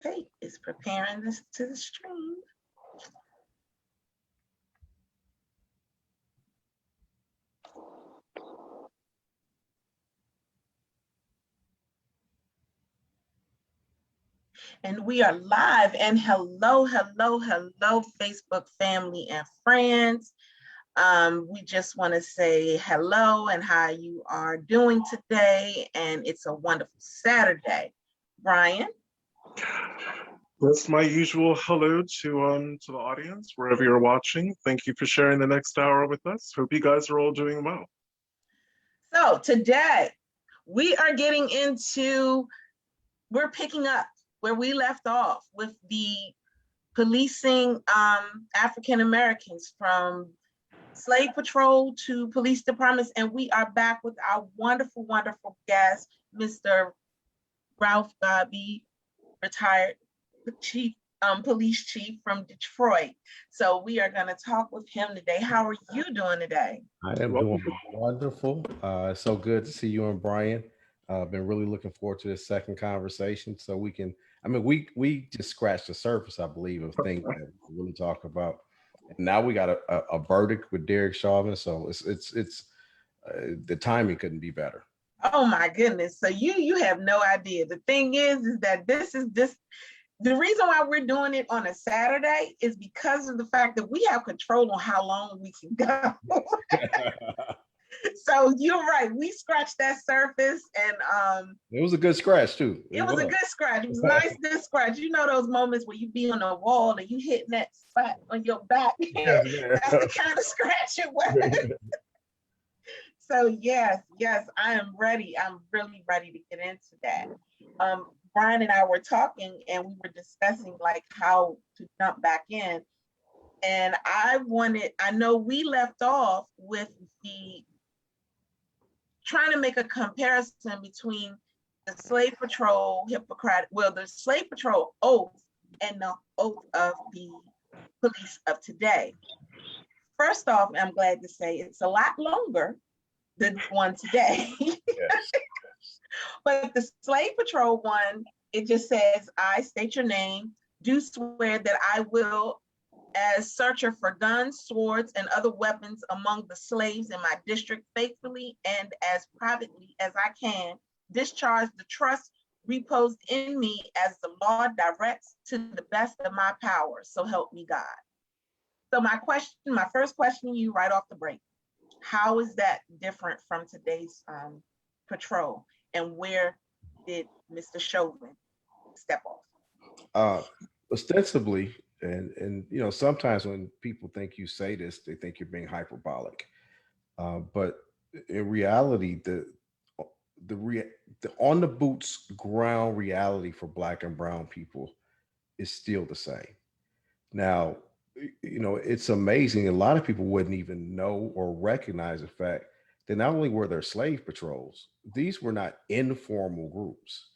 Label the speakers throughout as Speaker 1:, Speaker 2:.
Speaker 1: Kate is preparing this to the stream. And we are live. And hello, hello, hello, Facebook family and friends. We just want to say hello and how you are doing today. And it's a wonderful Saturday. Brian?
Speaker 2: That's my usual hello to the audience, wherever you're watching. Thank you for sharing the next hour with us. Hope you guys are all doing well.
Speaker 1: So today we are we're picking up where we left off with the policing African Americans from slave patrol to police departments. And we are back with our wonderful, wonderful guest, Mr. Ralph Godbee, retired police chief from Detroit. So we are going to talk with him today. How are you doing today?
Speaker 3: I am doing wonderful. It's so good to see you and Brian. I've been really looking forward to this second conversation, so we can. I mean, we just scratched the surface, I believe, of things that we can really talk about. And now we got a verdict with Derek Chauvin, so it's the timing couldn't be better.
Speaker 1: Oh my goodness! So you have no idea. The thing is that this. The reason why we're doing it on a Saturday is because of the fact that we have control on how long we can go. So you're right. We scratched that surface, and
Speaker 3: it was a good scratch too.
Speaker 1: It was a good scratch. It was a nice good scratch. You know those moments where you be on a wall and you hitting that spot on your back. That's the kind of scratch it was. So yes, I am ready. I'm really ready to get into that. Brian and I were talking and we were discussing like how to jump back in. And I know we left off with trying to make a comparison between the slave patrol the slave patrol oath and the oath of the police of today. First off, I'm glad to say it's a lot longer than the one today. Yes. But the slave patrol one, it just says, I state your name, do swear that I will, as searcher for guns, swords, and other weapons among the slaves in my district faithfully and as privately as I can, discharge the trust reposed in me as the law directs to the best of my power. So help me God. So my first question to you right off the break, how is that different from today's patrol? And where did Mr. Chauvin step off?
Speaker 3: Ostensibly, and you know, sometimes when people think you say this, they think you're being hyperbolic. But in reality, the on the boots ground reality for Black and brown people is still the same. Now, you know, it's amazing. A lot of people wouldn't even know or recognize the fact that not only were there slave patrols, these were not informal groups.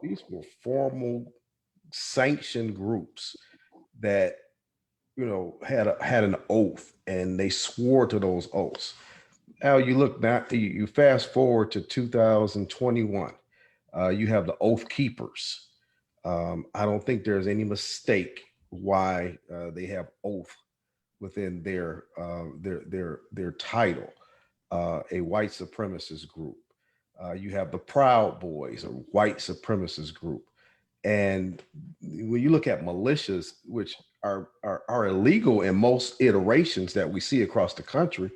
Speaker 3: These were formal, sanctioned groups that, you know, had an oath and they swore to those oaths. Now you look now, you fast forward to 2021, you have the Oath Keepers. I don't think there's any mistake why they have oath within their title. A white supremacist group. You have the Proud Boys, a white supremacist group. And when you look at militias, which are illegal in most iterations that we see across the country,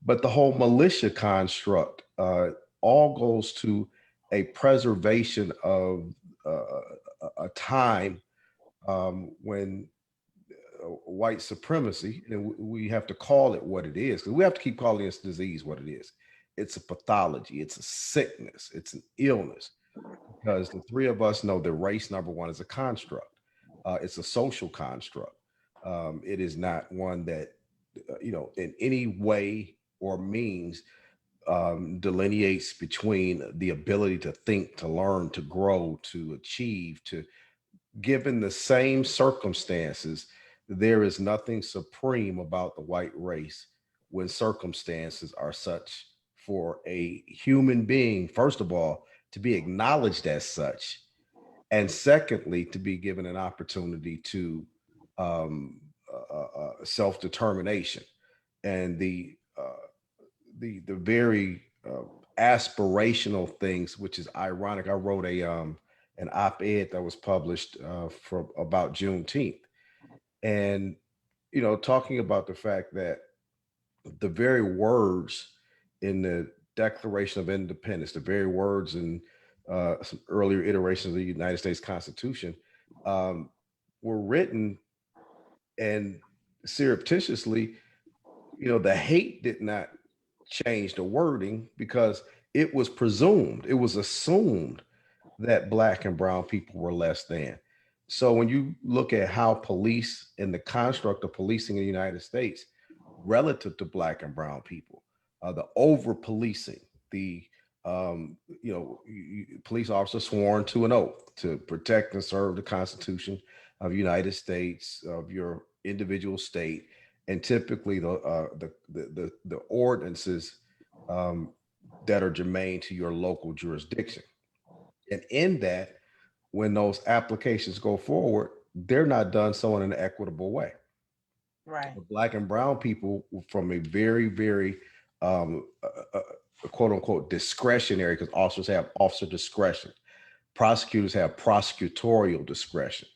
Speaker 3: but the whole militia construct all goes to a preservation of a time when white supremacy, and we have to call it what it is, because we have to keep calling this disease what it is. It's a pathology, it's a sickness, it's an illness, because the three of us know that race, number one, is a construct. It's a social construct. It is not one that, you know, in any way or means delineates between the ability to think, to learn, to grow, to achieve, to, given the same circumstances, there is nothing supreme about the white race when circumstances are such for a human being, first of all, to be acknowledged as such, and secondly, to be given an opportunity to um, self-determination. And the very aspirational things, which is ironic. I wrote a an op-ed that was published for about Juneteenth, and talking about the fact that the very words in the Declaration of Independence, the very words in some earlier iterations of the United States Constitution, um, were written and surreptitiously. The hate did not change the wording because it was presumed, it was assumed that Black and brown people were less than. So when you look at how police and the construct of policing in the United States relative to Black and brown people, the over policing, the police officers sworn to an oath to protect and serve the Constitution of the United States, of your individual state, and typically the ordinances um, that are germane to your local jurisdiction. And in that, when those applications go forward, they're not done so in an equitable way.
Speaker 1: Right.
Speaker 3: The Black and brown people, from a very, very quote unquote discretionary, because officers have officer discretion, prosecutors have prosecutorial discretion.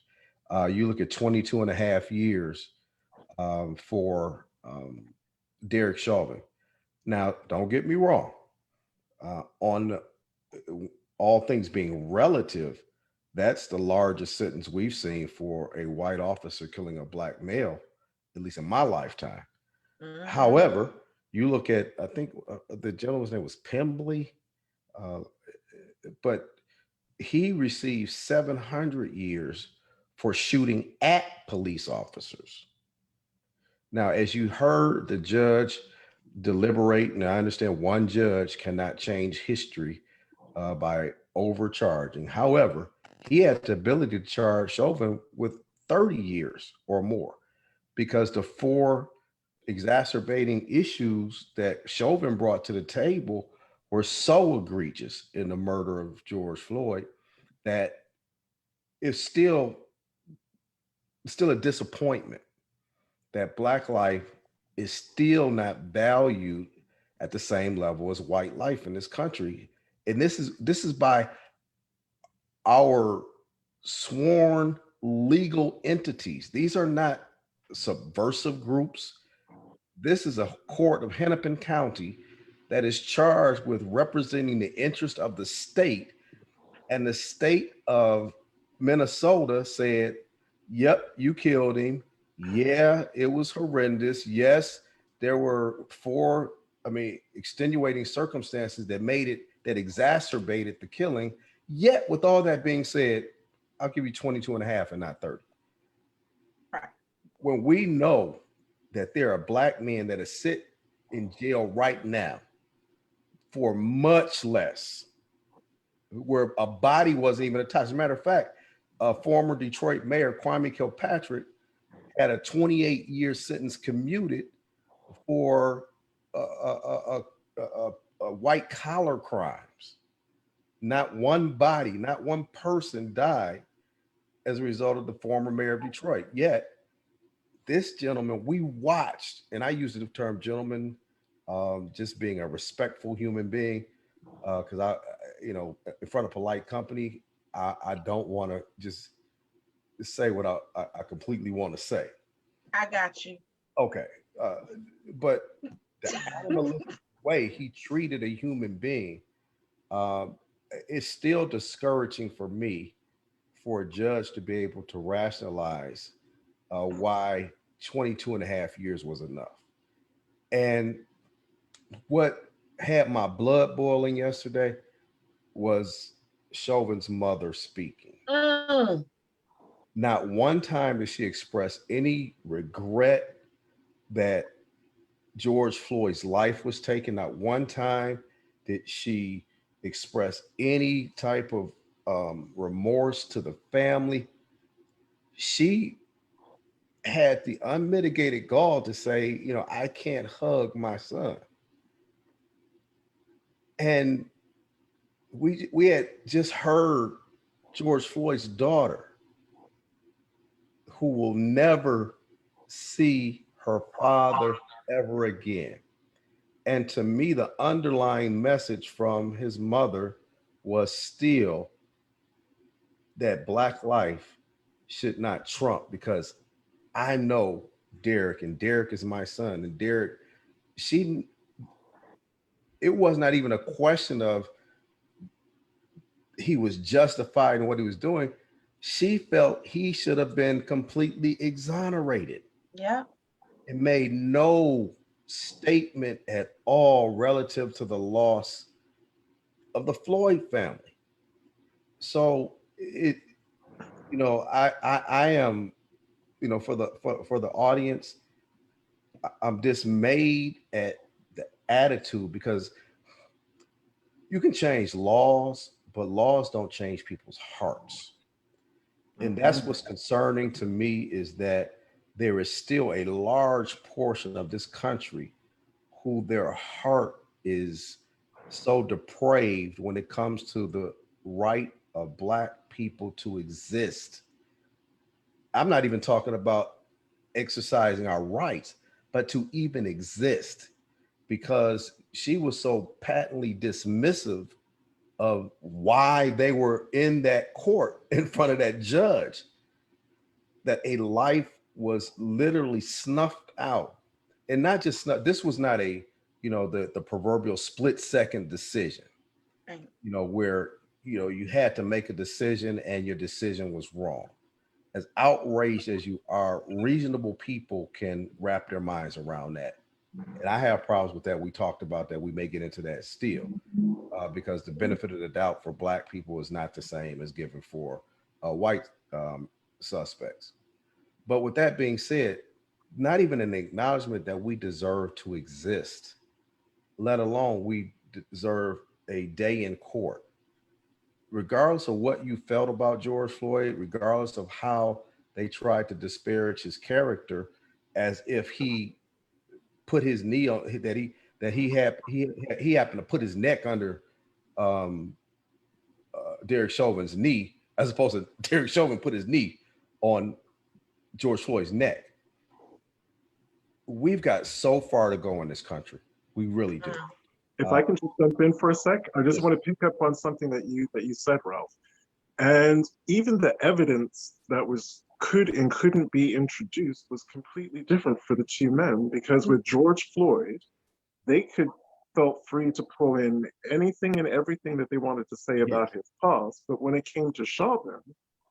Speaker 3: You look at 22 and a half years for Derek Chauvin. Now, don't get me wrong. On all things being relative, that's the largest sentence we've seen for a white officer killing a Black male, at least in my lifetime. However, you look at, I think the gentleman's name was Pembley, uh, but he received 700 years for shooting at police officers. Now, as you heard the judge deliberate, and I understand one judge cannot change history by overcharging. However, he had the ability to charge Chauvin with 30 years or more because the four exacerbating issues that Chauvin brought to the table were so egregious in the murder of George Floyd that it's still a disappointment that Black life is still not valued at the same level as white life in this country. And this is by our sworn legal entities. These are not subversive groups. This is a court of Hennepin County that is charged with representing the interest of the state, and the state of Minnesota said, yep, you killed him. Yeah, it was horrendous. Yes, there were extenuating circumstances that exacerbated the killing. Yet, with all that being said, I'll give you 22 and a half and not 30.
Speaker 1: Right.
Speaker 3: When we know that there are Black men that are sit in jail right now for much less, where a body wasn't even attached. As a matter of fact, former Detroit Mayor Kwame Kilpatrick had a 28-year sentence commuted for white collar crimes. Not one body, not one person died as a result of the former mayor of Detroit. Yet, this gentleman, we watched, and I use the term gentleman, just being a respectful human being, because in front of polite company, I don't want to just say what I completely want to say.
Speaker 1: I got you.
Speaker 3: Okay. But the animalistic way he treated a human being is still discouraging for me for a judge to be able to rationalize why 22 and a half years was enough. And what had my blood boiling yesterday was Chauvin's mother speaking. Not one time did she express any regret that George Floyd's life was taken. Not one time did she express any type of remorse to the family. She had the unmitigated gall to say, I can't hug my son. And we had just heard George Floyd's daughter, who will never see her father ever again. And to me, the underlying message from his mother was still that Black life should not trump, because I know Derek, and Derek is my son, and Derek, she, it was not even a question of he was justified in what he was doing. She felt he should have been completely exonerated.
Speaker 1: Yeah.
Speaker 3: It made no statement at all relative to the loss of the Floyd family. So it, I am, for the audience, I'm dismayed at the attitude, because you can change laws, but laws don't change people's hearts. And that's what's concerning to me, is that there is still a large portion of this country who their heart is so depraved when it comes to the right of Black people to exist. I'm not even talking about exercising our rights, but to even exist, because she was so patently dismissive of why they were in that court in front of that judge, that a life was literally snuffed out. And not just this was not a, the proverbial split second decision,
Speaker 1: Right.
Speaker 3: where, you had to make a decision and your decision was wrong. As outraged as you are, reasonable people can wrap their minds around that. And I have problems with that. We talked about that. We may get into that still, because the benefit of the doubt for Black people is not the same as given for white suspects. But with that being said, not even an acknowledgement that we deserve to exist, let alone we deserve a day in court. Regardless of what you felt about George Floyd, regardless of how they tried to disparage his character, as if he put his knee on he happened to put his neck under um, Derek Chauvin's knee, as opposed to Derek Chauvin put his knee on George Floyd's neck. We've got so far to go in this country. We really do.
Speaker 2: If I can just jump in for a sec, I just want to pick up on something that you said, Ralph. And even the evidence that could and couldn't be introduced was completely different for the two men, because with George Floyd, they felt free to pull in anything and everything that they wanted to say about his past. But when it came to Chauvin,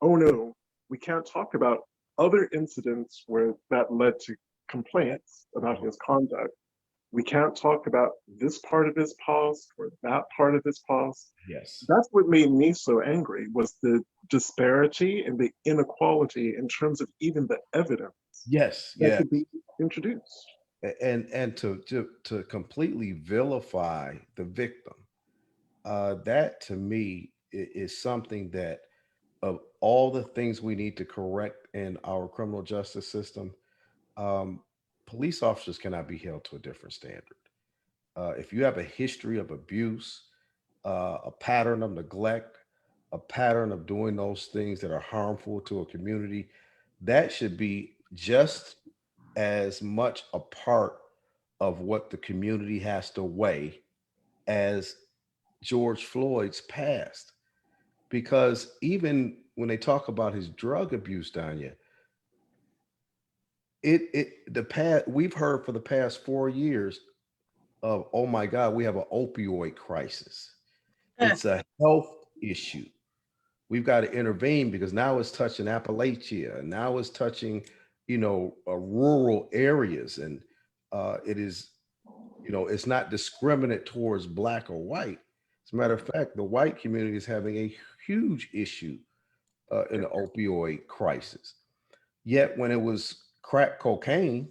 Speaker 2: oh no, we can't talk about other incidents where that led to complaints about his conduct. We can't talk about this part of his past or that part of his past.
Speaker 3: Yes.
Speaker 2: That's what made me so angry, was the disparity and the inequality in terms of even the evidence that could be introduced.
Speaker 3: And to completely vilify the victim, that to me is something that, of all the things we need to correct in our criminal justice system, police officers cannot be held to a different standard. If you have a history of abuse, a pattern of neglect, a pattern of doing those things that are harmful to a community, that should be just as much a part of what the community has to weigh as George Floyd's past. Because even when they talk about his drug abuse, Danya, the past, we've heard for the past 4 years of, oh my God, we have an opioid crisis. It's a health issue. We've got to intervene, because now it's touching Appalachia, and now it's touching, rural areas, and it is, it's not discriminate towards Black or white. As a matter of fact, the white community is having a huge issue in the opioid crisis. Yet when it was crack cocaine,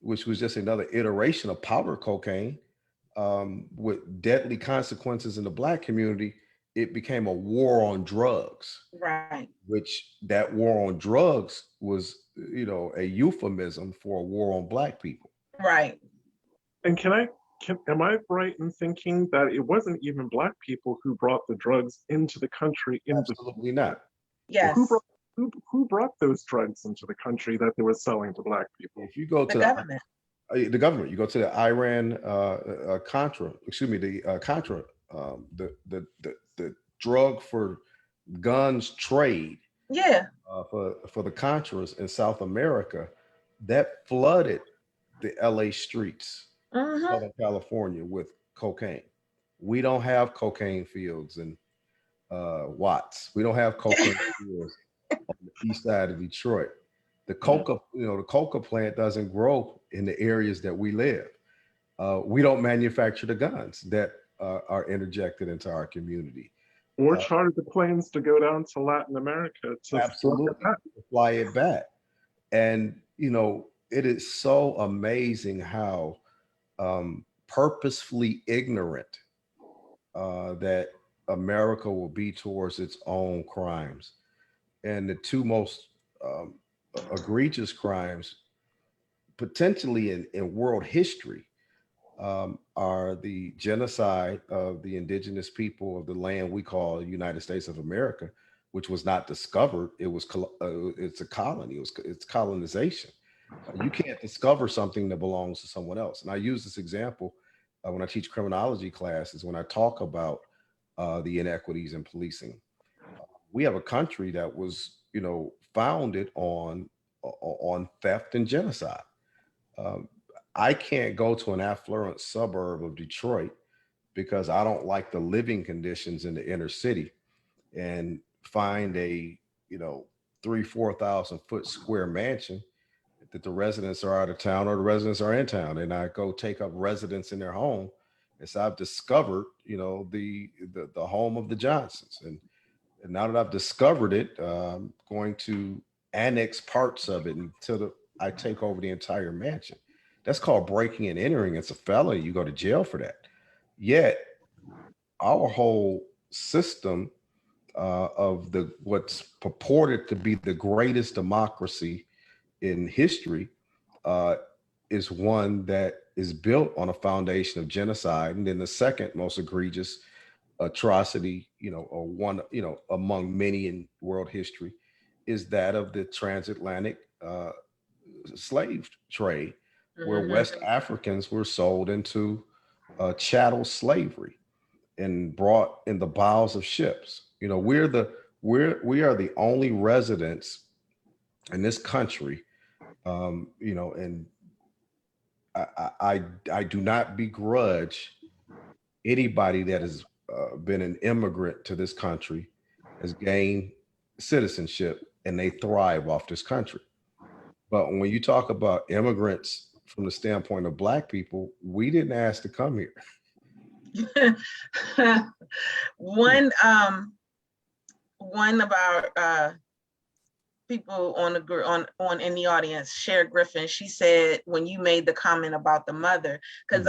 Speaker 3: which was just another iteration of powder cocaine, with deadly consequences in the Black community, it became a war on drugs.
Speaker 1: Right.
Speaker 3: Which that war on drugs was, a euphemism for a war on Black people.
Speaker 1: Right.
Speaker 2: And can I am I right in thinking that it wasn't even Black people who brought the drugs into the country
Speaker 3: Absolutely not.
Speaker 2: Well,
Speaker 1: Yes,
Speaker 2: who brought those drugs into the country that they were selling to Black people?
Speaker 3: If you go
Speaker 1: the
Speaker 3: to
Speaker 1: government.
Speaker 3: the government, you go to the Iran Contra, excuse me, the Contra, the drug for guns trade
Speaker 1: Yeah.
Speaker 3: for the Contras in South America that flooded the LA streets,
Speaker 1: Mm-hmm.
Speaker 3: Southern California, with cocaine. We don't have cocaine fields in Watts. We don't have cocaine fields on the east side of Detroit. The coca, the coca plant doesn't grow in the areas that we live. We don't manufacture the guns that are interjected into our community.
Speaker 2: Or charter the planes to go down to Latin America to
Speaker 3: Absolutely, fly it back. And it is so amazing how purposefully ignorant that America will be towards its own crimes. And the two most egregious crimes potentially in world history are the genocide of the indigenous people of the land we call the United States of America, which was not discovered. It's a colony. It's colonization. You can't discover something that belongs to someone else. And I use this example when I teach criminology classes, when I talk about the inequities in policing. We have a country that was, founded on theft and genocide. I can't go to an affluent suburb of Detroit because I don't like the living conditions in the inner city and find a, 4,000 foot square mansion that the residents are out of town or the residents are in town. And I go take up residence in their home. And so I've discovered, the home of the Johnsons. And now that I've discovered it, I'm going to annex parts of it until I take over the entire mansion. That's called breaking and entering. It's a felony. You go to jail for that. Yet our whole system of what's purported to be the greatest democracy in history is one that is built on a foundation of genocide. And then the second most egregious atrocity, or one, among many in world history, is that of the transatlantic slave trade, where West Africans were sold into chattel slavery and brought in the bows of ships. We are the only residents in this country, and I do not begrudge anybody that has been an immigrant to this country, has gained citizenship, and they thrive off this country. But when you talk about immigrants from the standpoint of Black people, we didn't ask to come here.
Speaker 1: One of our people on in the audience, Cher Griffin, she said when you made the comment about the mother, because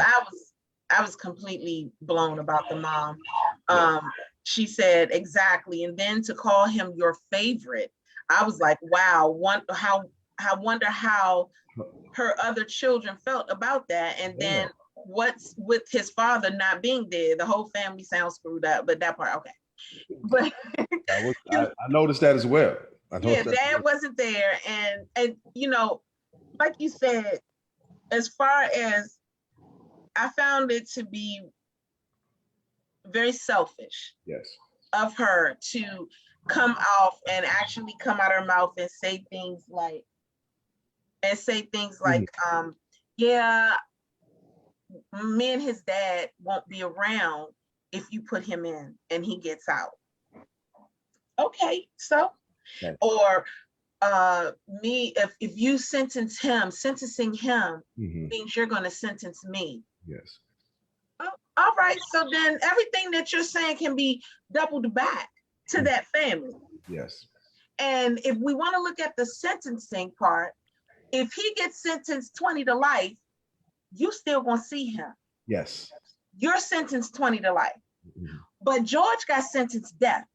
Speaker 1: I was completely blown about the mom. She said exactly, and then to call him your favorite, I was like, wow. I wonder how her other children felt about that. And then what's with his father not being there? The whole family sounds screwed up, but that part, okay. But
Speaker 3: I noticed that as well.
Speaker 1: Dad wasn't there, and like you said, as far as I found it to be very selfish,
Speaker 3: yes,
Speaker 1: of her to come off and actually come out her mouth and say things like, yeah, me and his dad won't be around if you put him in and he gets out. Okay, so,
Speaker 3: yes.
Speaker 1: Or me, if you sentencing him means you're going to sentence me.
Speaker 3: Yes.
Speaker 1: Oh, all right, so then everything that you're saying can be doubled back to that family.
Speaker 3: Yes.
Speaker 1: And if we want to look at the sentencing part, if he gets sentenced 20 to life, you still gonna see him.
Speaker 3: Yes.
Speaker 1: You're sentenced 20 to life. But George got sentenced death.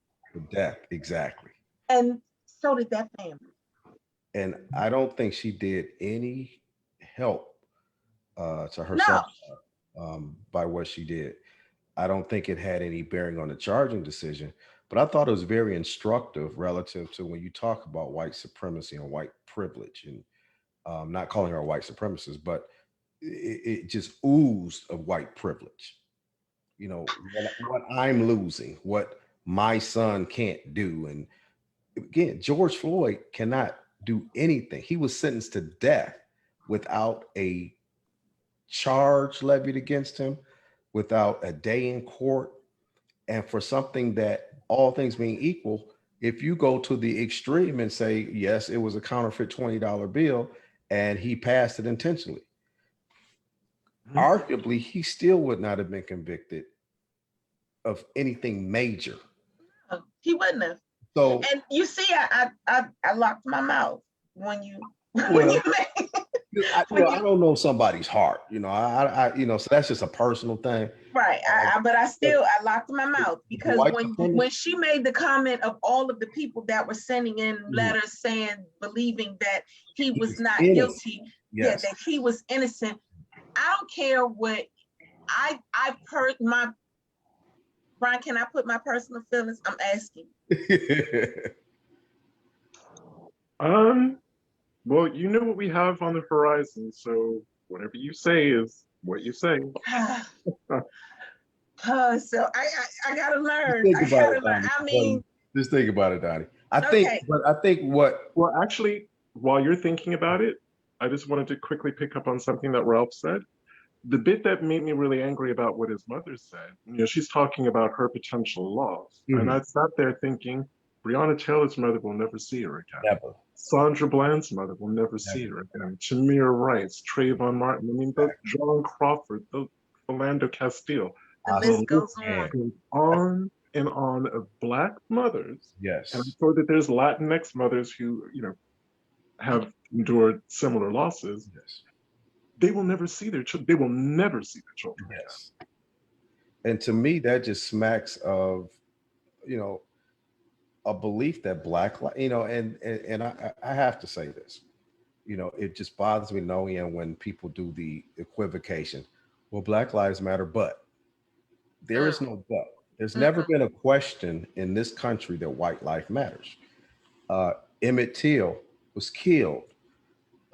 Speaker 3: Death, exactly.
Speaker 1: And so did that family.
Speaker 3: And I don't think she did any help to herself. by what she did. I don't think it had any bearing on the charging decision, but I thought it was very instructive relative to when you talk about white supremacy and white privilege, and not calling her a white supremacist, but it just oozed of white privilege. You know, what I'm losing, what my son can't do. And again, George Floyd cannot do anything. He was sentenced to death without a charge levied against him, without a day in court, and for something that, all things being equal, if you go to the extreme and say, yes, it was a counterfeit $20 bill and he passed it intentionally, arguably, he still would not have been convicted of anything major.
Speaker 1: He wouldn't have.
Speaker 3: So,
Speaker 1: and you see, I locked my mouth when you
Speaker 3: well, I don't know somebody's heart, so that's just a personal thing.
Speaker 1: Right. But I locked my mouth because when she made the comment of all of the people that were sending in letters saying, believing that he was not guilty, that he was innocent. I don't care what I've heard Brian, can I put my personal feelings? I'm asking.
Speaker 2: Well, you know what we have on the horizon, so whatever you say is what you say.
Speaker 1: So I gotta learn.
Speaker 3: Just think about it, Donnie. I think
Speaker 2: Well, actually, while you're thinking about it, I just wanted to quickly pick up on something that Ralph said. The bit that made me really angry about what his mother said, she's talking about her potential loss. And I sat there thinking, Breonna Taylor's mother will never see her again.
Speaker 3: Never.
Speaker 2: Sandra Bland's mother will never see her again. Tamir Rice, Trayvon Martin, John Crawford, Philando Castile.
Speaker 1: The list goes
Speaker 2: on and on of Black mothers.
Speaker 3: Yes.
Speaker 2: And I'm sure that there's Latinx mothers who, have endured similar losses.
Speaker 3: Yes.
Speaker 2: They will never see their children. They will never see their children.
Speaker 3: Yes. And to me, that just smacks of, a belief that Black life, and I have to say this, it just bothers me knowing when people do the equivocation. Well, Black Lives Matter, but there is no but. There's never been a question in this country that white life matters. Emmett Till was killed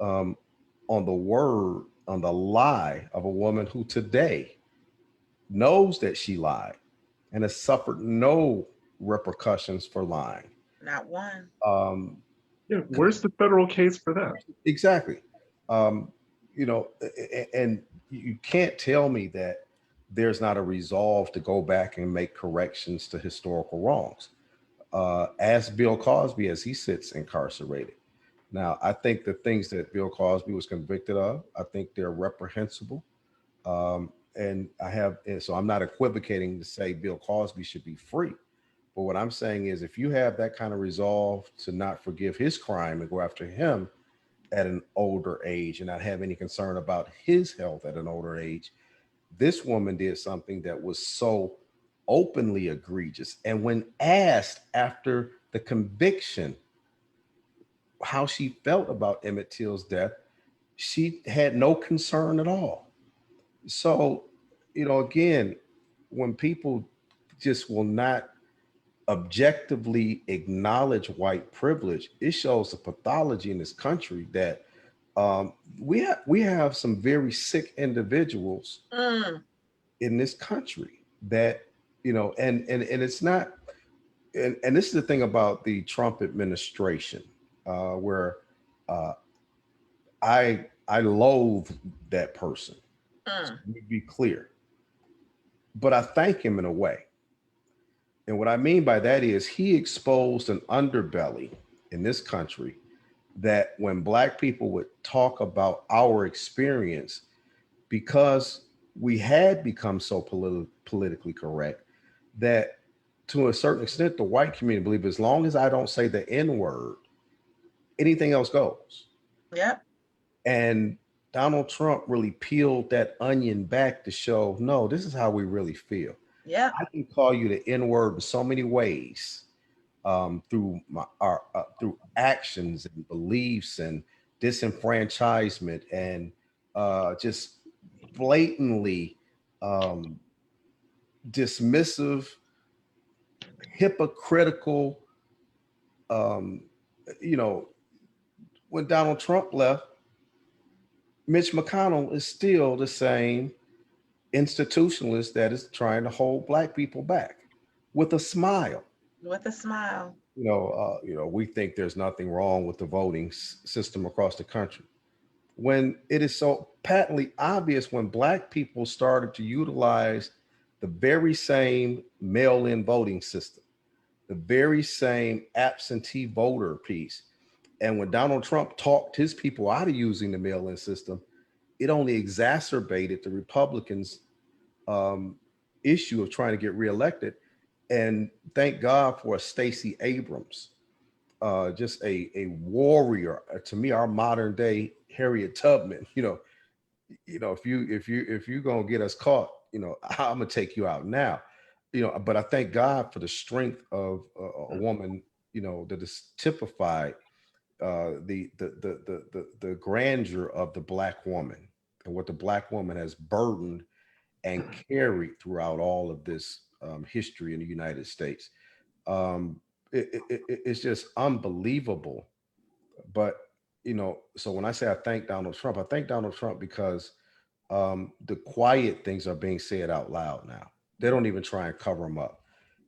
Speaker 3: on the lie of a woman who today knows that she lied and has suffered no repercussions for lying.
Speaker 1: Not one.
Speaker 2: Where's the federal case for that?
Speaker 3: Exactly. And you can't tell me that there's not a resolve to go back and make corrections to historical wrongs. Ask Bill Cosby as he sits incarcerated. Now, I think the things that Bill Cosby was convicted of, I think they're reprehensible. So I'm not equivocating to say Bill Cosby should be free. But what I'm saying is, if you have that kind of resolve to not forgive his crime and go after him at an older age and not have any concern about his health at an older age, this woman did something that was so openly egregious. And when asked after the conviction how she felt about Emmett Till's death, she had no concern at all. So, again, when people just will not objectively acknowledge white privilege, it shows the pathology in this country that we have some very sick individuals in this country that, and it's not, and this is the thing about the Trump administration, where I loathe that person. So let me be clear. But I thank him in a way. And what I mean by that is he exposed an underbelly in this country that when Black people would talk about our experience, because we had become so politically correct, that to a certain extent, the white community believe as long as I don't say the N-word, anything else goes.
Speaker 1: Yep.
Speaker 3: And Donald Trump really peeled that onion back to show, no, this is how we really feel.
Speaker 1: Yeah.
Speaker 3: I can call you the N-word in so many ways, through through actions and beliefs and disenfranchisement and just blatantly um, dismissive, hypocritical. Um, you know, when Donald Trump left, Mitch McConnell is still the same institutionalist that is trying to hold Black people back with a smile.
Speaker 1: With a smile.
Speaker 3: We think there's nothing wrong with the voting system across the country. When it is so patently obvious, when Black people started to utilize the very same mail-in voting system, the very same absentee voter piece, and when Donald Trump talked his people out of using the mail-in system, it only exacerbated the Republicans' issue of trying to get reelected. And thank God for Stacey Abrams, just a warrior. To me, our modern day Harriet Tubman. If you gonna get us caught, I'm gonna take you out now. But I thank God for the strength of a woman, that is typified the grandeur of the Black woman and what the Black woman has burdened and carried throughout all of this history in the United States. It's just unbelievable. But so when I say I thank Donald Trump, I thank Donald Trump because the quiet things are being said out loud now. They don't even try and cover them up.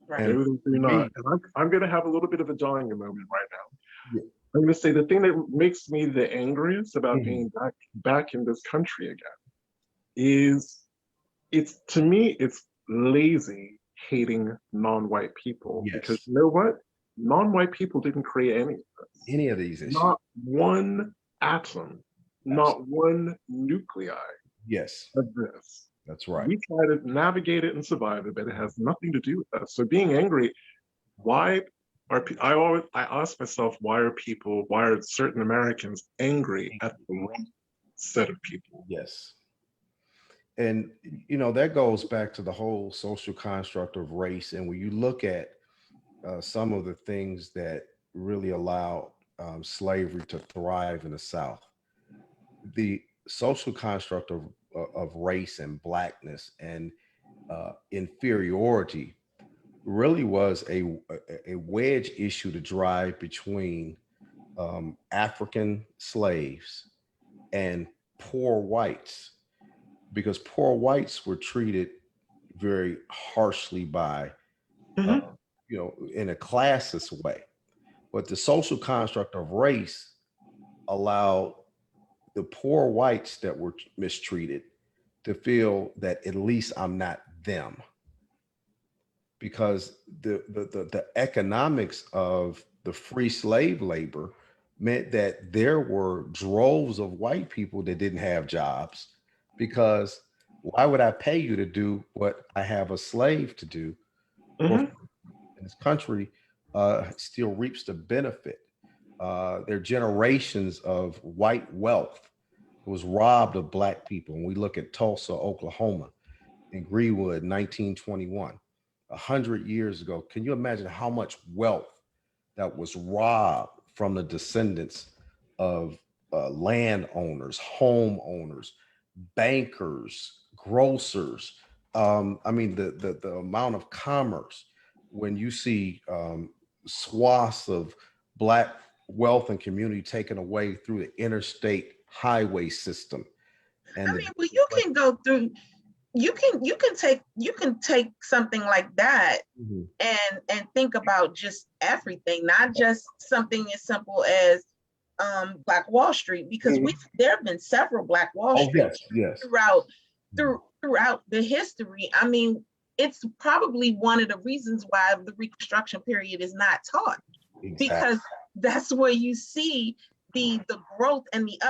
Speaker 1: Right.
Speaker 3: And
Speaker 2: Do not. And I'm going to have a little bit of a dying moment right now. Yeah. I'm going to say the thing that makes me the angriest about being back in this country again is to me, it's lazy hating non-white people.
Speaker 3: Yes.
Speaker 2: Because you know what? Non-white people didn't create
Speaker 3: any of these issues.
Speaker 2: Not one atom, not one nuclei
Speaker 3: yes.
Speaker 2: of this.
Speaker 3: That's right.
Speaker 2: We try to navigate it and survive it, but it has nothing to do with us. So being angry, why are I ask myself, why are certain Americans angry at the wrong set of people?
Speaker 3: Yes. And that goes back to the whole social construct of race. And when you look at some of the things that really allowed slavery to thrive in the South, the social construct of race and Blackness and inferiority really was a wedge issue to drive between African slaves and poor whites, because poor whites were treated very harshly by, in a classist way. But the social construct of race allowed the poor whites that were mistreated to feel that at least I'm not them. Because the economics of the free slave labor meant that there were droves of white people that didn't have jobs, because why would I pay you to do what I have a slave to do? In this country still reaps the benefit. There are generations of white wealth was robbed of Black people. When we look at Tulsa, Oklahoma, in Greenwood, 1921, 100 years ago, can you imagine how much wealth that was robbed from the descendants of landowners, homeowners, bankers, grocers? The amount of commerce, when you see swaths of Black wealth and community taken away through the interstate highway system. And
Speaker 1: you can go through, you can take something like that and think about just everything, not just something as simple as Black Wall Street, because there have been several Black Wall Streets throughout the history. I mean, it's probably one of the reasons why the Reconstruction period is not taught, because that's where you see the growth and the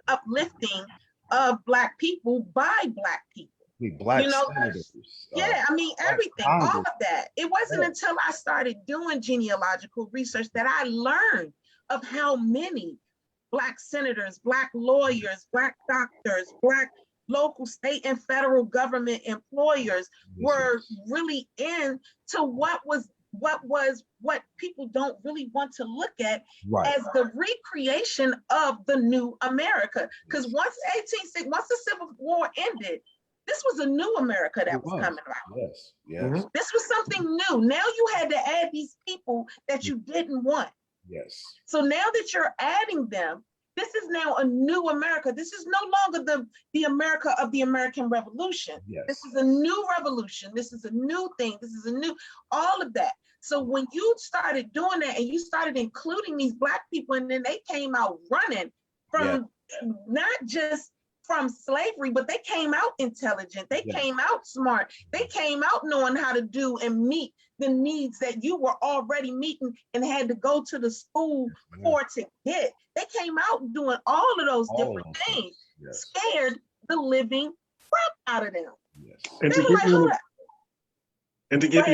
Speaker 1: uplifting of Black people by Black people.
Speaker 3: Black senators,
Speaker 1: everything, all of that. It wasn't until I started doing genealogical research that I learned of how many Black senators, Black lawyers, Black doctors, Black local, state, and federal government employers were really into what people don't really want to look at as the recreation of the new America. Because once the Civil War ended, This was a new America that
Speaker 3: It
Speaker 1: was
Speaker 3: was.
Speaker 1: coming about.
Speaker 3: Yes, yes,
Speaker 2: Mhm.
Speaker 1: This was something new. Now you had to add these people that you didn't want.
Speaker 3: yes.
Speaker 1: So now that you're adding them, this is now a new America. This is no longer the America of the American Revolution.
Speaker 3: Yes.
Speaker 1: This is a new revolution. This is a new thing. This is a new, all of that. So when you started doing that and you started including these Black people, and then they came out running from not just from slavery, but they came out intelligent. They
Speaker 3: Yes.
Speaker 1: came out smart. They came out knowing how to do and meet the needs that you were already meeting and had to go to the school for to get. They came out doing all of those different things,
Speaker 3: Yes.
Speaker 1: scared the living crap out of them.
Speaker 3: Yes.
Speaker 2: And
Speaker 1: They
Speaker 2: to
Speaker 1: were
Speaker 2: give
Speaker 1: like,
Speaker 2: you
Speaker 1: hold
Speaker 2: an,
Speaker 1: up.
Speaker 2: and to give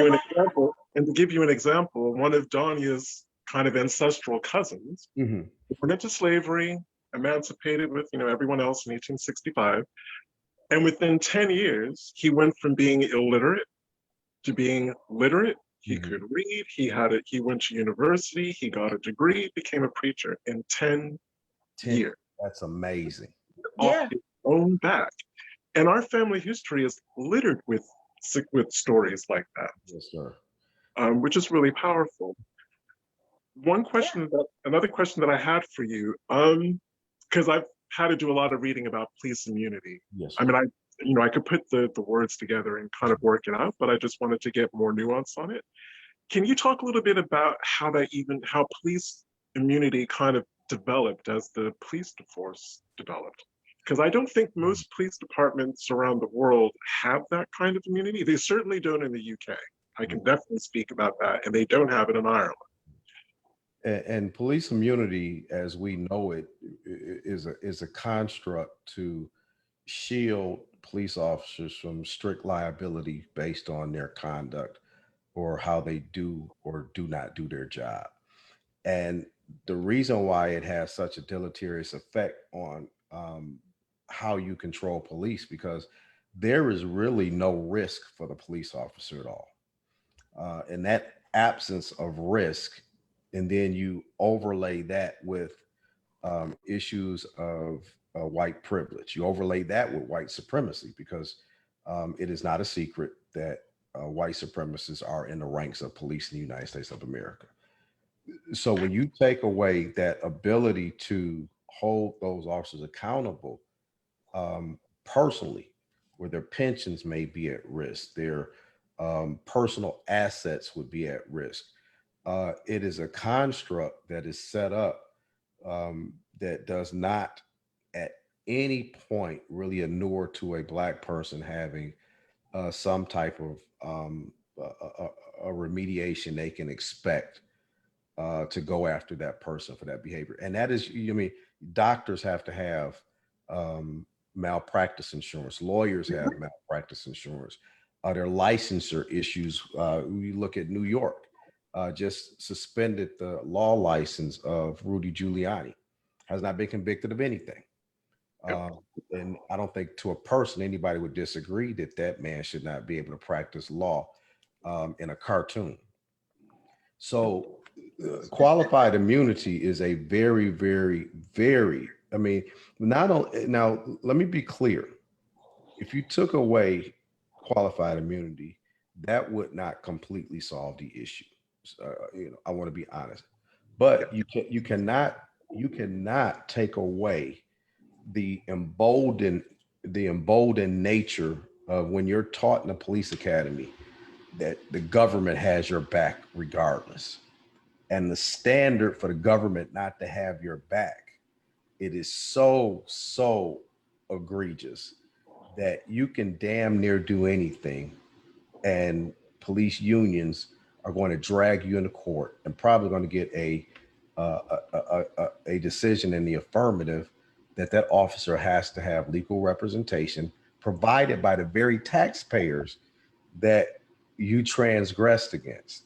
Speaker 2: you an example, one of Donya's kind of ancestral cousins
Speaker 3: Mhm.
Speaker 2: went into slavery, emancipated with everyone else in 1865, and within 10 years, he went from being illiterate to being literate. He
Speaker 3: Mhm.
Speaker 2: could read. He went to university. He got a degree. Became a preacher in 10 years.
Speaker 3: That's amazing.
Speaker 2: Off
Speaker 1: Yeah.
Speaker 2: his own back. And our family history is littered with stories like that,
Speaker 3: Yes, sir.
Speaker 2: which is really powerful. Another question that I had for you, because I've had to do a lot of reading about police immunity.
Speaker 3: Yes,
Speaker 2: I
Speaker 3: sir.
Speaker 2: mean, I could put the words together and kind of work it out, but I just wanted to get more nuance on it. Can you talk a little bit about how police immunity kind of developed as the police force developed? Because I don't think most police departments around the world have that kind of immunity. They certainly don't in the UK. I can definitely speak about that, and they don't have it in Ireland.
Speaker 3: And police immunity, as we know it, is a construct to shield police officers from strict liability based on their conduct or how they do or do not do their job. And the reason why it has such a deleterious effect on how you control police, because there is really no risk for the police officer at all. And that absence of risk, and then you overlay that with issues of white privilege. You overlay that with white supremacy, because it is not a secret that white supremacists are in the ranks of police in the United States of America. So when you take away that ability to hold those officers accountable personally, where their pensions may be at risk, their personal assets would be at risk. It is a construct that is set up that does not at any point really inure to a Black person having some type of a remediation they can expect to go after that person for that behavior. And that is, I mean, doctors have to have malpractice insurance. Lawyers have malpractice insurance. There are licensure issues. We look at New York, just suspended the law license of Rudy Giuliani. Has not been convicted of anything. And I don't think to a person, anybody would disagree that that man should not be able to practice law in a cartoon. So qualified immunity is a very, very, very, I mean, not only, now let me be clear. If you took away qualified immunity, that would not completely solve the issue. I want to be honest, but you cannot take away the emboldened nature of when you're taught in a police academy that the government has your back regardless, and the standard for the government not to have your back, it is so egregious that you can damn near do anything, and police unions are going to drag you into court and probably going to get a decision in the affirmative that officer has to have legal representation provided by the very taxpayers that you transgressed against,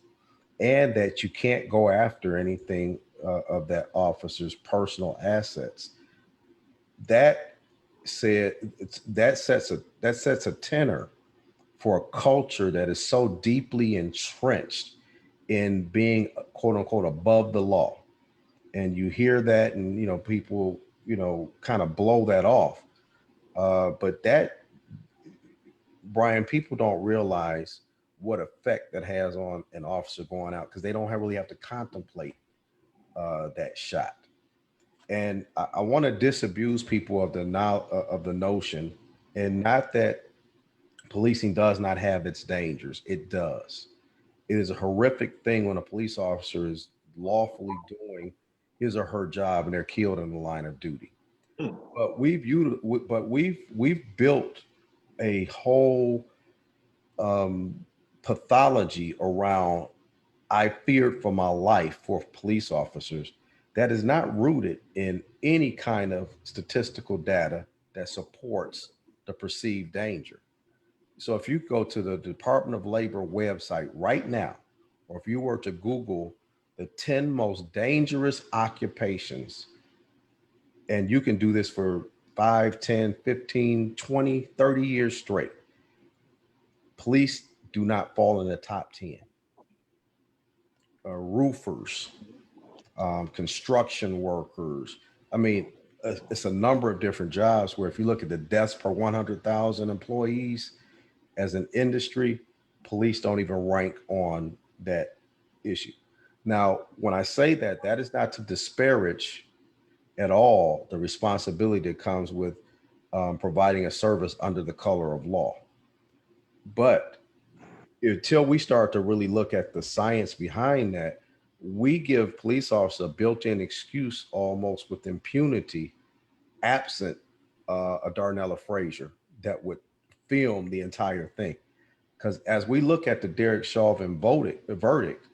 Speaker 3: and that you can't go after anything of that officer's personal assets. That said, that sets a tenor for a culture that is so deeply entrenched in being quote unquote above the law. And you hear that, and people kind of blow that off. But that Brian, people don't realize what effect that has on an officer going out because they don't really have to contemplate that shot. And I want to disabuse people of the now of the notion, and not that policing does not have its dangers. It does. It is a horrific thing when a police officer is lawfully doing his or her job and they're killed in the line of duty.
Speaker 2: Mm.
Speaker 3: We've built a whole pathology around I feared for my life for police officers that is not rooted in any kind of statistical data that supports the perceived danger. So if you go to the Department of Labor website right now, or if you were to Google the 10 most dangerous occupations, and you can do this for 5, 10, 15, 20, 30 years straight, police do not fall in the top 10. Roofers, construction workers. I mean, it's a number of different jobs where if you look at the deaths per 100,000 employees as an industry, police don't even rank on that issue. Now, when I say that, that is not to disparage at all the responsibility that comes with providing a service under the color of law. But until we start to really look at the science behind that, we give police officers a built-in excuse almost with impunity, absent a Darnella Frazier that would film the entire thing. Because as we look at the Derek Chauvin verdict,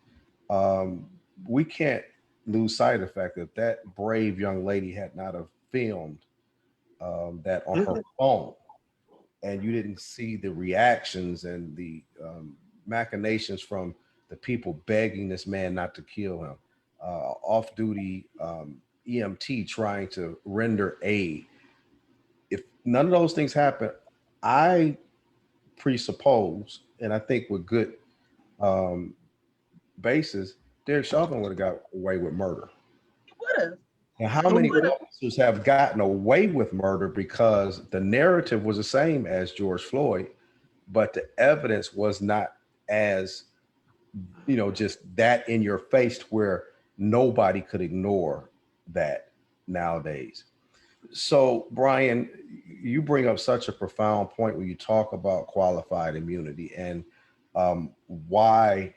Speaker 3: we can't lose sight of the fact that that brave young lady had not have filmed that on her phone, and you didn't see the reactions and the machinations from the people begging this man not to kill him, off-duty EMT trying to render aid. If none of those things happen, I presuppose, and I think with good basis, Derek Chauvin would have got away with murder.
Speaker 1: Would have.
Speaker 3: And how many officers have gotten away with murder because the narrative was the same as George Floyd, but the evidence was not as, just that in your face where nobody could ignore that nowadays. So, Brian, you bring up such a profound point when you talk about qualified immunity and why.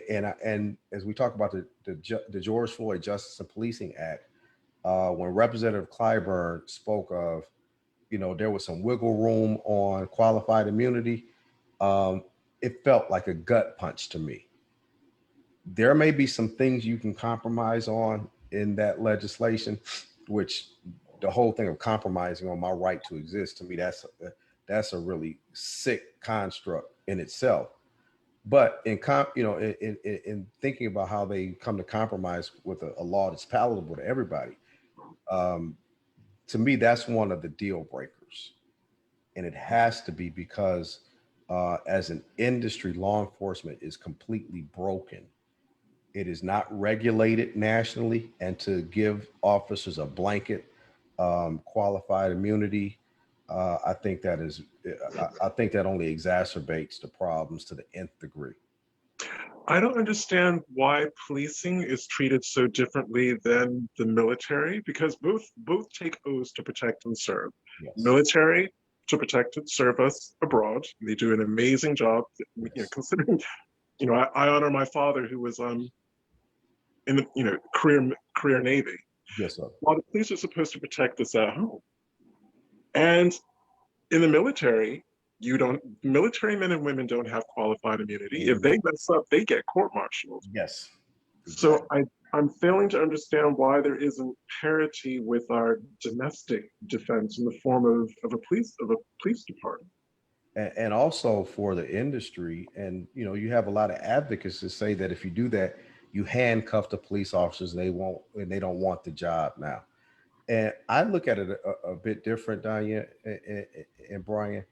Speaker 3: And as we talk about the George Floyd Justice and Policing Act, when Representative Clyburn spoke of, there was some wiggle room on qualified immunity, it felt like a gut punch to me. There may be some things you can compromise on in that legislation, which the whole thing of compromising on my right to exist, to me, that's a really sick construct in itself. But in thinking about how they come to compromise with a law that's palatable to everybody, to me, that's one of the deal breakers. And it has to be because as an industry, law enforcement is completely broken. It is not regulated nationally, and to give officers a blanket qualified immunity, I think that only exacerbates the problems to the nth degree.
Speaker 2: I don't understand why policing is treated so differently than the military, because both take oaths to protect and serve.
Speaker 3: Yes.
Speaker 2: Military to protect and serve us abroad. They do an amazing job.
Speaker 3: Yes.
Speaker 2: Considering, I honor my father who was in the career Navy.
Speaker 3: Yes, sir.
Speaker 2: While the police are supposed to protect us at home, and in the military, military men and women don't have qualified immunity. If they mess up, they get court-martialed.
Speaker 3: Yes.
Speaker 2: Exactly. So I'm failing to understand why there isn't parity with our domestic defense in the form of a police department.
Speaker 3: And also for the industry, and you have a lot of advocates that say that if you do that, you handcuff the police officers, they don't want the job now. And I look at it a bit different, Diane and Brian.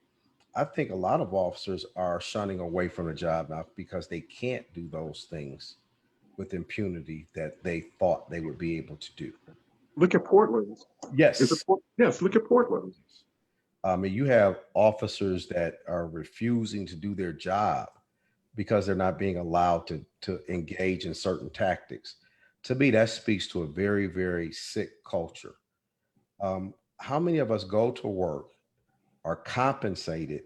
Speaker 3: I think a lot of officers are shunning away from the job now because they can't do those things with impunity that they thought they would be able to do.
Speaker 2: Look at Portland.
Speaker 3: Yes.
Speaker 2: Yes, look at Portland.
Speaker 3: I mean, you have officers that are refusing to do their job because they're not being allowed to engage in certain tactics. To me, that speaks to a very, very sick culture. How many of us go to work, are compensated,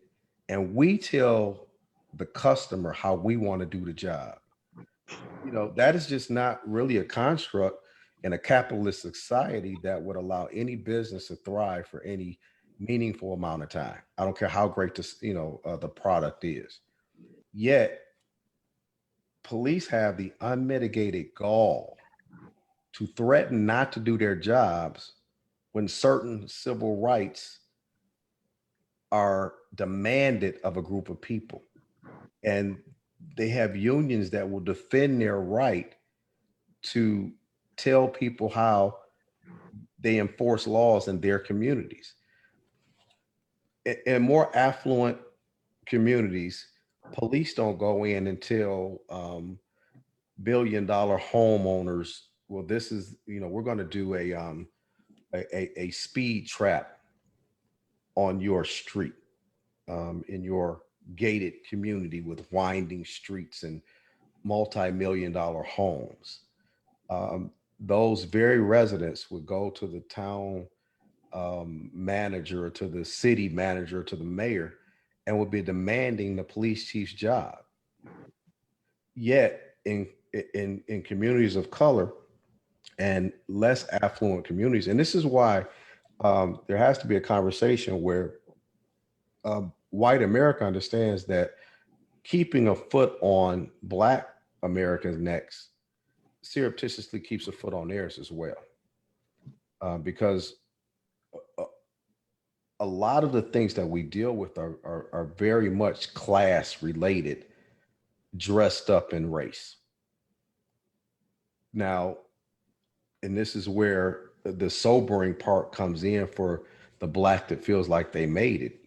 Speaker 3: and we tell the customer how we want to do the job? You know, that is just not really a construct in a capitalist society that would allow any business to thrive for any meaningful amount of time. I don't care how great this, the product is. Yet, police have the unmitigated gall to threaten not to do their jobs when certain civil rights are demanded of a group of people. And they have unions that will defend their right to tell people how they enforce laws in their communities. In more affluent communities, police don't go in and tell billion-dollar homeowners, well, this is, we're going to do a speed trap on your street, in your gated community with winding streets and multi-million-dollar homes. Those very residents would go to the town manager, to the city manager, to the mayor, and would be demanding the police chief's job. Yet in communities of color and less affluent communities, and this is why there has to be a conversation where white America understands that keeping a foot on Black Americans' necks surreptitiously keeps a foot on theirs as well. Because a lot of the things that we deal with are very much class related, dressed up in race. Now, and this is where the sobering part comes in for the Black that feels like they made it,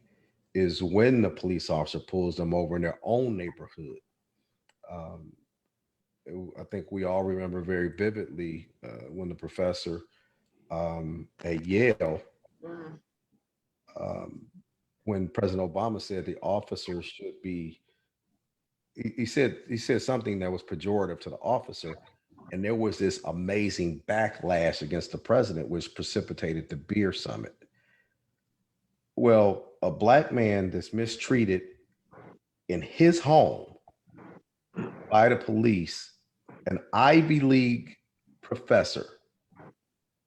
Speaker 3: is when the police officer pulls them over in their own neighborhood. I think we all remember very vividly when the professor at Yale, when President Obama said the officers should be, he said something that was pejorative to the officer, and there was this amazing backlash against the president, which precipitated the beer summit. Well, a Black man that's mistreated in his home by the police, an Ivy League professor,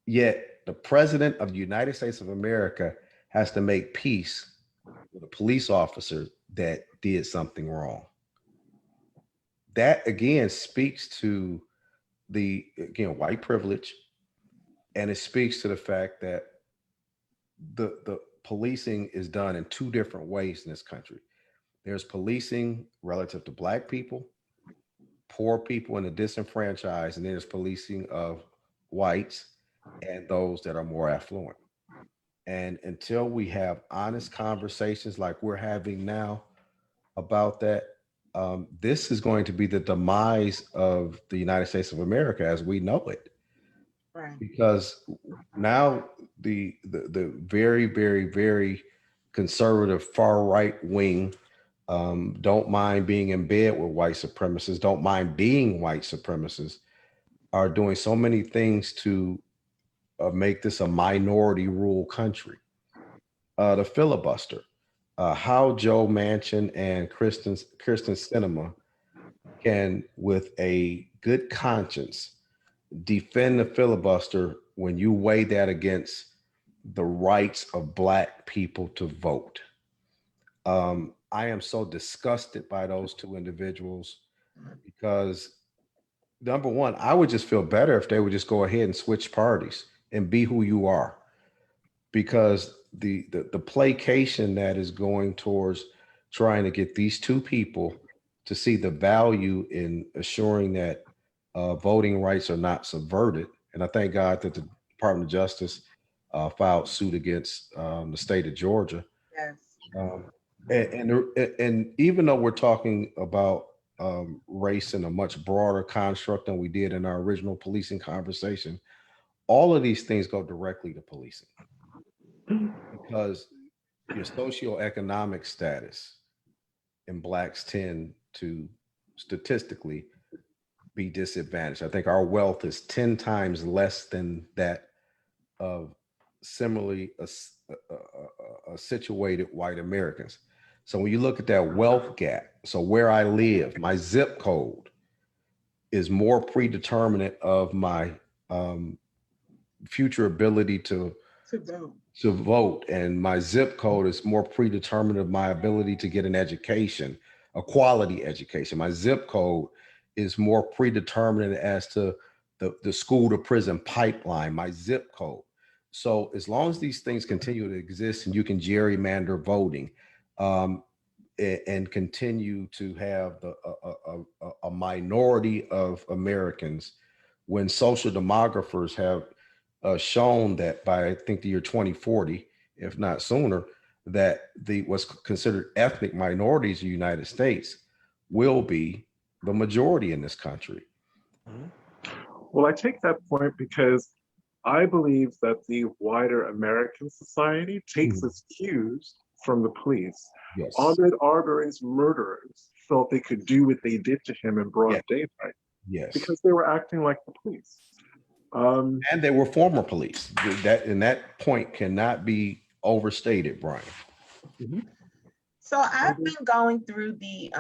Speaker 3: yet the president of the United States of America has to make peace with a police officer that did something wrong. That again speaks to white privilege, and it speaks to the fact that the policing is done in two different ways in this country. There's policing relative to Black people, poor people, and the disenfranchised, and there's policing of whites and those that are more affluent. And until we have honest conversations like we're having now about that, this is going to be the demise of the United States of America as we know it.
Speaker 1: Right.
Speaker 3: Because now the very, very, very conservative far right wing don't mind being in bed with white supremacists, don't mind being white supremacists, are doing so many things to make this a minority rule country. The filibuster, how Joe Manchin and Kristen Sinema can, with a good conscience, defend the filibuster when you weigh that against the rights of Black people to vote. I am so disgusted by those two individuals because, number one, I would just feel better if they would just go ahead and switch parties and be who you are. Because the placation that is going towards trying to get these two people to see the value in assuring that voting rights are not subverted. And I thank God that the Department of Justice filed suit against the state of Georgia.
Speaker 1: Yes.
Speaker 3: And even though we're talking about race in a much broader construct than we did in our original policing conversation, all of these things go directly to policing. Because your socioeconomic status and blacks tend to statistically be disadvantaged. I think our wealth is 10 times less than that of similarly situated white Americans. So when you look at that wealth gap, so where I live, my zip code is more predeterminant of my future ability to vote, and my zip code is more predetermined of my ability to get an education, a quality education. My zip code is more predetermined as to the school to prison pipeline, my zip code. So as long as these things continue to exist and you can gerrymander voting and continue to have a minority of Americans, when social demographers have shown that by I think the year 2040, if not sooner, that the what's considered ethnic minorities in the United States will be the majority in this country.
Speaker 2: Well, I take that point because I believe that the wider American society takes its cues from the police.
Speaker 3: Yes.
Speaker 2: Ahmaud Arbery's murderers felt they could do what they did to him in broad daylight.
Speaker 3: Yes.
Speaker 2: Because they were acting like the police.
Speaker 3: And they were former police. That point cannot be overstated, Brian.
Speaker 1: So I've been going through the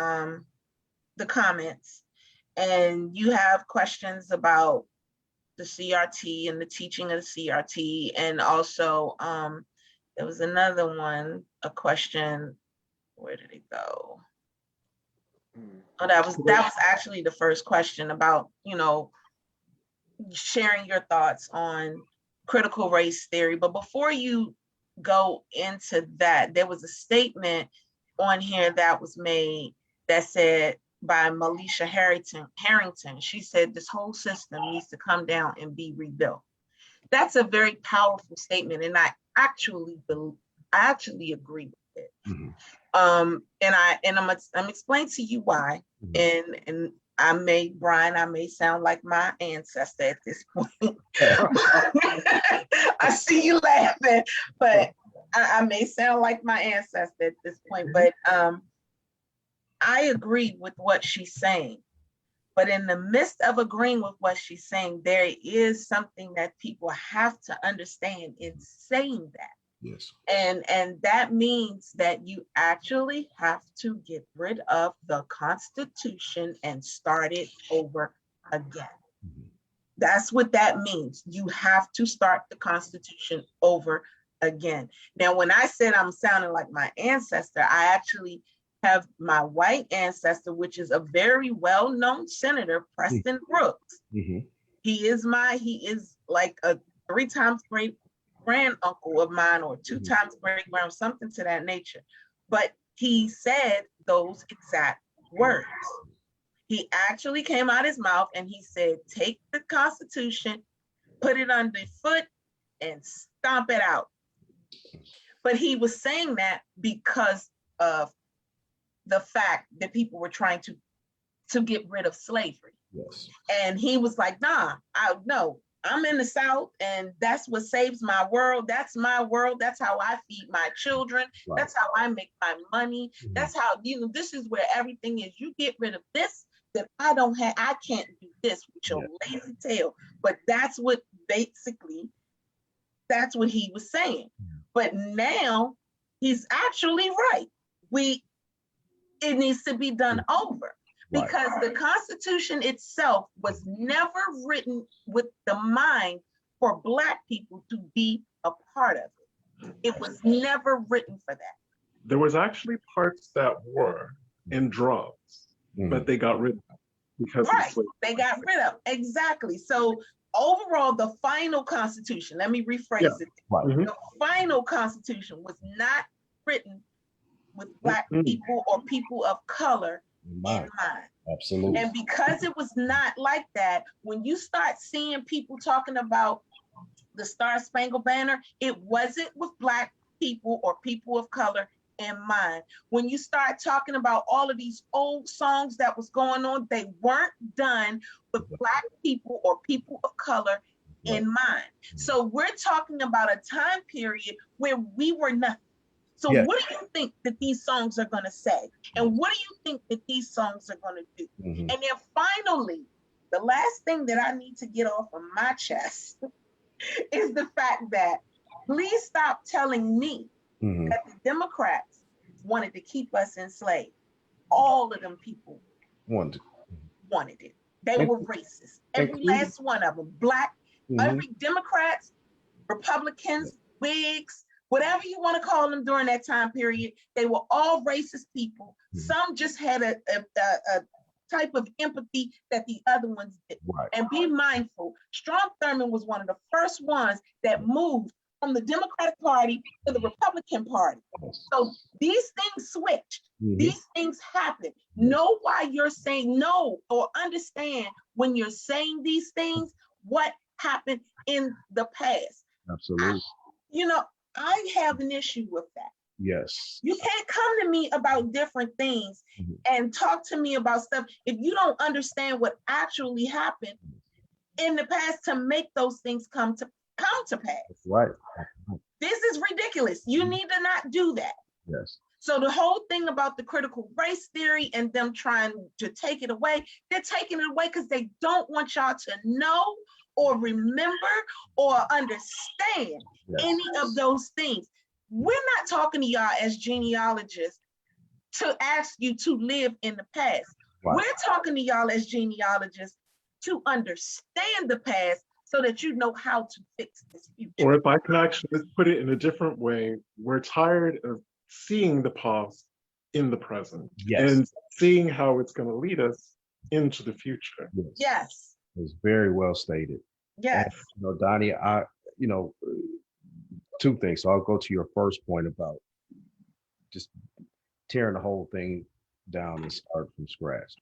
Speaker 1: comments, and you have questions about the CRT and the teaching of the CRT, and also there was another one, a question. Where did it go? Oh, that was actually the first question about, sharing your thoughts on critical race theory. But before you go into that, there was a statement on here that was made that said by Melisha Harrington. She said this whole system needs to come down and be rebuilt. That's a very powerful statement, and I actually agree with it. And I'm explaining to you why. And I may sound like my ancestor at this point. I see you laughing, but I may sound like my ancestor at this point. But I agree with what she's saying. But in the midst of agreeing with what she's saying, there is something that people have to understand in saying that.
Speaker 3: Yes.
Speaker 1: And that means that you actually have to get rid of the Constitution and start it over again. That's what that means. You have to start the Constitution over again. Now, when I said I'm sounding like my ancestor, I actually have my white ancestor, which is a very well-known senator, Preston Brooks. He is like a 3 times great grand uncle of mine, or 2 times great grand, something to that nature. But he said those exact words. He actually came out his mouth and he said, take the Constitution, put it underfoot, and stomp it out. But he was saying that because of the fact that people were trying to get rid of slavery.
Speaker 3: Yes.
Speaker 1: And he was like, no, I'm in the South, and that's what saves my world. That's my world. That's how I feed my children. Right. That's how I make my money. That's how, this is where everything is. You get rid of this that I don't have. I can't do this with your lazy tail. But that's what he was saying. But now he's actually right. It needs to be done over. Because the Constitution itself was never written with the mind for Black people to be a part of it. It was never written for that.
Speaker 2: There was actually parts that were in drums, but they got rid of them because
Speaker 1: they got rid of them. Exactly. So overall, the final Constitution, let me rephrase it. The final Constitution was not written with Black people or people of color in mind.
Speaker 3: Absolutely.
Speaker 1: And because it was not like that, when you start seeing people talking about the Star Spangled Banner, it wasn't with Black people or people of color in mind. When you start talking about all of these old songs that was going on, they weren't done with Black people or people of color in mind. So we're talking about a time period where we were nothing. So
Speaker 3: Yes.
Speaker 1: what do you think that these songs are going to say? And what do you think that these songs are going to do?
Speaker 3: Mhm.
Speaker 1: And then finally, the last thing that I need to get off of my chest is the fact that please stop telling me
Speaker 3: Mhm.
Speaker 1: that the Democrats wanted to keep us enslaved. All of them people
Speaker 3: One.
Speaker 1: wanted it. They
Speaker 3: And-
Speaker 1: were racist. Every
Speaker 3: including-
Speaker 1: last one of them. Black,
Speaker 3: Mhm.
Speaker 1: every Democrats, Republicans, Whigs, whatever you want to call them during that time period, they were all racist people.
Speaker 3: Mhm.
Speaker 1: Some just had a type of empathy that the other ones didn't.
Speaker 3: Right.
Speaker 1: And be mindful, Strom Thurmond was one of the first ones that moved from the Democratic Party to the Republican Party. So these things switched.
Speaker 3: Mhm.
Speaker 1: These things happen. Know why you're saying no, or understand when you're saying these things, what happened in the past.
Speaker 3: Absolutely.
Speaker 1: I have an issue with that.
Speaker 3: Yes.
Speaker 1: You can't come to me about different things
Speaker 3: Mhm.
Speaker 1: and talk to me about stuff if you don't understand what actually happened in the past to make those things come to pass.
Speaker 3: Right.
Speaker 1: This is ridiculous. You need to not do that.
Speaker 3: Yes.
Speaker 1: So the whole thing about the critical race theory and them trying to take it away, they're taking it away because they don't want y'all to know or remember or understand any of those things. We're not talking to y'all as genealogists to ask you to live in the past.
Speaker 3: Right.
Speaker 1: We're talking to y'all as genealogists to understand the past so that you know how to fix this future.
Speaker 2: Or if I can actually put it in a different way, we're tired of seeing the past in the present and seeing how it's going to lead us into the future.
Speaker 1: Yes.
Speaker 3: It's very well stated.
Speaker 1: Yes.
Speaker 3: And, Donnie, two things. So I'll go to your first point about just tearing the whole thing down and start from scratch.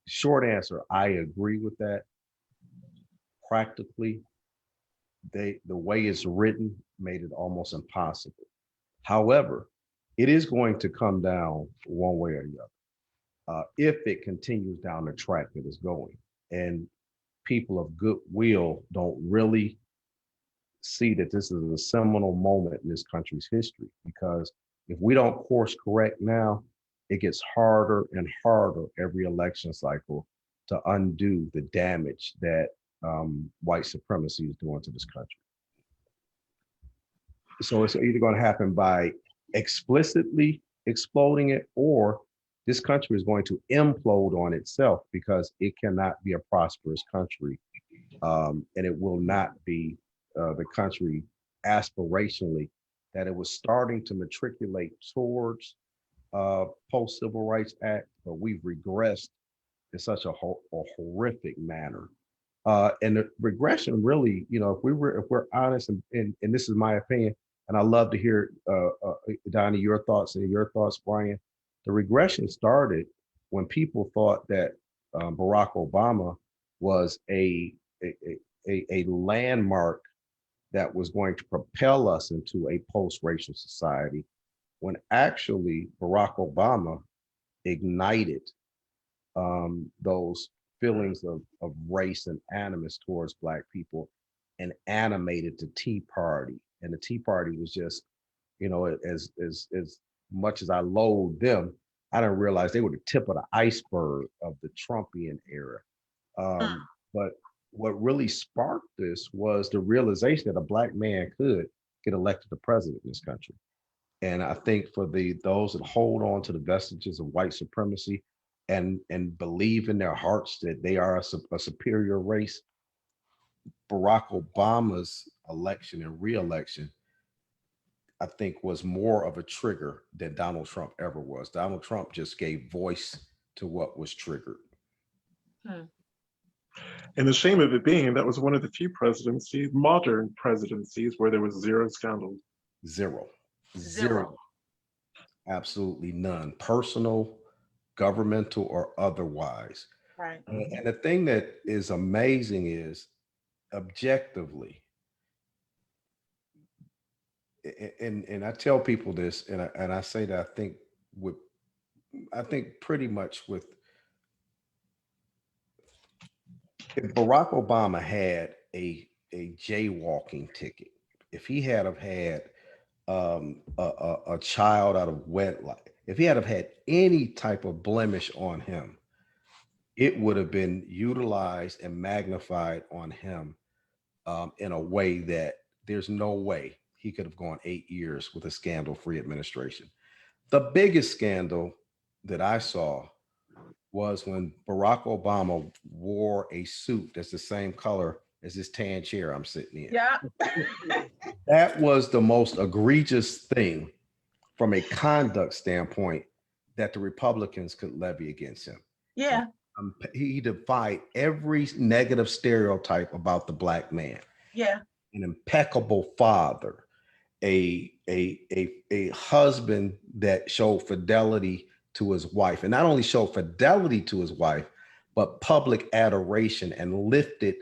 Speaker 3: Short answer, I agree with that. Practically, the way it's written made it almost impossible. However, it is going to come down one way or the other if it continues down the track that it's going. And people of goodwill don't really see that this is a seminal moment in this country's history, because if we don't course correct now, it gets harder and harder every election cycle to undo the damage that white supremacy is doing to this country. So it's either going to happen by explicitly exploding it, or this country is going to implode on itself because it cannot be a prosperous country. And it will not be the country aspirationally that it was starting to matriculate towards post-Civil Rights Act, but we've regressed in such a horrific manner. And the regression really, if we're honest, and this is my opinion, and I love to hear, Donnie, your thoughts and your thoughts, Brian. The regression started when people thought that Barack Obama was a landmark that was going to propel us into a post-racial society, when actually Barack Obama ignited those feelings of race and animus towards Black people and animated the Tea Party. And the Tea Party was just, as much as I loathe them, I didn't realize they were the tip of the iceberg of the Trumpian era. But what really sparked this was the realization that a Black man could get elected the president in this country. And I think for those that hold on to the vestiges of white supremacy and believe in their hearts that they are a superior race, Barack Obama's election and re-election, I think, was more of a trigger than Donald Trump ever was. Donald Trump just gave voice to what was triggered.
Speaker 2: And the shame of it being that was one of the few presidencies, modern presidencies, where there was zero scandal.
Speaker 3: Zero. Absolutely none. Personal, governmental, or otherwise.
Speaker 1: Right.
Speaker 3: And the thing that is amazing is, objectively, and I tell people this, and I say that I think pretty much with, if Barack Obama had a jaywalking ticket, if he had a child out of wedlock, if he had have had any type of blemish on him, it would have been utilized and magnified on him in a way that there's no way he could have gone 8 years with a scandal-free administration. The biggest scandal that I saw was when Barack Obama wore a suit that's the same color as this tan chair I'm sitting in.
Speaker 1: Yeah.
Speaker 3: That was the most egregious thing from a conduct standpoint that the Republicans could levy against him.
Speaker 1: Yeah.
Speaker 3: He defied every negative stereotype about the Black man.
Speaker 1: Yeah.
Speaker 3: An impeccable father, a husband that showed fidelity to his wife, and not only showed fidelity to his wife, but public adoration and lifted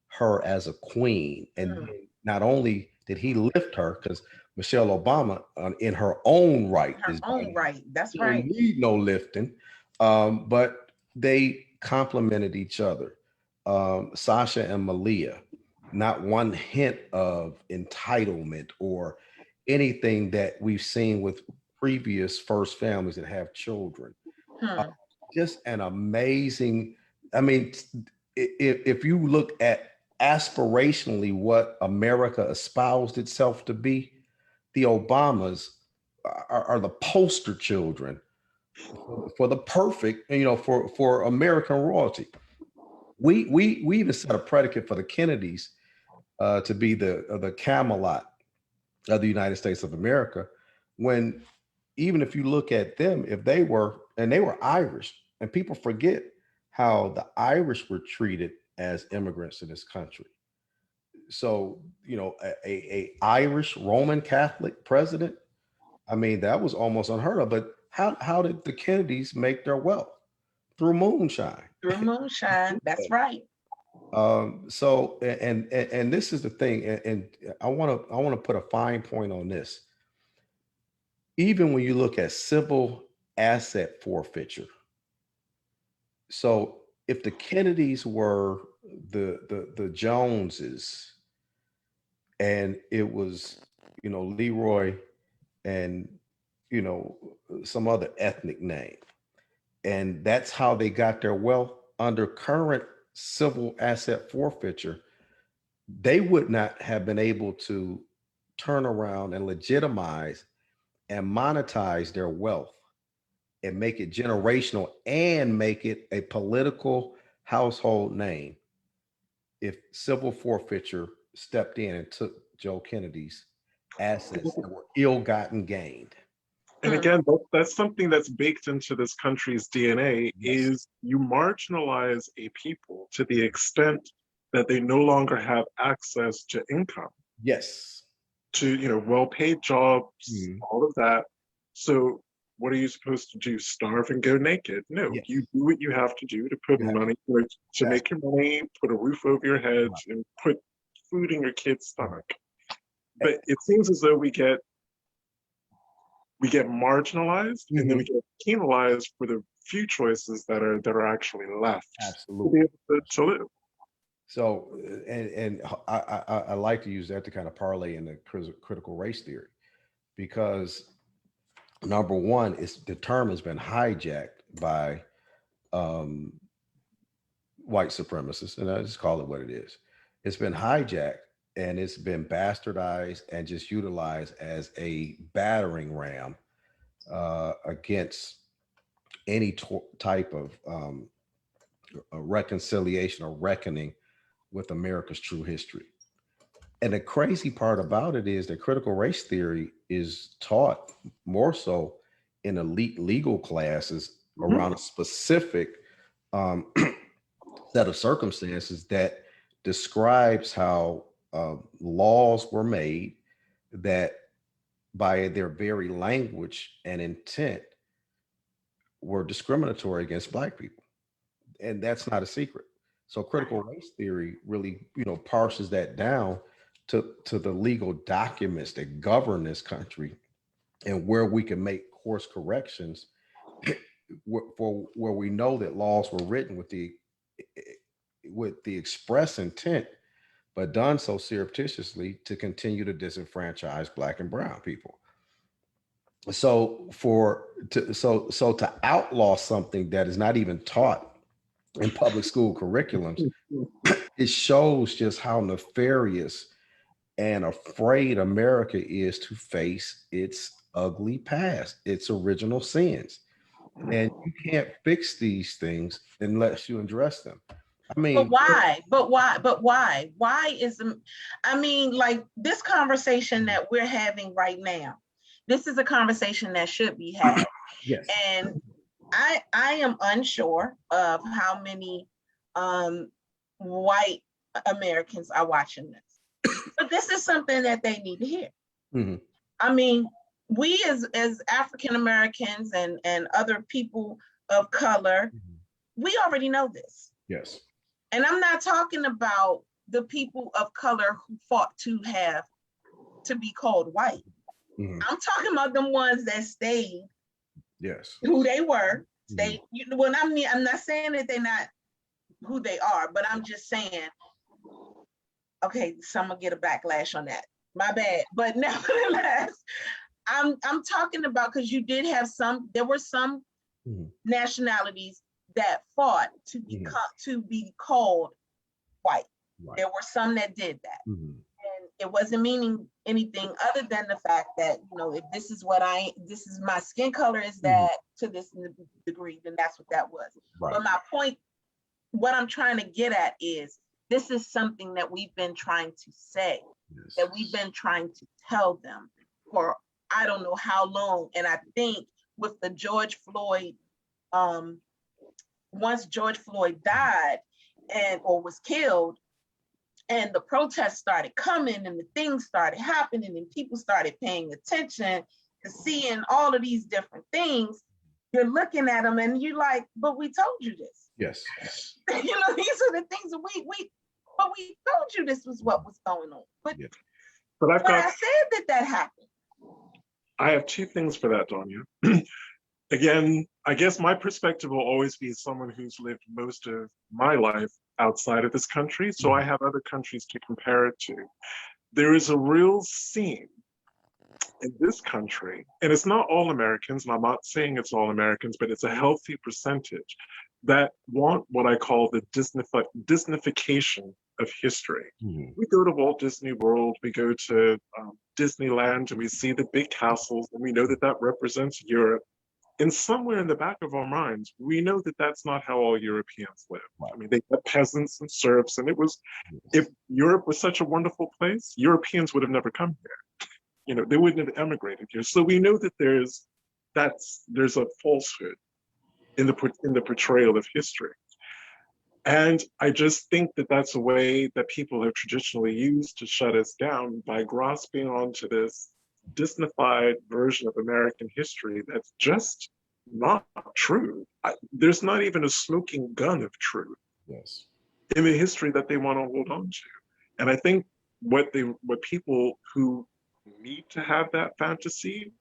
Speaker 3: her as a queen. And not only did he lift her, because Michelle Obama, in her own right,
Speaker 1: That's
Speaker 3: she
Speaker 1: right.
Speaker 3: don't need no lifting, but they complemented each other. Sasha and Malia, not one hint of entitlement or anything that we've seen with previous first families that have children. Just an amazing, I mean, if you look at aspirationally what America espoused itself to be, the Obamas are the poster children for the perfect, for American royalty. We even set a predicate for the Kennedys to be the Camelot of the United States of America, when even if you look at them, if they were Irish, and people forget how the Irish were treated as immigrants in this country. So, a Irish Roman Catholic president, I mean, that was almost unheard of. But how did the Kennedys make their wealth? Through moonshine.
Speaker 1: Through moonshine. That's right.
Speaker 3: So and this is the thing, and I want to put a fine point on this. Even when you look at civil asset forfeiture, so if the Kennedys were the Joneses, and it was Leroy and some other ethnic name, and that's how they got their wealth under current civil asset forfeiture, they would not have been able to turn around and legitimize and monetize their wealth and make it generational and make it a political household name if civil forfeiture stepped in and took Joe Kennedy's assets that were ill-gotten gained.
Speaker 2: And again, that's something that's baked into this country's DNA.
Speaker 3: Yes.
Speaker 2: Is you marginalize a people to the extent that they no longer have access to income.
Speaker 3: Yes.
Speaker 2: To, well-paid jobs, all of that. So what are you supposed to do? Starve and go naked? No,
Speaker 3: Yes.
Speaker 2: you do what you have to do to put money, to make your money, put a roof over your head, and put food in your kid's stomach. But it seems as though we get marginalized, and then we get penalized for the few choices that are actually left.
Speaker 3: Absolutely.
Speaker 2: To be able to live.
Speaker 3: So, and I like to use that to kind of parlay in the critical race theory, because number one, the term has been hijacked by white supremacists, and I just call it what it is. It's been hijacked and it's been bastardized and just utilized as a battering ram against any type of a reconciliation or reckoning with America's true history. And the crazy part about it is that critical race theory is taught more so in elite legal classes around a specific set of circumstances that describes how laws were made that by their very language and intent were discriminatory against Black people. And that's not a secret. So critical race theory really, parses that down to the legal documents that govern this country and where we can make course corrections for where we know that laws were written with the express intent, but done so surreptitiously to continue to disenfranchise Black and brown people. So to outlaw something that is not even taught in public school curriculums, it shows just how nefarious and afraid America is to face its ugly past, its original sins. And you can't fix these things unless you address them. I mean,
Speaker 1: But why? But why? But why? Why is the, I mean, like this conversation that we're having right now, this is a conversation that should be had.
Speaker 3: yes.
Speaker 1: And I am unsure of how many white Americans are watching this. But this is something that they need to hear.
Speaker 3: Mm-hmm.
Speaker 1: I mean, we as African Americans and other people of color, we already know this.
Speaker 3: Yes.
Speaker 1: And I'm not talking about the people of color who fought to be called white.
Speaker 3: Mm-hmm.
Speaker 1: I'm talking about the ones that stayed,
Speaker 3: yes,
Speaker 1: who they were, stayed. Well, I mean, I'm not saying that they're not who they are, but I'm just saying, okay, some will get a backlash on that. My bad. But nevertheless, I'm talking about, because you did have there were some nationalities that fought to be called white. Right. There were some that did that. And it wasn't meaning anything other than the fact that, if this is my skin color is that to this degree, then that's what that was. Right. But my point, what I'm trying to get at is, this is something that we've been trying to say, that we've been trying to tell them for I don't know how long. And I think with the George Floyd, once George Floyd died or was killed, and the protests started coming and the things started happening and people started paying attention to seeing all of these different things, you're looking at them and you're like, but we told you this.
Speaker 3: Yes.
Speaker 1: These are the things that we told you this was what was going on. But I said that happened.
Speaker 2: I have two things for that, Donya. Again, I guess my perspective will always be someone who's lived most of my life outside of this country, so I have other countries to compare it to. There is a real scene in this country, and it's not all Americans, and I'm not saying it's all Americans, but it's a healthy percentage that want what I call the Disneyfication of history. We go to Walt Disney World, we go to Disneyland, and we see the big castles, and we know that that represents Europe. And somewhere in the back of our minds, we know that that's not how all Europeans live. I mean, they had peasants and serfs, and if Europe was such a wonderful place, Europeans would have never come here. They wouldn't have emigrated here. So we know that there's a falsehood in the portrayal of history. And I just think that that's a way that people have traditionally used to shut us down, by grasping onto this Disneyfied version of American history that's just not true. There's not even a smoking gun of truth in the history that they want to hold on to. And I think what people who need to have that fantasy,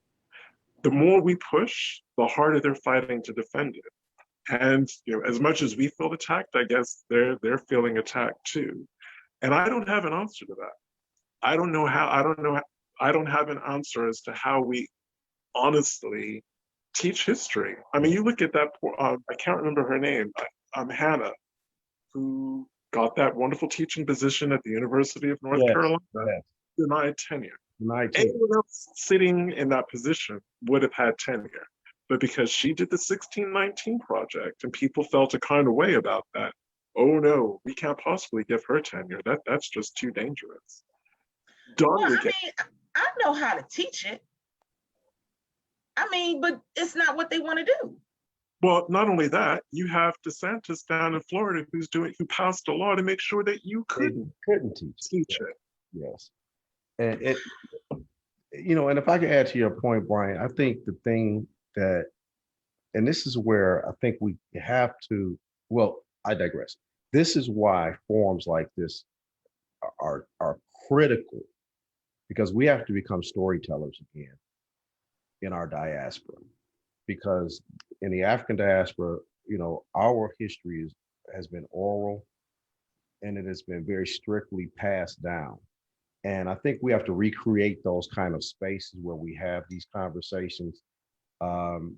Speaker 2: the more we push, the harder they're fighting to defend it. And as much as we feel attacked, I guess they're feeling attacked too. And I don't have an answer to that. I don't have an answer as to how we honestly teach history. I mean, you look at that, I can't remember her name, Hannah, who got that wonderful teaching position at the University of North Carolina, denied tenure. Anyone else sitting in that position would have had tenure. But because she did the 1619 project and people felt a kind of way about that, oh no, we can't possibly give her tenure. That's just too dangerous.
Speaker 1: I know how to teach it. But it's not what they want to do.
Speaker 2: Well, not only that, you have DeSantis down in Florida who passed a law to make sure that you couldn't teach it.
Speaker 3: Yes. And and if I can add to your point, Brian, I think the thing that, and this is where I think we have to, I digress. This is why forums like this are critical, because we have to become storytellers again in our diaspora. Because in the African diaspora, our history has been oral, and it has been very strictly passed down. And I think we have to recreate those kind of spaces where we have these conversations, um,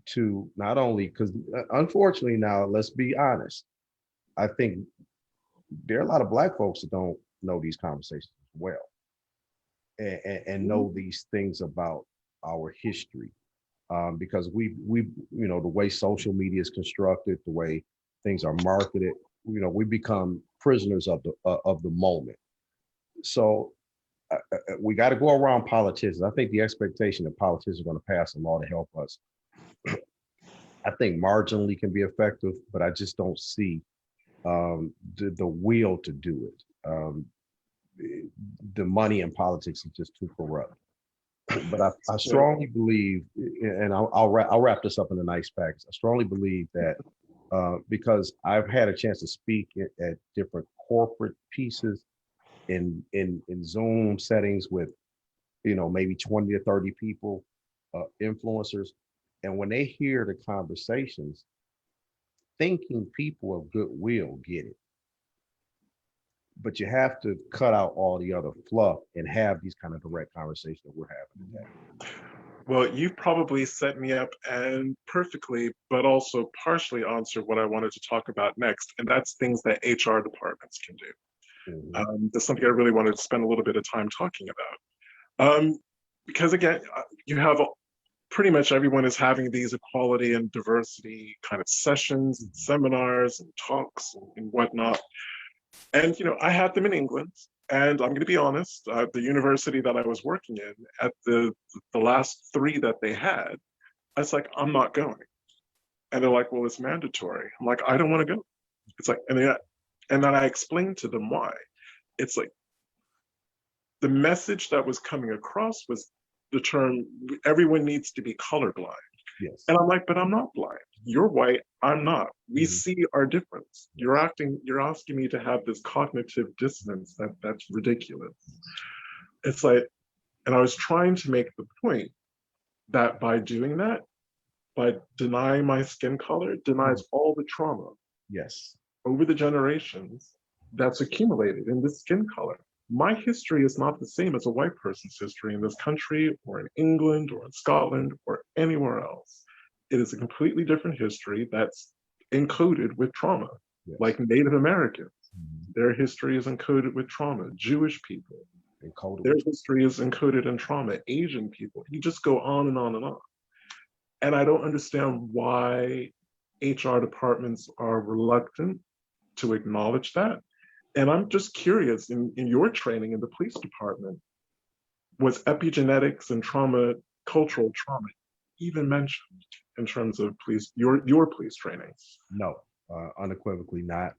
Speaker 3: to not only, because unfortunately now, let's be honest, I think there are a lot of Black folks that don't know these conversations well, and know these things about our history, because we the way social media is constructed, the way things are marketed, we become prisoners of the moment. So we got to go around politicians. I think the expectation that politicians are going to pass a law to help us, I think marginally can be effective, but I just don't see the will to do it. The money in politics is just too corrupt. But I strongly believe, and I'll wrap this up in a nice package. I strongly believe that because I've had a chance to speak at different corporate pieces in Zoom settings with maybe 20 to 30 people, influencers, and when they hear the conversations, thinking people of goodwill get it. But you have to cut out all the other fluff and have these kind of direct conversations that we're having today.
Speaker 2: Well, you've probably set me up and perfectly, but also partially answered what I wanted to talk about next, and that's things that HR departments can do.
Speaker 3: Mm-hmm.
Speaker 2: That's something I really wanted to spend a little bit of time talking about. Because again, you have pretty much everyone is having these equality and diversity kind of sessions and seminars and talks and whatnot. And, I had them in England. And I'm going to be honest, the university that I was working in, at the last three that they had, I was like, I'm not going. And they're like, well, it's mandatory. I'm like, I don't want to go. It's like, and then I explained to them why. It's like, the message that was coming across was the term, everyone needs to be colorblind.
Speaker 3: Yes.
Speaker 2: And I'm like, but I'm not blind. You're white, I'm not. We see our difference. You're asking me to have this cognitive dissonance that's ridiculous. It's like, and I was trying to make the point that by doing that, by denying my skin color, denies all the trauma.
Speaker 3: Yes.
Speaker 2: Over the generations that's accumulated in this skin color. My history is not the same as a white person's history in this country or in England or in Scotland or anywhere else. It is a completely different history that's encoded with trauma, yes. Like Native Americans. Their history is encoded with trauma. Jewish people, their history is encoded in trauma. Asian people, you just go on and on and on. And I don't understand why HR departments are reluctant to acknowledge that. And I'm just curious, in your training in the police department, was epigenetics and trauma, cultural trauma, even mentioned in terms of police, your police training?
Speaker 3: No, unequivocally not.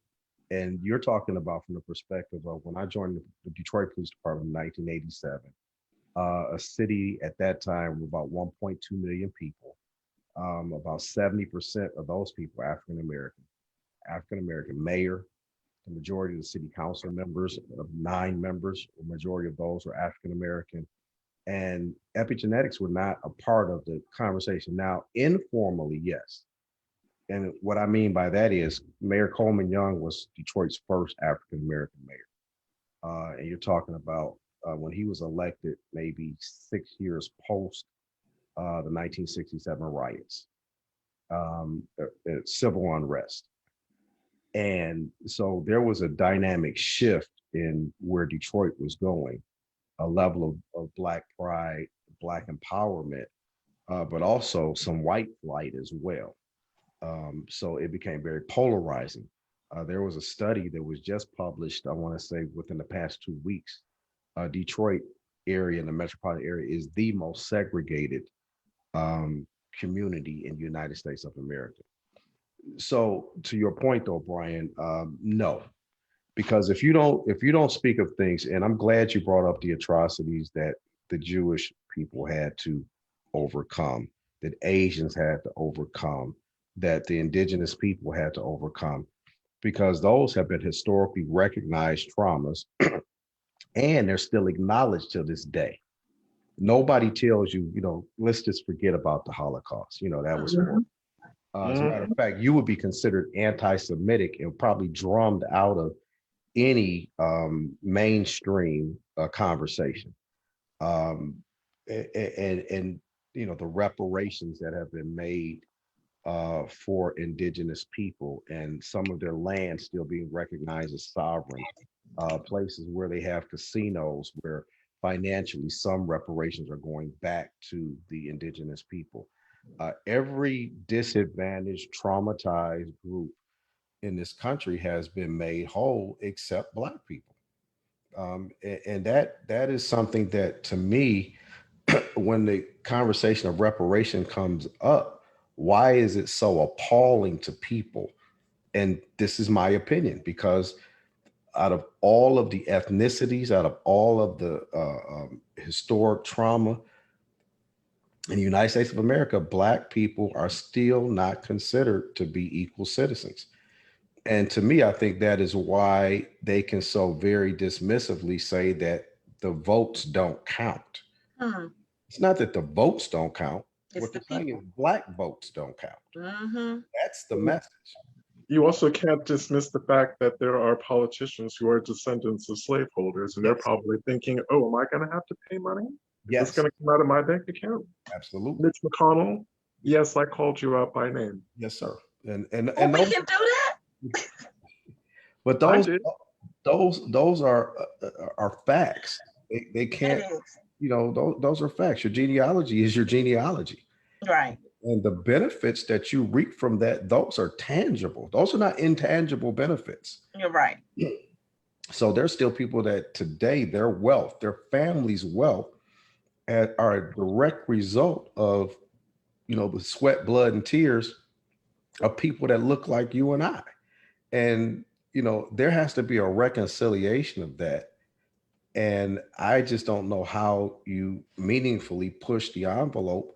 Speaker 3: And you're talking about from the perspective of when I joined the Detroit Police Department in 1987, a city at that time with about 1.2 million people. About 70% of those people are African-American mayor. The majority of the city council members, of 9 members, the majority of those were African-American. And epigenetics were not a part of the conversation. Now, informally, yes. And what I mean by that is Mayor Coleman Young was Detroit's first African-American mayor. And you're talking about when he was elected, maybe 6 years post the 1967 riots, civil unrest. And so there was a dynamic shift in where Detroit was going, a level of Black pride, Black empowerment, but also some white flight as well. So it became very polarizing. There was a study that was just published, I want to say within the past 2 weeks. Detroit area and the metropolitan area is the most segregated community in the United States of America. So to your point though, Brian, no, because if you don't speak of things, and I'm glad you brought up the atrocities that the Jewish people had to overcome, that Asians had to overcome, that the indigenous people had to overcome, because those have been historically recognized traumas and they're still acknowledged to this day. Nobody tells you, let's just forget about the Holocaust. That was horrible. As a matter of fact, you would be considered anti-Semitic and probably drummed out of any mainstream conversation. And you know, the reparations that have been made for indigenous people, and some of their land still being recognized as sovereign, places where they have casinos where financially some reparations are going back to the indigenous people. Every disadvantaged, traumatized group in this country has been made whole except Black people. And that is something that, to me, when the conversation of reparation comes up, why is it so appalling to people? And this is my opinion, because out of all of the ethnicities, out of all of the historic trauma in the United States of America, Black people are still not considered to be equal citizens. And to me, I think that is why they can so very dismissively say that the votes don't count.
Speaker 1: Hmm.
Speaker 3: It's not that the votes don't count.
Speaker 1: It's
Speaker 3: What
Speaker 1: the
Speaker 3: they're saying is
Speaker 1: people.
Speaker 3: Black votes don't count.
Speaker 1: Mm-hmm.
Speaker 3: That's the message.
Speaker 2: You also can't dismiss the fact that there are politicians who are descendants of slaveholders, and they're
Speaker 3: Yes.
Speaker 2: probably thinking, oh, am I going to have to pay money? Is this
Speaker 3: Yes,
Speaker 2: going to come out of my bank account?
Speaker 3: absolutely.
Speaker 2: Mitch McConnell, yes, I called you out by name.
Speaker 3: Yes, sir. And
Speaker 1: Oh, we
Speaker 3: those,
Speaker 1: can do that?
Speaker 3: but
Speaker 2: I
Speaker 3: those
Speaker 2: did.
Speaker 3: those are facts. They
Speaker 1: It
Speaker 3: can't,
Speaker 1: is.
Speaker 3: you know, those are facts. Your genealogy is your genealogy.
Speaker 1: Right.
Speaker 3: And the benefits that you reap from that, those are tangible. Those are not intangible benefits.
Speaker 1: You're right.
Speaker 3: So there's still people that today, their wealth, their family's wealth, are a direct result of, you know, the sweat, blood, and tears of people that look like you and I. And, you know, there has to be a reconciliation of that. And I just don't know how you meaningfully push the envelope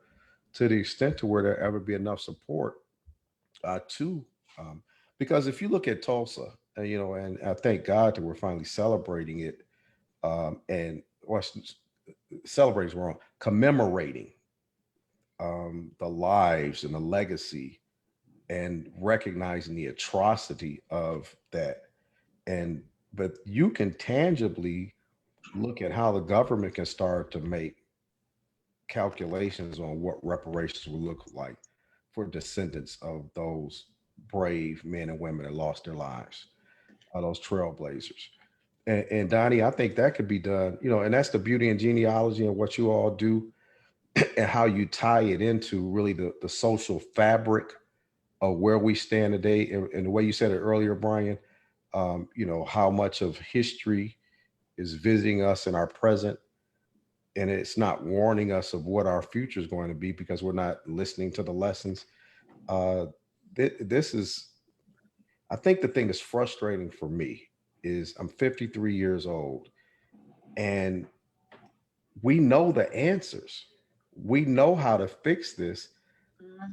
Speaker 3: to the extent to where there ever be enough support to, because if you look at Tulsa, you know, and I thank God that we're finally celebrating it, and well, celebrating is wrong, commemorating the lives and the legacy and recognizing the atrocity of that. And but you can tangibly look at how the government can start to make calculations on what reparations will look like for descendants of those brave men and women that lost their lives, those trailblazers. And Donnie, I think that could be done, you know, and that's the beauty in genealogy and what you all do and how you tie it into really the social fabric of where we stand today. And the way you said it earlier, Brian, you know, how much of history is visiting us in our present, and it's not warning us of what our future is going to be because we're not listening to the lessons. Uh, this is, I think the thing that's frustrating for me is I'm 53 years old and we know the answers. We know how to fix this,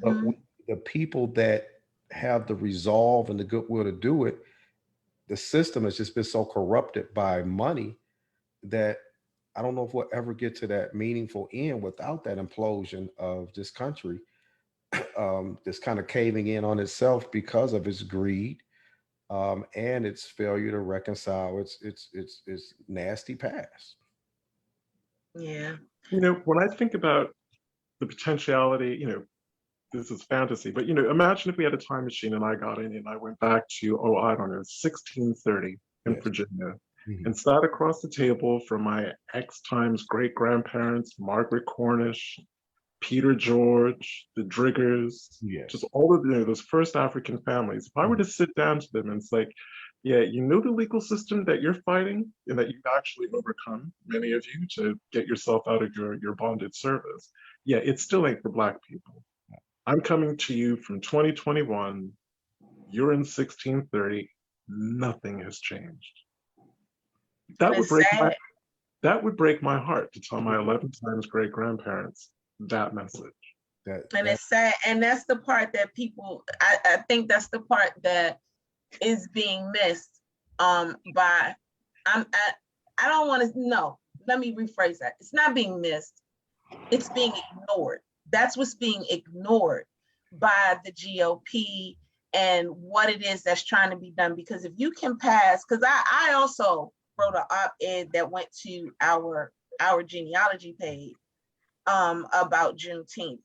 Speaker 3: but
Speaker 1: Mm-hmm.
Speaker 3: the people that have the resolve and the goodwill to do it, the system has just been so corrupted by money that I don't know if we'll ever get to that meaningful end without that implosion of this country, this kind of caving in on itself because of its greed, and its failure to reconcile its nasty past.
Speaker 1: Yeah.
Speaker 2: You know, when I think about the potentiality, you know, this is fantasy, but, you know, imagine if we had a time machine and I got in and I went back to, oh, I don't know, 1630 in
Speaker 3: Yes.
Speaker 2: Virginia
Speaker 3: Mhm.
Speaker 2: and sat across the table from my ex times great grandparents, Margaret Cornish, Peter George, the Driggers, just
Speaker 3: Yes.
Speaker 2: all of you know, those first African families. If I were to sit down to them and it's like, yeah, you know the legal system that you're fighting and that you've actually overcome, many of you, to get yourself out of your bonded service. Yeah, it still ain't for Black people. I'm coming to you from 2021. You're in 1630. Nothing has changed.
Speaker 1: And
Speaker 2: That would
Speaker 1: it's
Speaker 2: break my
Speaker 1: sad.
Speaker 2: that would break my heart to tell my 11 times great grandparents that message.
Speaker 3: That
Speaker 1: And
Speaker 3: that
Speaker 1: it's sad. And that's the part that people, I think that's the part that is being missed by, I don't want to, no, let me rephrase that. It's not being missed. It's being ignored. That's what's being ignored by the GOP and what it is that's trying to be done. Because if you can pass, because I also wrote an op-ed that went to our genealogy page about Juneteenth.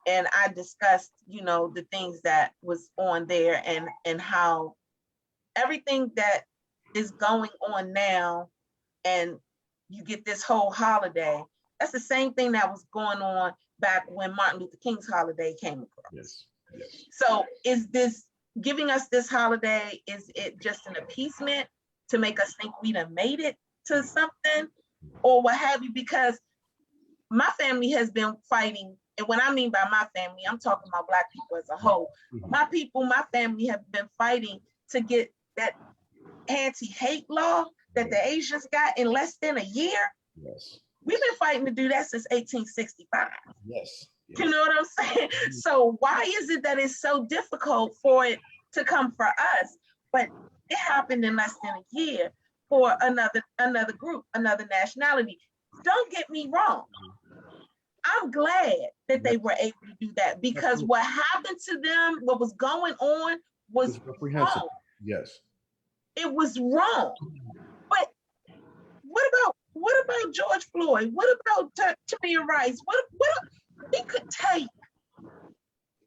Speaker 1: And I discussed, the things that was on there and how everything that is going on now, and you get this whole holiday, that's the same thing that was going on back when Martin Luther King's holiday came across.
Speaker 3: Yes. Yes.
Speaker 1: So is this giving us this holiday, is it just an appeasement to make us think we done made it to something or what have you? Because my family has been fighting, and when I mean by my family, I'm talking about Black people as a whole. My family have been fighting to get that anti-hate law that the Asians got in less than a year.
Speaker 3: Yes.
Speaker 1: We've been fighting to do that since 1865.
Speaker 3: Yes. Yes.
Speaker 1: You know what I'm saying? So why is it that it's so difficult for it to come for us? But it happened in less than a year for another group, another nationality. Don't get me wrong. I'm glad that they were able to do that, because what happened to them, what was going on was wrong.
Speaker 3: Yes.
Speaker 1: It was wrong. But what about George Floyd? What about Tamir Rice? What we could take,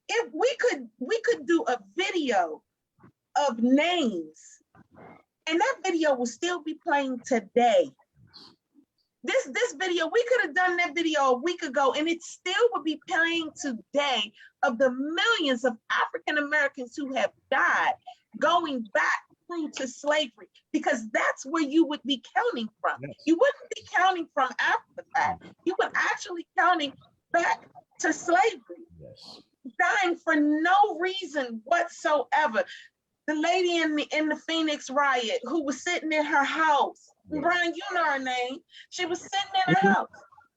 Speaker 1: if we could do a video of names, and that video will still be playing today. This video, we could have done that video a week ago, and it still would be playing today, of the millions of African Americans who have died going back through to slavery, because that's where you would be counting from.
Speaker 3: Yes.
Speaker 1: You wouldn't be counting from after the fact. You would actually counting back to slavery.
Speaker 3: Yes.
Speaker 1: Dying for no reason whatsoever. The lady in the Phoenix riot who was sitting in her house.
Speaker 3: Yes.
Speaker 1: Brian, you know her name. She was sitting in her house.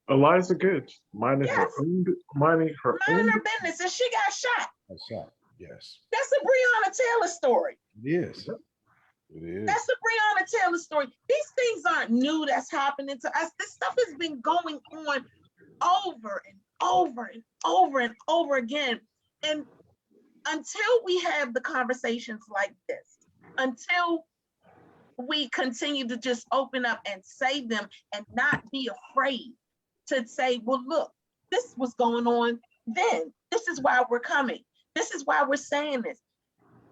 Speaker 2: Eliza Good, minding her own
Speaker 1: business, and she got shot.
Speaker 3: That's right. Yes.
Speaker 1: That's a Breonna Taylor story.
Speaker 3: It is. It is.
Speaker 1: That's a Breonna Taylor story. These things aren't new that's happening to us. This stuff has been going on over and over and over and over again. And until we have the conversations like this, until we continue to just open up and say them and not be afraid to say, well, look, this was going on then. This is why we're coming. This is why we're saying this.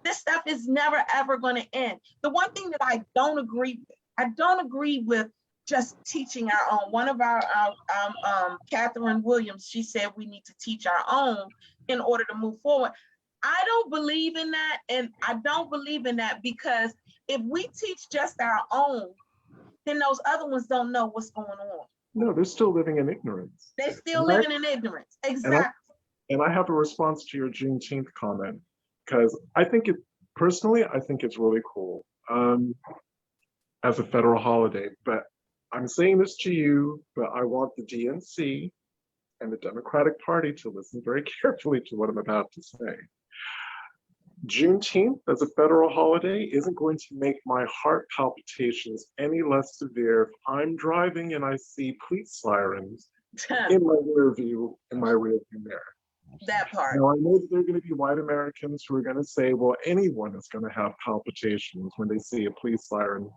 Speaker 1: This stuff is never, ever going to end. The one thing that I don't agree with just teaching our own. One of our Catherine Williams, she said we need to teach our own in order to move forward. I don't believe in that. And I don't believe in that because if we teach just our own, then those other ones don't know what's going on.
Speaker 2: No, they're still living in ignorance.
Speaker 1: They're still living in ignorance. Exactly.
Speaker 2: And I have a response to your Juneteenth comment, because I think it's really cool as a federal holiday. But I'm saying this to you, but I want the DNC and the Democratic Party to listen very carefully to what I'm about to say. Juneteenth as a federal holiday isn't going to make my heart palpitations any less severe if I'm driving and I see police sirens in my rear view mirror.
Speaker 1: That part.
Speaker 2: Now, I know that there are going to be white Americans who are going to say, well, anyone is going to have palpitations when they see a police siren,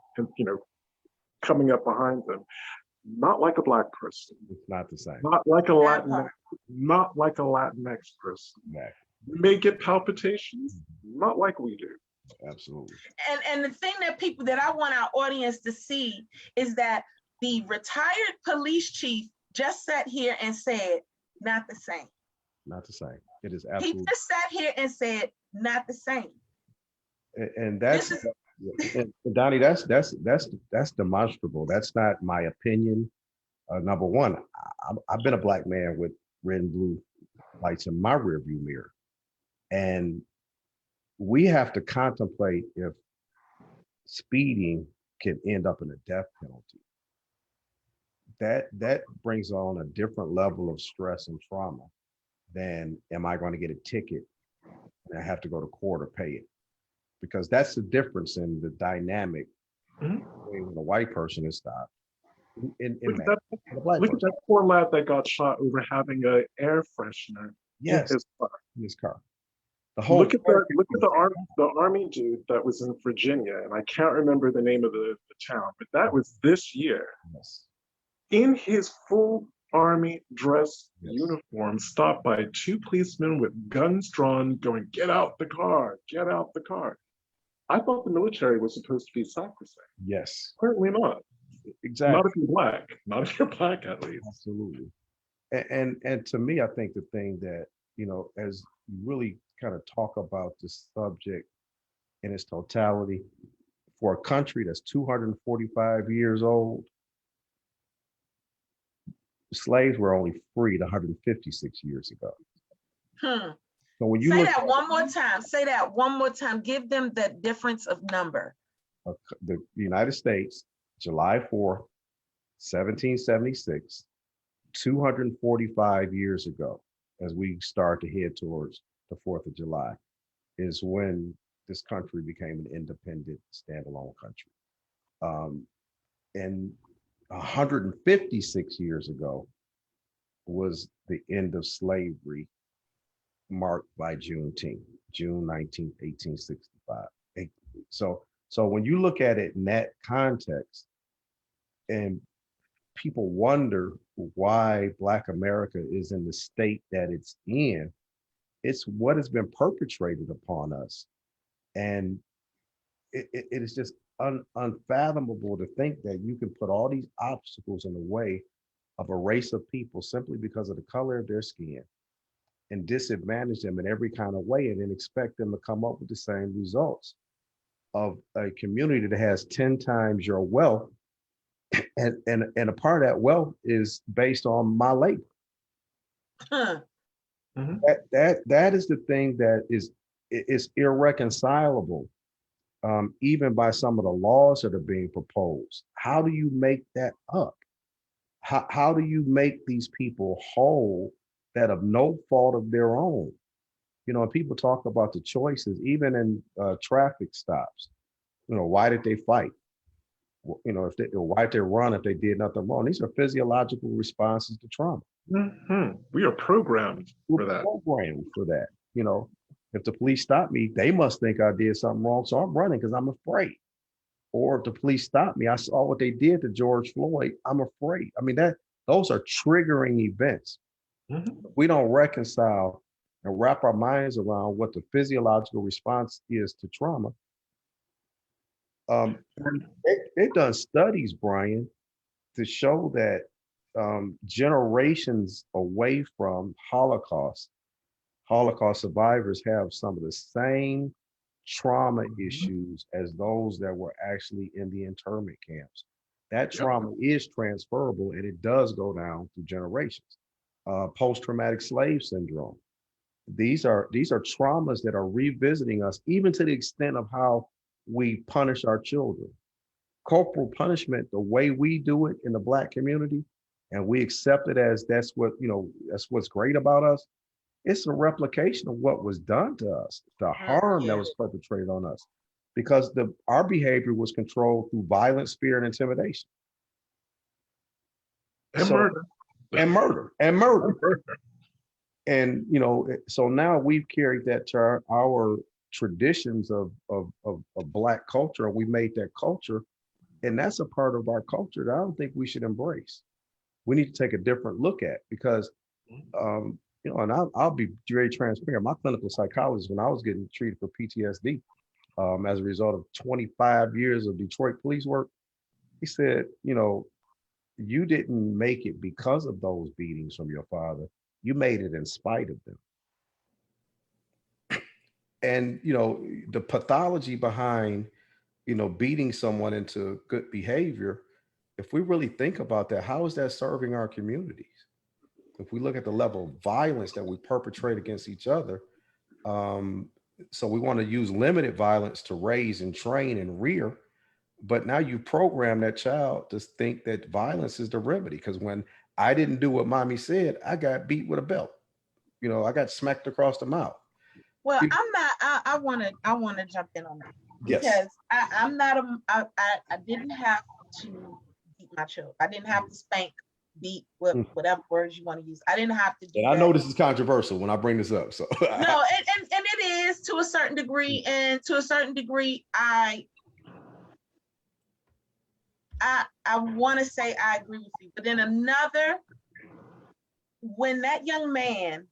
Speaker 2: coming up behind them. Not like a Black person.
Speaker 3: It's not the same.
Speaker 2: Not like a Latinx person.
Speaker 3: Yeah.
Speaker 2: You may get palpitations, not like we do.
Speaker 3: Absolutely.
Speaker 1: And the thing that I want our audience to see is that the retired police chief just sat here and said, not the same. Not the same.
Speaker 3: It is absolutely.
Speaker 1: He just sat here and said, not the same.
Speaker 3: And that's, and Donnie, that's demonstrable. That's not my opinion. Number one, I've been a Black man with red and blue lights in my rearview mirror. And we have to contemplate if speeding can end up in a death penalty. That brings on a different level of stress and trauma than am I going to get a ticket and I have to go to court or pay it? Because that's the difference in the dynamic when a white person is stopped.
Speaker 2: Look at that poor lad that got shot over having an air freshener in his car.
Speaker 3: In his car. The whole
Speaker 2: Look at the army dude that was in Virginia, and I can't remember the name of the town, but that was this year.
Speaker 3: Yes.
Speaker 2: In his full army dress
Speaker 3: Yes.
Speaker 2: uniform, stopped by two policemen with guns drawn, going, "Get out the car, get out the car." I thought the military was supposed to be sacrosanct.
Speaker 3: Yes.
Speaker 2: Certainly not.
Speaker 3: Exactly.
Speaker 2: Not if you're black. Not if you're black, at least.
Speaker 3: Absolutely. And to me, I think the thing that, as you really kind of talk about this subject in its totality, for a country that's 245 years old, slaves were only freed 156 years ago. So when you
Speaker 1: Say
Speaker 3: look
Speaker 1: that one more time. Say that one more time. Give them the difference of number.
Speaker 3: the United States, July 4th, 1776, 245 years ago, as we start to head towards the 4th of July, is when this country became an independent, standalone country. And 156 years ago was the end of slavery, marked by Juneteenth, June 19th, 1865. So when you look at it in that context, and people wonder why Black America is in the state that it's in, it's what has been perpetrated upon us. And it is just unfathomable to think that you can put all these obstacles in the way of a race of people simply because of the color of their skin, and disadvantage them in every kind of way, and then expect them to come up with the same results of a community that has 10 times your wealth. And a part of that wealth is based on my labor. That is the thing that is irreconcilable, even by some of the laws that are being proposed. How do you make that up? How do you make these people whole that of no fault of their own? People talk about the choices, even in traffic stops. Why did they fight? Why did they run if they did nothing wrong? These are physiological responses to trauma.
Speaker 2: We are programmed for that.
Speaker 3: Programmed for that. If the police stop me, they must think I did something wrong, so I'm running because I'm afraid. Or if the police stop me, I saw what they did to George Floyd, I'm afraid. I mean, those are triggering events. We don't reconcile and wrap our minds around what the physiological response is to trauma. They've done studies, Brian, to show that generations away from Holocaust survivors have some of the same trauma issues as those that were actually in the internment camps. That trauma is transferable, and it does go down through generations. Post-traumatic slave syndrome. These are traumas that are revisiting us, even to the extent of how we punish our children. Corporal punishment, the way we do it in the Black community, and we accept it as that's what's great about us. It's a replication of what was done to us, the harm that was perpetrated on us, because our behavior was controlled through violence, fear, and intimidation. And murder. And so now we've carried that to our traditions of Black culture, and we made that culture, and that's a part of our culture that I don't think we should embrace. We need to take a different look at, because and I'll be very transparent. My clinical psychologist, when I was getting treated for PTSD as a result of 25 years of Detroit police work, he said, you didn't make it because of those beatings from your father. You made it in spite of them. And, the pathology behind, beating someone into good behavior, if we really think about that, how is that serving our communities? If we look at the level of violence that we perpetrate against each other, so we want to use limited violence to raise and train and rear, but now you program that child to think that violence is the remedy. Because when I didn't do what mommy said, I got beat with a belt. I got smacked across the mouth.
Speaker 1: Well, I want to jump in on that, because
Speaker 3: Yes.
Speaker 1: I didn't have to beat my children. I didn't have to spank beat, whatever words you want to use. I didn't have to do
Speaker 3: And I
Speaker 1: that.
Speaker 3: know this is controversial when I bring this up. So
Speaker 1: No, and it is to a certain degree, and to a certain degree, I want to say I agree with you. But then when that young man,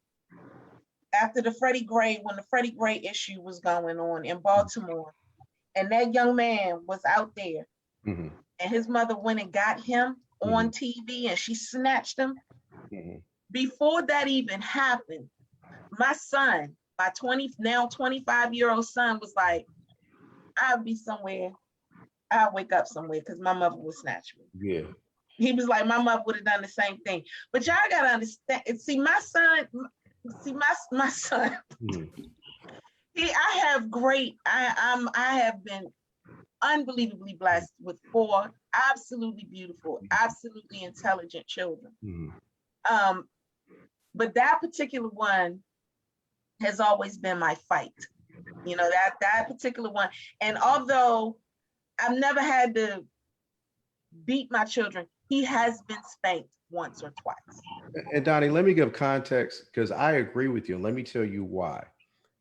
Speaker 1: after when the Freddie Gray issue was going on in Baltimore, and that young man was out there, and his mother went and got him on TV, and she snatched him. Before that even happened, my son, my 25-year-old son, was like, I'll be somewhere. I'll wake up somewhere because my mother would snatch me.
Speaker 3: yeah.
Speaker 1: He was like, my mother would have done the same thing. But y'all gotta understand. See, my son. I have been unbelievably blessed with 4 absolutely beautiful, absolutely intelligent children. But that particular one has always been my fight. You know, that particular one. And although I've never had to beat my children, he has been spanked once or twice.
Speaker 3: And Donnie, let me give context, because I agree with you. And let me tell you why.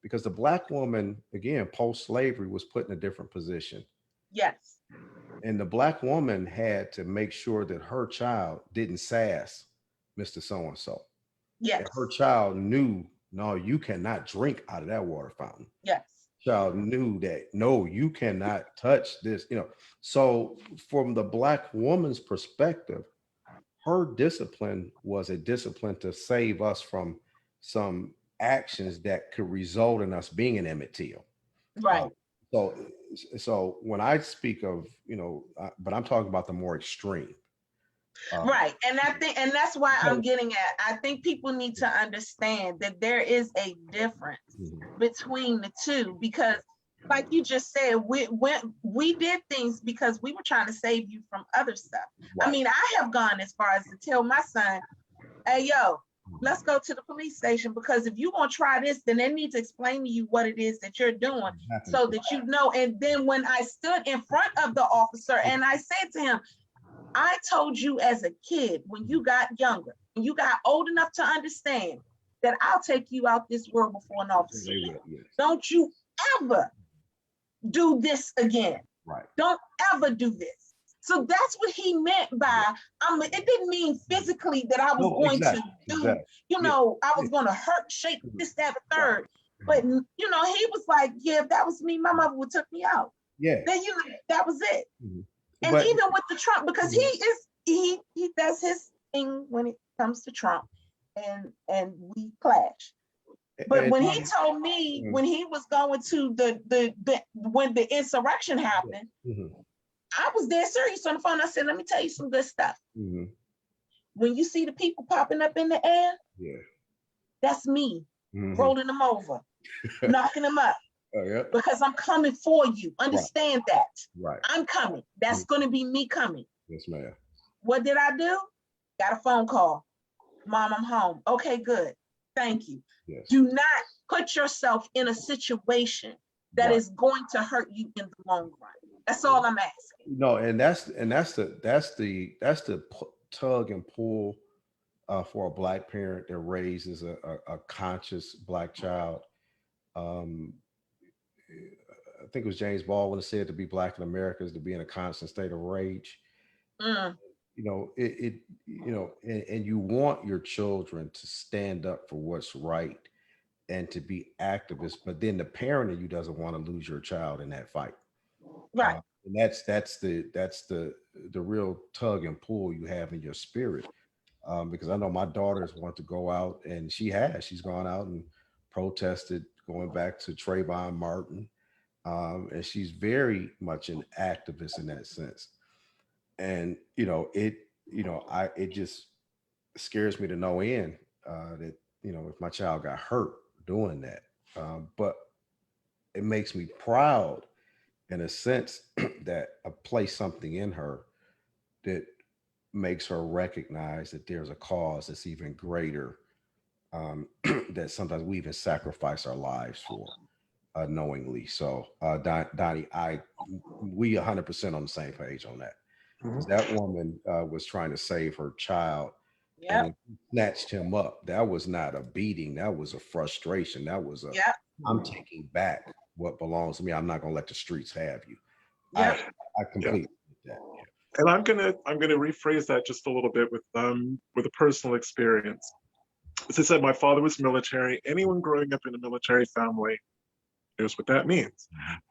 Speaker 3: Because the Black woman, again, post-slavery, was put in a different position.
Speaker 1: Yes.
Speaker 3: And the Black woman had to make sure that her child didn't sass Mr. So-and-so.
Speaker 1: Yes.
Speaker 3: And her child knew, no, you cannot drink out of that water fountain.
Speaker 1: Yes.
Speaker 3: Child knew that, no, you cannot touch this, you know. So from the Black woman's perspective, her discipline was a discipline to save us from some actions that could result in us being an Emmett Till.
Speaker 1: Right.
Speaker 3: So when I speak of, you know, but I'm talking about the more extreme.
Speaker 1: Right. And that's why I'm getting at, I think people need to understand that there is a difference between the two, because like you just said, we did things because we were trying to save you from other stuff. Right. I mean, I have gone as far as to tell my son, hey, yo, let's go to the police station, because if you want to try this, then they need to explain to you what it is that you're doing so that you know. And then when I stood in front of the officer and I said to him, I told you as a kid, when you got younger, when you got old enough to understand that I'll take you out this world before an officer. Don't you ever do this again. Right. Don't ever do this. So that's what he meant by, it didn't mean physically that I was going to do, you know, I was going to hurt, shake, this, that, the third. But, you know, he was like, yeah, if that was me, my mother would took me out. Yeah. Then, you know, that was it. And even with the Trump, because he does his thing when it comes to Trump, and we clash. But when he told me, when he was going to when the insurrection happened, I was dead serious on the phone. I said, let me tell you some good stuff. When you see the people popping up in the air, that's me rolling them over, knocking them up. Because I'm coming for you. Understand that. Right. I'm coming. That's going to be me coming. Yes, ma'am. What did I do? Got a phone call. Mom, I'm home. Okay, good. Thank you. Yes. Do not put yourself in a situation that is going to hurt you in the long run. That's all I'm asking. No, and that's the tug and pull for a Black parent that raises a conscious Black child. I think it was James Baldwin that said to be Black in America is to be in a constant state of rage. You know, and you want your children to stand up for what's right and to be activists, but then the parent of you doesn't want to lose your child in that fight. Right. And that's the real tug and pull you have in your spirit. Because I know my daughters want to go out, and she's gone out and protested going back to Trayvon Martin. And she's very much an activist in that sense. And, you know, it just scares me to no end that, you know, if my child got hurt doing that, but it makes me proud in a sense that I place something in her that makes her recognize that there's a cause that's even greater, that sometimes we even sacrifice our lives for. Knowingly. So Donnie, we 100% on the same page on that. That woman was trying to save her child
Speaker 3: And
Speaker 1: Yep.
Speaker 3: if you snatched him up, that was not a beating. That was a frustration. That was a,
Speaker 1: Yep.
Speaker 3: I'm taking back what belongs to me. I'm not going to let the streets have you. I,
Speaker 1: Yep.
Speaker 3: I
Speaker 2: Yeah.
Speaker 3: completely get that.
Speaker 2: And I'm gonna rephrase that just a little bit with a personal experience. As I said, my father was military. Anyone growing up in a military family knows what that means.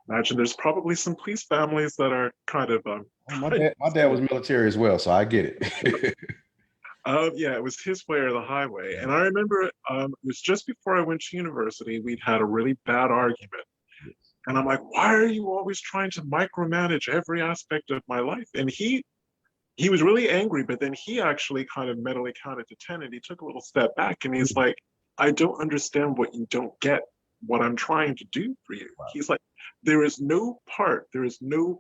Speaker 2: Imagine there's probably some police families that are kind of
Speaker 3: Oh, my dad was military as well, so I get it.
Speaker 2: yeah, it was his way or the highway. And I remember it was just before I went to university, we'd had a really bad argument. And I'm like, why are you always trying to micromanage every aspect of my life? And he was really angry, but then he actually kind of mentally counted to 10 and he took a little step back and he's like, I don't understand what you don't get, what I'm trying to do for you.
Speaker 3: Wow.
Speaker 2: He's like, there is no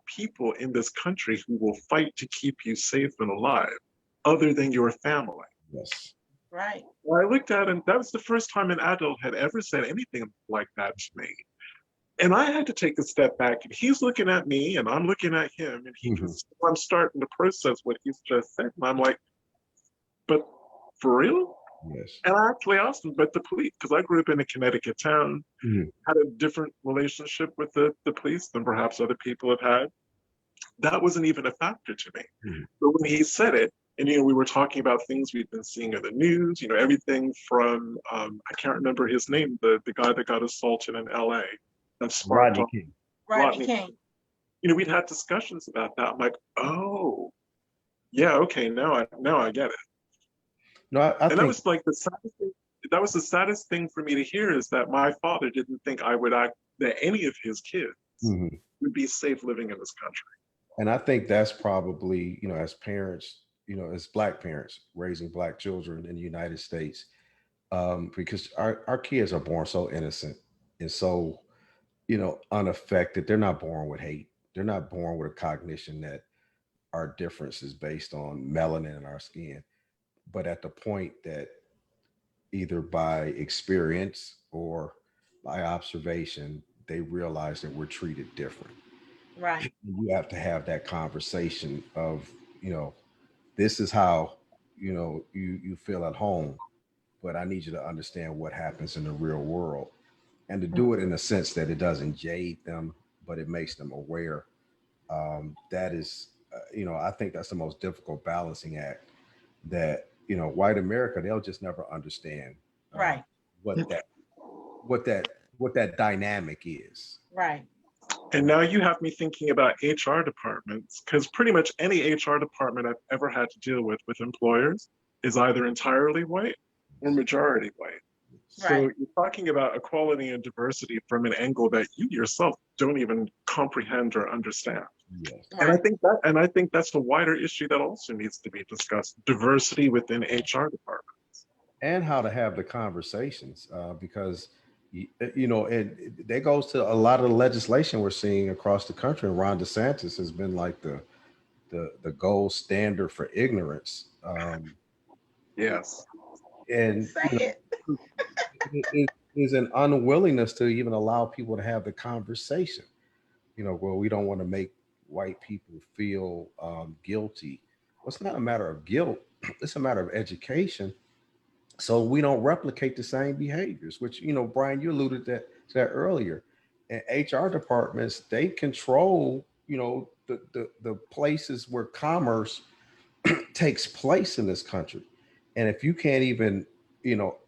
Speaker 2: people in this country who will fight to keep you safe and alive other than your family.
Speaker 3: Yes.
Speaker 1: Right.
Speaker 2: Well, I looked at him, that was the first time an adult had ever said anything like that to me. And I had to take a step back, and he's looking at me, and I'm looking at him, and I'm starting to process what he's just said. And I'm like, but for real?
Speaker 3: Yes.
Speaker 2: And I actually asked him, but the police, because I grew up in a Connecticut town, had a different relationship with the police than perhaps other people have had. That wasn't even a factor to me. But when he said it, and we were talking about things we've been seeing in the news, everything from I can't remember his name, the guy that got assaulted in LA. That sparked
Speaker 3: Rodney
Speaker 2: off.
Speaker 3: King.
Speaker 1: Rodney King.
Speaker 2: We'd had discussions about that. I'm like, oh, yeah, okay, now I get it.
Speaker 3: No, I
Speaker 2: And
Speaker 3: think
Speaker 2: that was like the saddest thing. That was the saddest thing for me to hear is that my father didn't think that any of his kids would be safe living in this country.
Speaker 3: and I think that's probably, as parents, as Black parents raising Black children in the United States, because our kids are born so innocent and so, unaffected. They're not born with hate. They're not born with a cognition that our difference is based on melanin in our skin. But at the point that either by experience or by observation, they realize that we're treated different.
Speaker 1: Right.
Speaker 3: You have to have that conversation of, this is how, you feel at home, but I need you to understand what happens in the real world, and to do it in a sense that it doesn't jade them, but it makes them aware. That is, I think that's the most difficult balancing act that, white America, they'll just never understand
Speaker 1: Right.
Speaker 3: what that what that what that dynamic is.
Speaker 1: Right.
Speaker 2: And now you have me thinking about HR departments, because pretty much any HR department I've ever had to deal with employers is either entirely white or majority white. So
Speaker 1: Right.
Speaker 2: you're talking about equality and diversity from an angle that you yourself don't even comprehend or understand.
Speaker 3: Yes.
Speaker 2: And
Speaker 1: Right.
Speaker 2: I think that's a wider issue that also needs to be discussed: diversity within HR departments.
Speaker 3: And how to have the conversations, because and that goes to a lot of the legislation we're seeing across the country. And Ron DeSantis has been like the gold standard for ignorance,
Speaker 2: Yes.
Speaker 3: and
Speaker 1: Say it.
Speaker 3: it is an unwillingness to even allow people to have the conversation. Well, we don't want to make white people feel guilty. Well, it's not a matter of guilt; it's a matter of education. So we don't replicate the same behaviors, which, Brian, you alluded to that earlier. And HR departments, they control, the places where commerce takes place in this country. And if you can't even,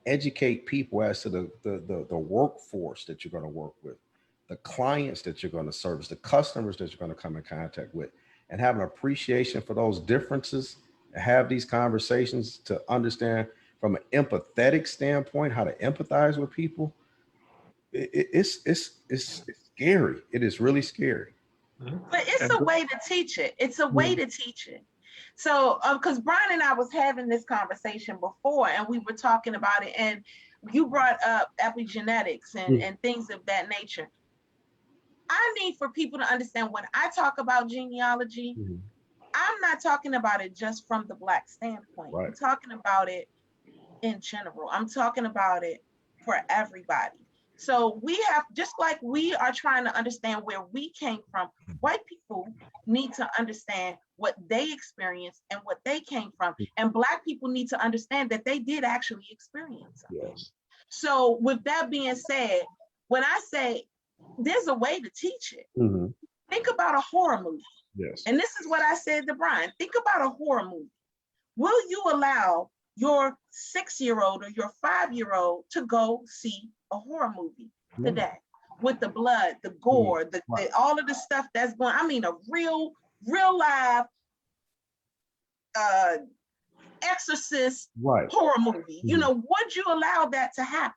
Speaker 3: educate people as to the workforce that you're going to work with, the clients that you're going to service, the customers that you're going to come in contact with, and have an appreciation for those differences, and have these conversations to understand from an empathetic standpoint how to empathize with people, it's scary. It is really scary.
Speaker 1: But it's
Speaker 2: And
Speaker 1: a way to teach it. It's a way to teach it. So, because Brian and I was having this conversation before, and we were talking about it, and you brought up epigenetics and things of that nature. I need for people to understand when I talk about genealogy, I'm not talking about it just from the Black standpoint.
Speaker 3: Right.
Speaker 1: I'm talking about it in general. I'm talking about it for everybody. So we have, just like we are trying to understand where we came from, white people need to understand what they experienced and what they came from. And Black people need to understand that they did actually experience something.
Speaker 3: Yes.
Speaker 1: So with that being said, when I say there's a way to teach it, think about a horror movie.
Speaker 3: Yes.
Speaker 1: And this is what I said to Brian. Think about a horror movie. Will you allow your 6-year-old or your 5-year-old to go see a horror movie today with the blood, the gore, the all of the stuff that's going? I mean, a real live exorcist horror movie. You know, would you allow that to happen?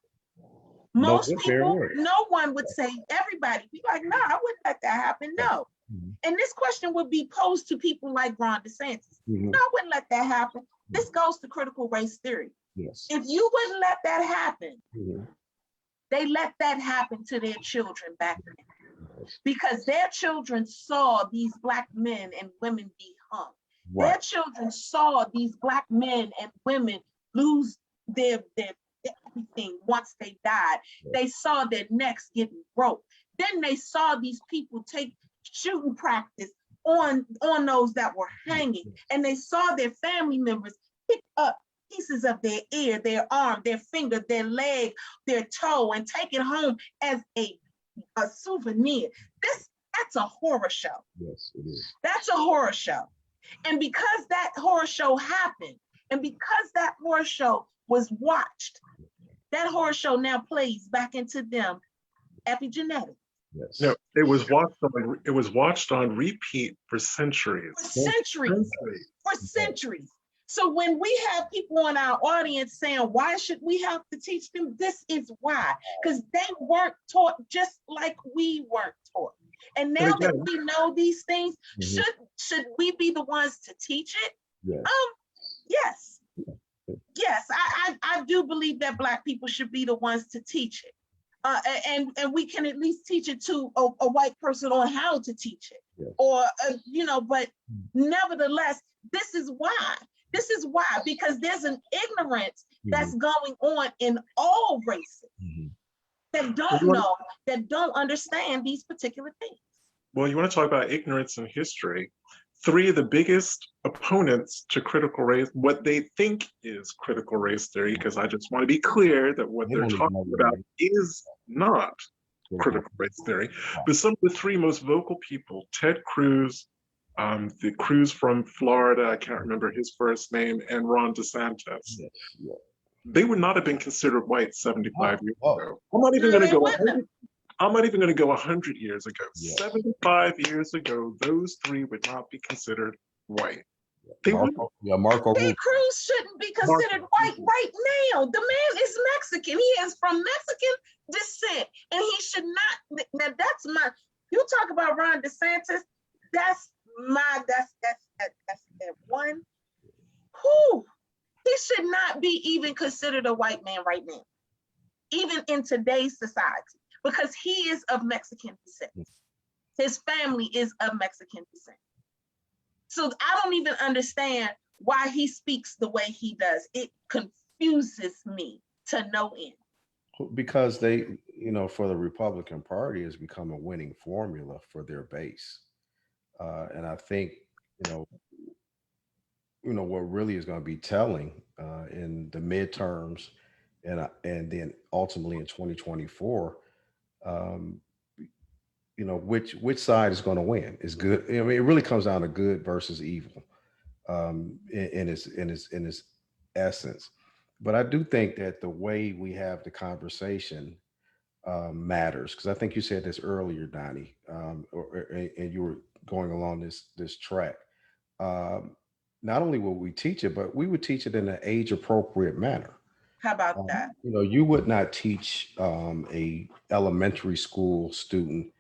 Speaker 1: Most people, no one would say. Everybody be like, no, I wouldn't let that happen. No. And this question would be posed to people like Ron DeSantis. No, I wouldn't let that happen. This goes to critical race theory.
Speaker 3: Yes.
Speaker 1: If you wouldn't let that happen, they let that happen to their children back then. Because their children saw these Black men and women be hung. Their children saw these Black men and women lose their everything once they died. They saw their necks getting broke. Then they saw these people take shooting practice on those that were hanging, and they saw their family members pick up pieces of their ear, their arm, their finger, their leg, their toe, and take it home as a souvenir. That's a horror show.
Speaker 3: Yes, it is.
Speaker 1: That's a horror show. And because that horror show happened, and because that horror show was watched, that horror show now plays back into them epigenetics.
Speaker 3: Yes.
Speaker 2: No, it was watched on repeat for centuries.
Speaker 1: For centuries. So when we have people in our audience saying, why should we have to teach them? This is why, because they weren't taught just like we weren't taught. And now that we know these things, should we be the ones to teach it?
Speaker 3: Yes.
Speaker 1: Yes, I do believe that Black people should be the ones to teach it. And we can at least teach it to a white person on how to teach it, or but nevertheless, this is why, because there's an ignorance that's going on in all races that don't know, that don't understand these particular things.
Speaker 2: Well, you want to talk about ignorance in history? 3 of the biggest opponents to critical race, what they think is critical race theory, because I just want to be clear that what they're talking about is not critical race theory, but some of the 3 most vocal people, Ted Cruz, the Cruz from Florida, I can't remember his first name, and Ron DeSantis. They would not have been considered white 75 years ago. I'm not even going to go 100 years ago. 75 years ago, those 3 would not be considered white.
Speaker 3: Marco.
Speaker 1: Ted Cruz shouldn't be considered white right now. The man is Mexican. He is from Mexican descent, and he should not. Now that's my. You talk about Ron DeSantis. That's that one. Who? He should not be even considered a white man right now, even in today's society, because he is of Mexican descent. His family is of Mexican descent. So I don't even understand why he speaks the way he does. It confuses me to no end.
Speaker 3: Because they, for the Republican Party has become a winning formula for their base. And I think, what really is going to be telling in the midterms and then ultimately in 2024, which side is going to win is good. I mean, it really comes down to good versus evil in its essence. But I do think that the way we have the conversation matters, because I think you said this earlier, Donnie, and you were going along this track. Not only will we teach it, but we would teach it in an age appropriate manner.
Speaker 1: How about that?
Speaker 3: You would not teach a elementary school student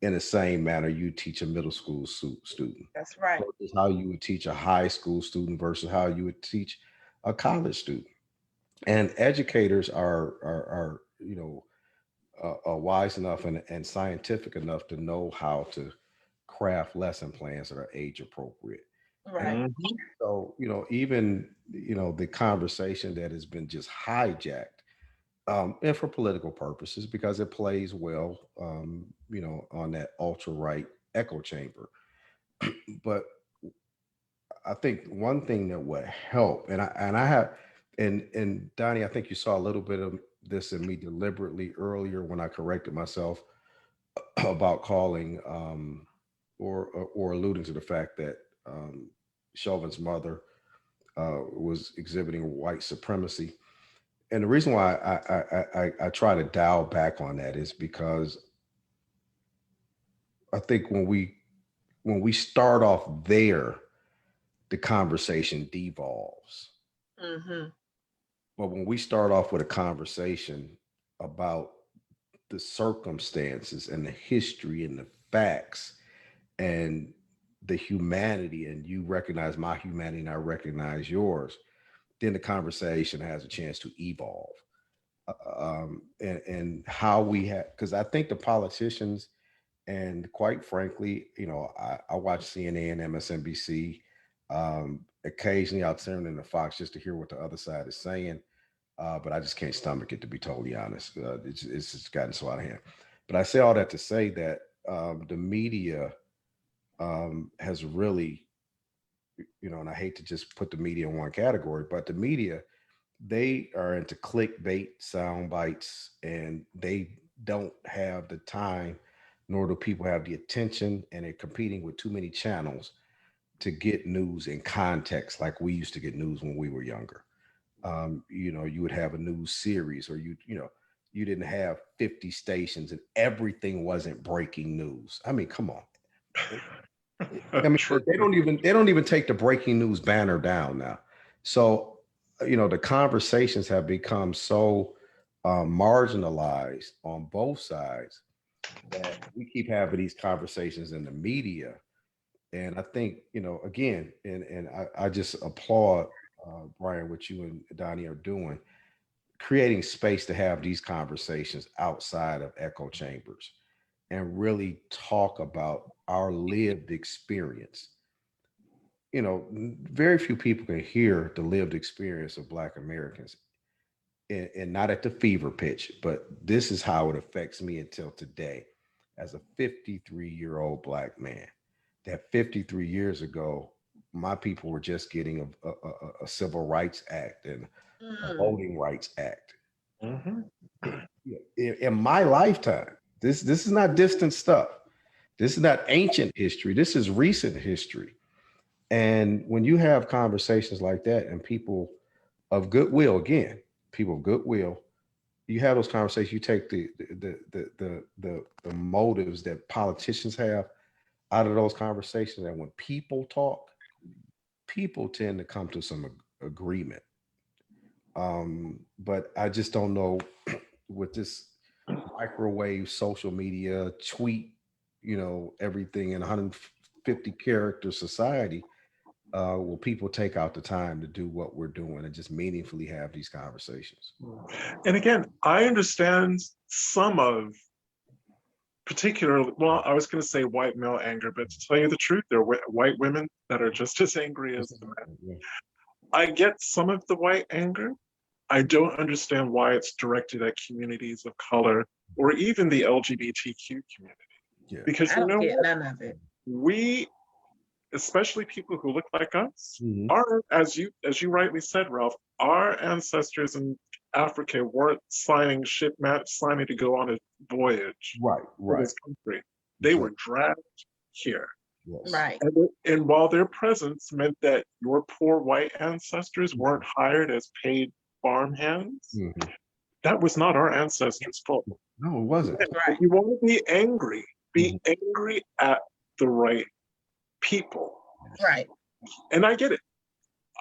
Speaker 3: in the same manner you teach a middle school student.
Speaker 1: That's right.
Speaker 3: Versus how you would teach a high school student versus how you would teach a college student. And educators are wise enough and scientific enough to know how to craft lesson plans that are age appropriate.
Speaker 1: Right.
Speaker 3: And so, even the conversation that has been just hijacked and for political purposes because it plays well, on that ultra right echo chamber. But I think one thing that would help, and I have, and Donnie, I think you saw a little bit of this in me deliberately earlier when I corrected myself about calling or alluding to the fact that Chauvin's mother was exhibiting white supremacy. And the reason why I try to dial back on that is because I think when we start off there, the conversation devolves.
Speaker 1: Mm-hmm.
Speaker 3: But when we start off with a conversation about the circumstances and the history and the facts and the humanity, and you recognize my humanity and I recognize yours, then the conversation has a chance to evolve. And how we have, because I think the politicians, and quite frankly, I watch CNN, MSNBC. Occasionally, I'll turn into Fox just to hear what the other side is saying. But I just can't stomach it, to be totally honest. It's just gotten so out of hand. But I say all that to say that the media has really, and I hate to just put the media in one category, but the media, they are into clickbait sound bites, and they don't have the time, nor do people have the attention, and they're competing with too many channels to get news in context like we used to get news when we were younger. You would have a news series, or you didn't have 50 stations and everything wasn't breaking news. I mean, come on. I mean,
Speaker 2: True.
Speaker 3: they don't even take the breaking news banner down now. So, the conversations have become so marginalized on both sides that we keep having these conversations in the media. And I think, again, and I just applaud Brian, what you and Donnie are doing, creating space to have these conversations outside of echo chambers and really talk about our lived experience. Very few people can hear the lived experience of Black Americans, and not at the fever pitch, but this is how it affects me until today as a 53-year-old Black man. That 53 years ago, my people were just getting a Civil Rights Act and a
Speaker 1: Mm.
Speaker 3: Voting Rights Act.
Speaker 2: Mhm.
Speaker 3: In my lifetime, this is not distant stuff. This is not ancient history. This is recent history. And when you have conversations like that and people of goodwill, again, people of goodwill, you have those conversations, you take the motives that politicians have out of those conversations. And when people talk, people tend to come to some agreement. But I just don't know with this microwave social media tweet, everything in 150 character society, will people take out the time to do what we're doing and just meaningfully have these conversations?
Speaker 2: And again, I understand some of particularly, well, I was going to say white male anger, but to tell you the truth, there are white women that are just as angry as the men.
Speaker 3: Yeah.
Speaker 2: I get some of the white anger. I don't understand why it's directed at communities of color or even the LGBTQ community.
Speaker 3: Yeah.
Speaker 2: Because
Speaker 1: I
Speaker 2: you
Speaker 1: don't
Speaker 2: know
Speaker 1: get
Speaker 2: what?
Speaker 1: none of it.
Speaker 2: We, especially people who look like us,
Speaker 3: Mhm.
Speaker 2: are, as you rightly said, Ralph, our ancestors in Africa weren't signing to go on a voyage
Speaker 3: Right,
Speaker 2: for
Speaker 3: right.
Speaker 2: this country. They
Speaker 3: Sure.
Speaker 2: were dragged here.
Speaker 3: Yes.
Speaker 1: Right.
Speaker 2: And while their presence meant that your poor white ancestors weren't hired as paid farmhands,
Speaker 3: Mhm.
Speaker 2: that was not our ancestors' fault.
Speaker 3: No, it wasn't.
Speaker 2: If
Speaker 1: Right.
Speaker 2: you want to be
Speaker 3: Mhm.
Speaker 2: angry at the right people.
Speaker 1: Right.
Speaker 2: And I get it.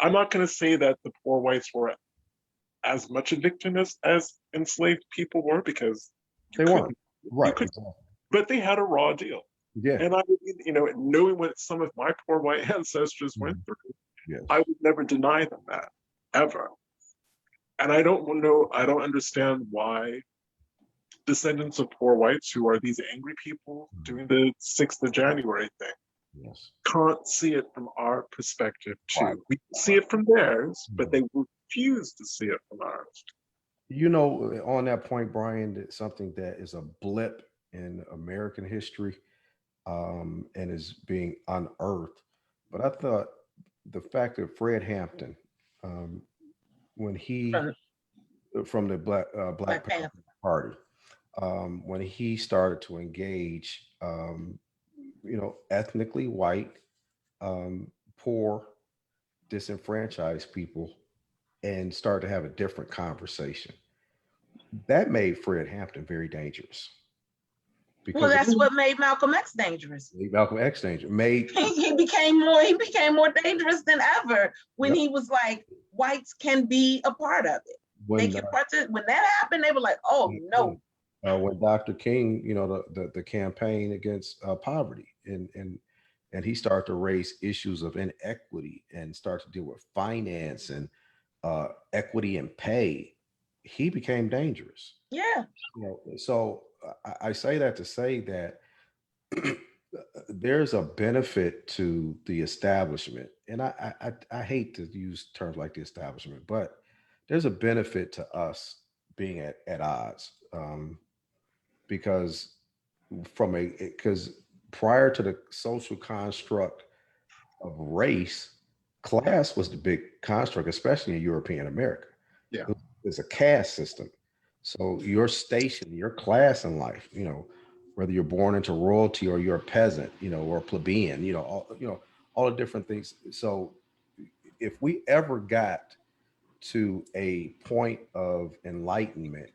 Speaker 2: I'm not going to say that the poor whites were as much a victim as enslaved people were, because you
Speaker 3: They weren't.
Speaker 2: couldn't. You
Speaker 3: Right.
Speaker 2: could,
Speaker 3: Exactly.
Speaker 2: but they had a raw deal.
Speaker 3: Yeah.
Speaker 2: And I, knowing what some of my poor white ancestors went
Speaker 3: Mhm.
Speaker 2: through,
Speaker 3: Yes.
Speaker 2: I would never deny them that, ever. And I don't understand why descendants of poor whites who are these angry people doing the 6th of January thing
Speaker 3: Yes.
Speaker 2: can't see it from our perspective
Speaker 3: Right.
Speaker 2: too. We see it from theirs, but
Speaker 3: Mhm.
Speaker 2: they refuse to see it from ours.
Speaker 3: You know, on that point, Brian, that something that is a blip in American history, and is being unearthed. But I thought the fact that Fred Hampton, um, when he
Speaker 1: from
Speaker 3: from the Black
Speaker 1: Black
Speaker 3: Panther
Speaker 1: Panther.
Speaker 3: Party, when he started to engage, ethnically white, poor, disenfranchised people, and start to have a different conversation. That made Fred Hampton very dangerous
Speaker 1: Well,
Speaker 3: because
Speaker 1: that's what made Malcolm X dangerous.
Speaker 3: Malcolm X danger made
Speaker 1: He became more dangerous than ever when
Speaker 3: yep,
Speaker 1: he was like, whites can be a part of it. They
Speaker 3: when
Speaker 1: can participate. When that happened, they were like, oh no.
Speaker 3: when Dr. King, the campaign against poverty, and he started to raise issues of inequity and start to deal with finance and equity and pay, he became dangerous.
Speaker 1: Yeah.
Speaker 3: So I say that to say that there's a benefit to the establishment, and I hate to use terms like the establishment, but there's a benefit to us being at odds, because because prior to the social construct of race, class was the big construct, especially in European America.
Speaker 2: Yeah.
Speaker 3: It's a caste system. So your station, your class in life, whether you're born into royalty or you're a peasant, or a plebeian, all the different things. So if we ever got to a point of enlightenment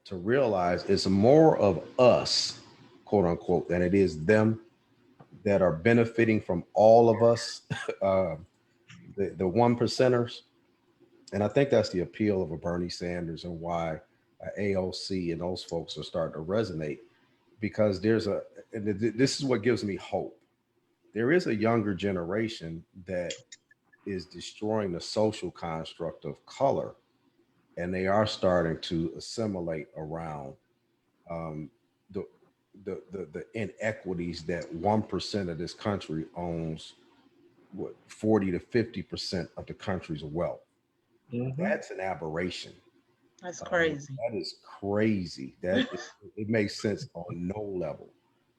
Speaker 3: to realize it's more of us, quote unquote, than it is them that are benefiting from all of us, uh, the one percenters. And I think that's the appeal of a Bernie Sanders and why AOC and those folks are starting to resonate, because this is what gives me hope. There is a younger generation that is destroying the social construct of color, and they are starting to assimilate around um, the, the inequities that 1% of this country owns, what, 40 to 50% of the country's wealth.
Speaker 2: Mhm.
Speaker 3: That's an aberration.
Speaker 1: That's crazy.
Speaker 3: That is crazy. It makes sense on no level.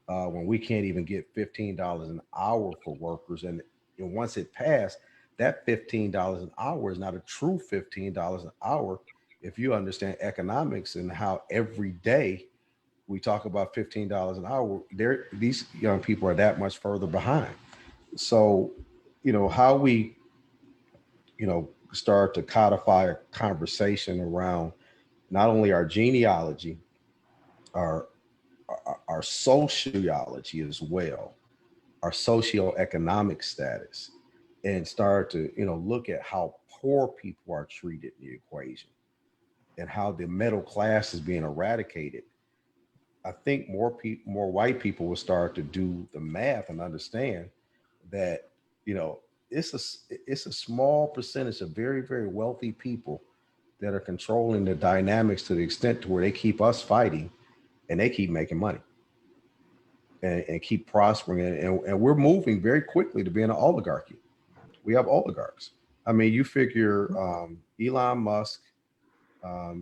Speaker 3: When we can't even get $15 an hour for workers, and once it passed, that $15 an hour is not a true $15 an hour. If you understand economics and how every day we talk about $15 an hour, these young people are that much further behind. So, how we, start to codify a conversation around not only our genealogy, our our sociology as well, our socioeconomic status, and start to look at how poor people are treated in the equation and how the middle class is being eradicated. I think more white people will start to do the math and understand that you know it's a small percentage of very, very wealthy people that are controlling the dynamics to the extent to where they keep us fighting and they keep making money and keep prospering, and we're moving very quickly to being an oligarchy. We have oligarchs. I mean, you figure Elon Musk,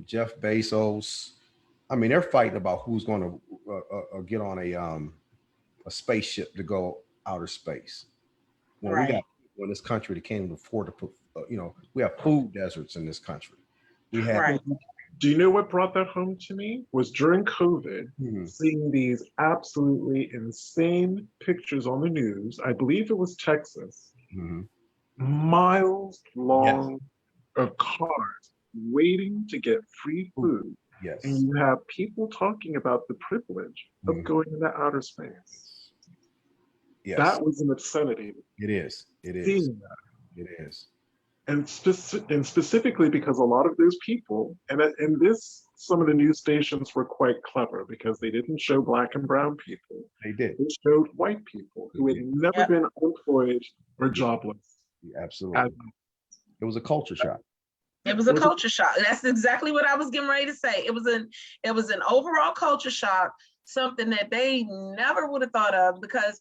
Speaker 3: Jeff Bezos. I mean, they're fighting about who's going to get on a spaceship to go outer space. When we got
Speaker 1: Right.
Speaker 3: people in this country that can't even afford to put, we have food deserts in this country. We have.
Speaker 1: Right.
Speaker 2: Do you know what brought that home to me? Was during COVID,
Speaker 3: Mhm,
Speaker 2: seeing these absolutely insane pictures on the news. I believe it was Texas,
Speaker 3: mhm.
Speaker 2: miles
Speaker 3: Yes.
Speaker 2: long of cars waiting to get free food. And
Speaker 3: Yes.
Speaker 2: you have people talking about the privilege of
Speaker 3: Mhm.
Speaker 2: going into outer space.
Speaker 3: Yes.
Speaker 2: That was an obscenity.
Speaker 3: It is. It is.
Speaker 2: Seeing that.
Speaker 3: It is.
Speaker 2: And specifically because a lot of those people, and this, some of the news stations were quite clever because they didn't show black and brown people.
Speaker 3: They did.
Speaker 2: They showed white people
Speaker 3: They
Speaker 2: who had
Speaker 3: did.
Speaker 2: never
Speaker 1: Yep.
Speaker 2: been unemployed or
Speaker 3: They did.
Speaker 2: jobless. As
Speaker 3: Absolutely. It was a culture shock.
Speaker 1: It
Speaker 2: it
Speaker 1: was a
Speaker 2: was
Speaker 1: culture shock. That's exactly what I was getting ready to say. It was an overall culture shock, something that they never would have thought of, because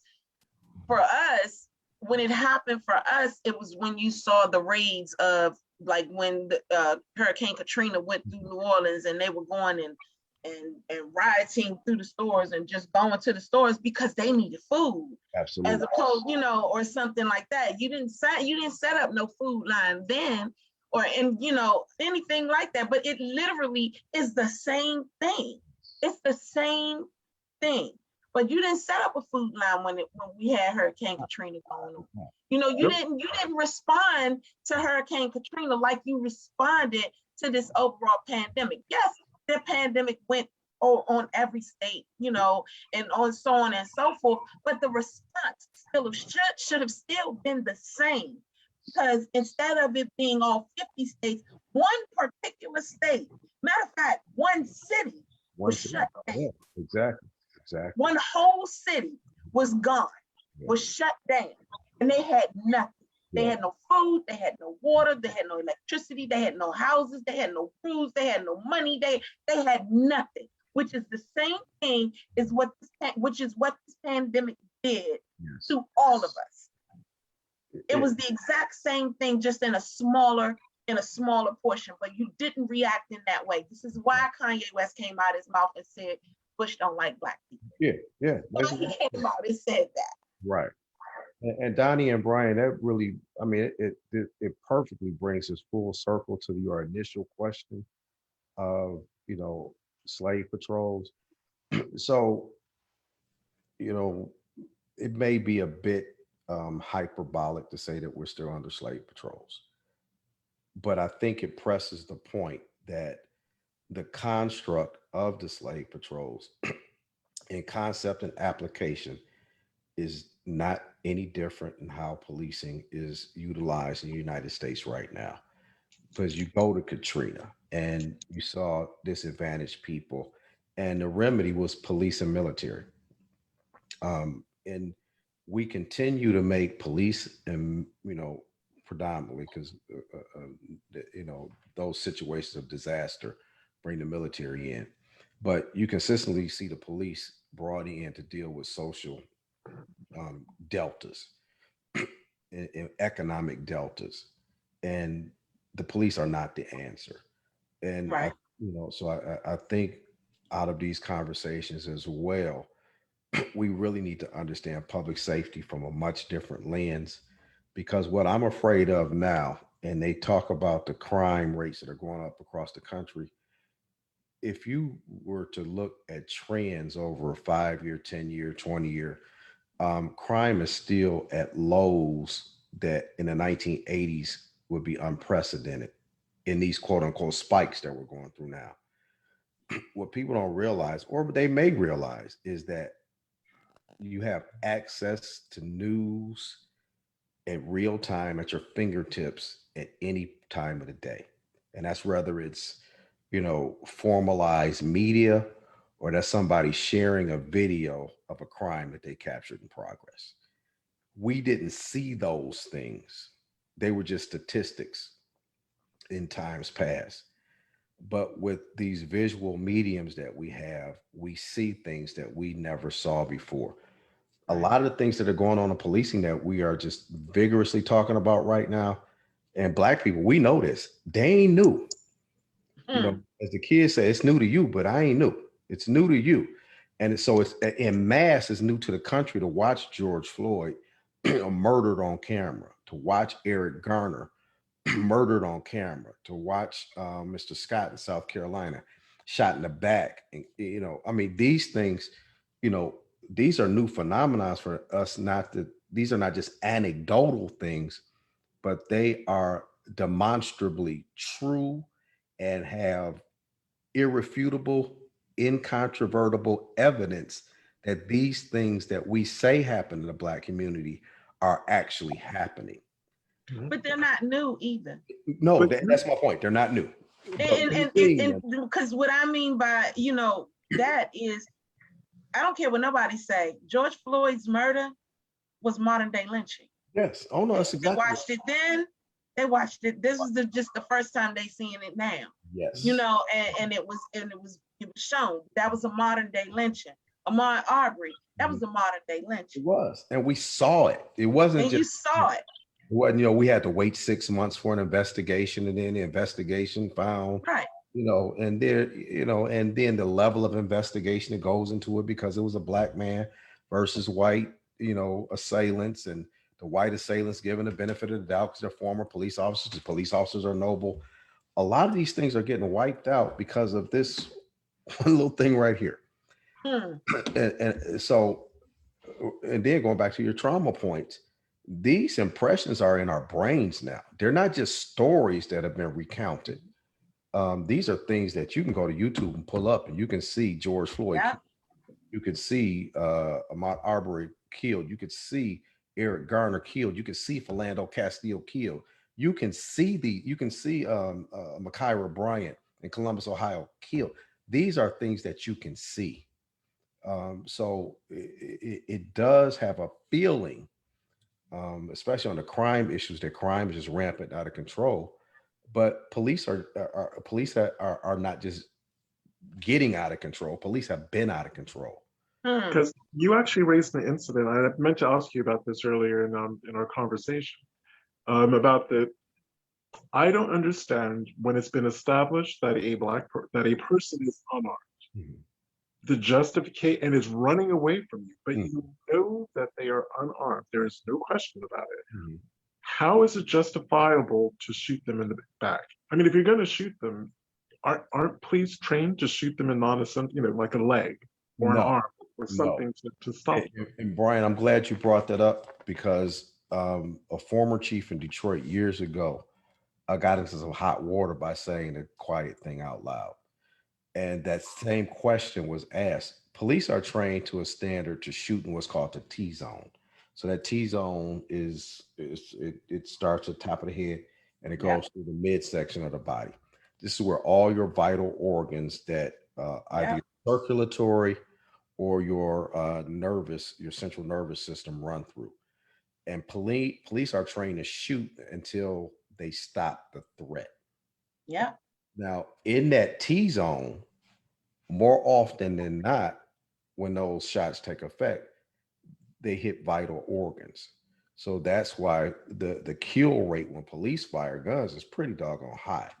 Speaker 1: for us, when it happened for us, it was when you saw the raids of like when the Hurricane Katrina went through New Orleans and they were going and rioting through the stores and just going to the stores because they needed food.
Speaker 3: Absolutely.
Speaker 1: As opposed, you know, or something like that. You didn't set up no food line then, or you know, anything like that. But it literally is the same thing. It's the same thing. But you didn't set up a food line when we had Hurricane Katrina going on. You know, you didn't respond to Hurricane Katrina like you responded to this overall pandemic. Yes, the pandemic went on every state, you know, and on so on and so forth. But the response still should have still been the same, because instead of it being all 50 states, one particular state, matter of fact, one city was shut down.
Speaker 3: Yeah, exactly.
Speaker 1: One whole city was gone, was shut down, and they had nothing. They had no food, they had no water, they had no electricity, they had no houses, they had no crews, they had no money, they had nothing, which is the same thing as what this pandemic did to all of us. It was the exact same thing, just in a smaller portion, but you didn't react in that way. This is why Kanye West came out his mouth and said Bush don't like Black people.
Speaker 3: Yeah.
Speaker 1: Why he came out and said that.
Speaker 3: Right. And Donnie and Brian, that really, I mean, it perfectly brings us full circle to your initial question of, you know, slave patrols. So, you know, it may be a bit hyperbolic to say that we're still under slave patrols, but I think it presses the point that the construct of the slave patrols in concept and application is not any different in how policing is utilized in the United States right now. Because you go to Katrina and you saw disadvantaged people, and the remedy was police and military. And we continue to make police and, you know, predominantly because, you know, those situations of disaster bring the military in. But you consistently see the police brought in to deal with social deltas and economic deltas, and the police are not the answer. And
Speaker 1: Right.
Speaker 3: you know, so I think out of these conversations as well, we really need to understand public safety from a much different lens, because what I'm afraid of now, and they talk about the crime rates that are going up across the country. If you were to look at trends over a 5-year, 10-year, 20-year, crime is still at lows that in the 1980s would be unprecedented in these quote unquote spikes that we're going through now. What people don't realize, or they may realize, is that you have access to news at real time at your fingertips at any time of the day. And that's whether it's, you know, formalized media, or that's somebody sharing a video of a crime that they captured in progress. We didn't see those things. They were just statistics in times past. But with these visual mediums that we have, we see things that we never saw before. A lot of the things that are going on in policing that we are just vigorously talking about right now, and Black people, we know this, they ain't new. You know, as the kids say, it's new to you, but I ain't new. It's new to you. And so it's in mass, it's new to the country to watch George Floyd murdered on camera, to watch Eric Garner murdered on camera, to watch Mr. Scott in South Carolina shot in the back. And, you know, I mean, these things, you know, these are new phenomena for us. These are not just anecdotal things, but they are demonstrably true and have irrefutable, incontrovertible evidence that these things that we say happen in the Black community are actually happening.
Speaker 1: But they're not new either.
Speaker 3: No, that's my point. They're not new.
Speaker 1: And because what I mean by, you know, that is, I don't care what nobody say, George Floyd's murder was modern day lynching.
Speaker 3: Yes. Oh no, that's exactly.
Speaker 1: They watched it then. They watched it. This is just the first time they seeing it now.
Speaker 3: Yes.
Speaker 1: You know, and it was shown that was a modern day lynching. Ahmaud Arbery, that was a modern day lynching.
Speaker 3: It was, and we saw it. It wasn't
Speaker 1: and
Speaker 3: just.
Speaker 1: You saw it.
Speaker 3: Well, you know, we had to wait 6 months for an investigation, and then the investigation found,
Speaker 1: Right.
Speaker 3: you know, and there, you know, and then the level of investigation that goes into it because it was a black man versus white, you know, assailants, and the white assailants given the benefit of the doubt because they're former police officers. The police officers are noble. A lot of these things are getting wiped out because of this one little thing right here.
Speaker 1: Hmm.
Speaker 3: And so, and then going back to your trauma points, these impressions are in our brains now. They're not just stories that have been recounted. These are things that you can go to YouTube and pull up, and you can see George Floyd.
Speaker 1: Yeah.
Speaker 3: You could see Ahmaud Arbery killed. You could see Eric Garner killed. You could see Philando Castile killed. You can see Makaira Bryant in Columbus, Ohio killed. These are things that you can see. So it does have a feeling, especially on the crime issues, that crime is just rampant out of control. But police are not just getting out of control. Police have been out of control.
Speaker 1: Hmm.
Speaker 2: Because you actually raised an incident. I meant to ask you about this earlier in our conversation about the. I don't understand when it's been established that that a person is unarmed.
Speaker 3: Mhm.
Speaker 2: The justification and is running away from you, but
Speaker 3: Mhm.
Speaker 2: you know that they are unarmed. There is no question about it.
Speaker 3: Mhm.
Speaker 2: How is it justifiable to shoot them in the back? I mean, if you're going to shoot them, aren't police trained to shoot them in non-essential, like a leg or an
Speaker 3: No,
Speaker 2: arm or
Speaker 3: no.
Speaker 2: something to stop them?
Speaker 3: And Brian, I'm glad you brought that up because a former chief in Detroit years ago, I got into some hot water by saying the quiet thing out loud. And that same question was asked. Police are trained to a standard to shoot in what's called the T zone. So that T zone it starts at the top of the head and it
Speaker 1: Yeah.
Speaker 3: goes through the midsection of the body. This is where all your vital organs that either
Speaker 1: Yeah.
Speaker 3: your circulatory or your your central nervous system run through. And police are trained to shoot until they stop the threat.
Speaker 1: Yeah.
Speaker 3: Now, in that T zone, more often than not, when those shots take effect, they hit vital organs. So that's why the kill rate when police fire guns is pretty doggone high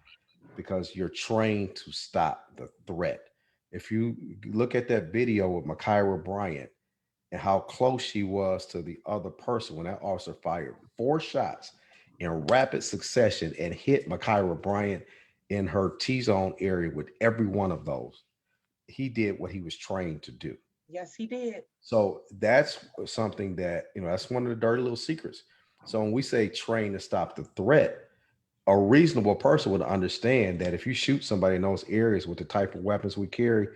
Speaker 3: because you're trained to stop the threat. If you look at that video of Makaira Bryant and how close she was to the other person when that officer fired 4 shots in rapid succession and hit Makaira Bryant in her T-zone area with every one of those, he did what he was trained to do.
Speaker 1: Yes, he did.
Speaker 3: So that's something that, that's one of the dirty little secrets. So when we say train to stop the threat, a reasonable person would understand that if you shoot somebody in those areas with the type of weapons we carry,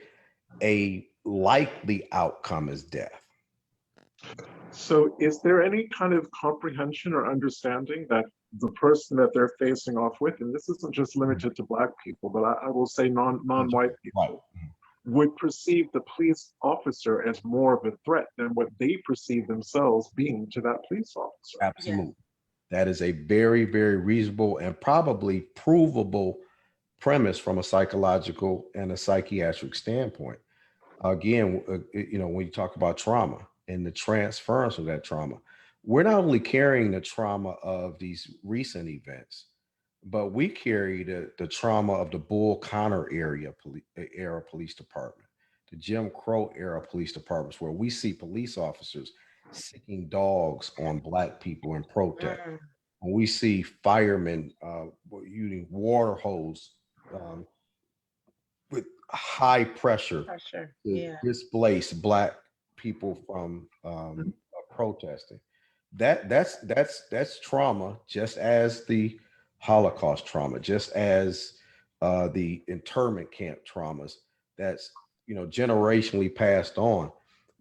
Speaker 3: a likely outcome is death.
Speaker 2: So, is there any kind of comprehension or understanding that the person that they're facing off with, and this isn't just limited to Black people, but I will say non-white
Speaker 3: Right.
Speaker 2: people, would perceive the police officer as more of a threat than what they perceive themselves being to that police officer?
Speaker 3: Absolutely. That is a very, very reasonable and probably provable premise from a psychological and a psychiatric standpoint. Again, when you talk about trauma and the transference of that trauma, we're not only carrying the trauma of these recent events, but we carry the trauma of the Bull Connor era police department, the Jim Crow era police departments, where we see police officers sicking dogs on Black people in protest.
Speaker 1: Mm.
Speaker 3: When we see firemen using water hose with high pressure
Speaker 1: Pressure.
Speaker 3: to
Speaker 1: Yeah.
Speaker 3: displace Black people from protesting. That's trauma, just as the Holocaust trauma, just as the internment camp traumas. That's generationally passed on.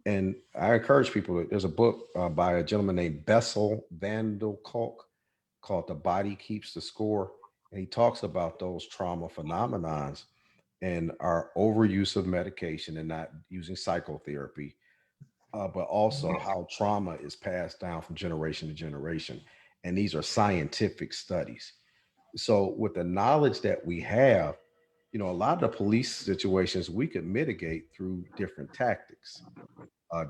Speaker 3: And I encourage people. There's a book by a gentleman named Bessel van der Kolk called "The Body Keeps the Score," and he talks about those trauma phenomenons and our overuse of medication and not using psychotherapy, but also how trauma is passed down from generation to generation. And these are scientific studies. So, with the knowledge that we have, a lot of the police situations we could mitigate through different tactics,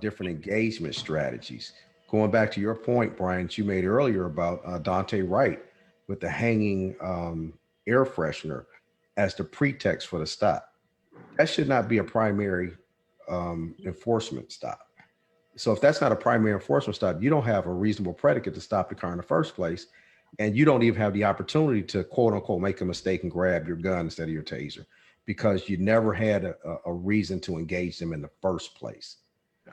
Speaker 3: different engagement strategies, going back to your point, Brian, that you made earlier about Dante Wright with the hanging air freshener as the pretext for the stop. That should not be a primary enforcement stop. So if that's not a primary enforcement stop, you don't have a reasonable predicate to stop the car in the first place. And you don't even have the opportunity to quote unquote make a mistake and grab your gun instead of your taser because you never had a reason to engage them in the first place.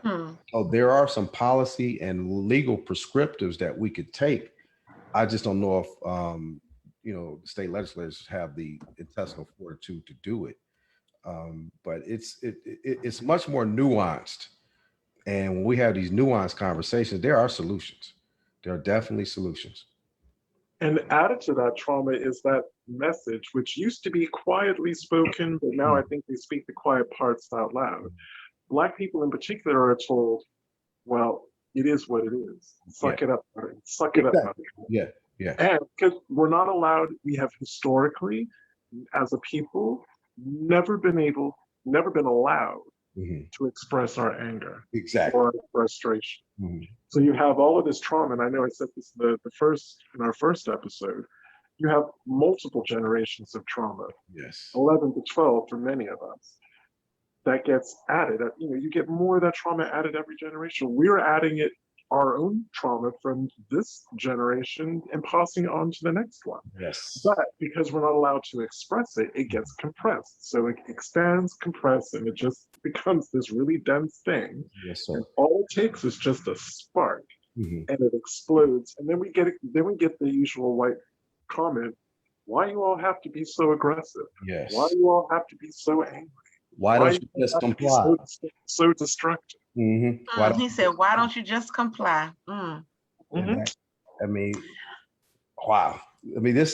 Speaker 3: So there are some policy and legal prescriptives that we could take. I just don't know if state legislators have the intestinal fortitude to do it. But it's much more nuanced. And when we have these nuanced conversations, there are solutions. There are definitely solutions.
Speaker 2: And added to that trauma is that message, which used to be quietly spoken, but now I think they speak the quiet parts out loud. Black people in particular are told, well, it is what it is. Suck it up, brother. Suck it up, brother.
Speaker 3: Yeah.
Speaker 2: And because we're not allowed, we have historically, as a people, never been allowed to express our anger or our frustration. So you have all of this trauma, and I know I said this in our first episode, you have multiple generations of trauma.
Speaker 3: Yes.
Speaker 2: 11 to 12 for many of us. That gets added. You get more of that trauma added every generation. We're adding it, our own trauma from this generation and passing it on to the next one.
Speaker 3: Yes.
Speaker 2: But because we're not allowed to express it, it gets compressed. So it expands, compressed, and it just becomes this really dense thing.
Speaker 3: Yes, sir.
Speaker 2: And all it takes is just a spark, and it explodes. And then we get the usual white comment: why you all have to be so aggressive?
Speaker 3: Yes.
Speaker 2: Why you all have to be so angry?
Speaker 3: Why don't you just comply?
Speaker 2: So destructive.
Speaker 1: He said, why don't you just comply?
Speaker 3: I mean, wow. I mean,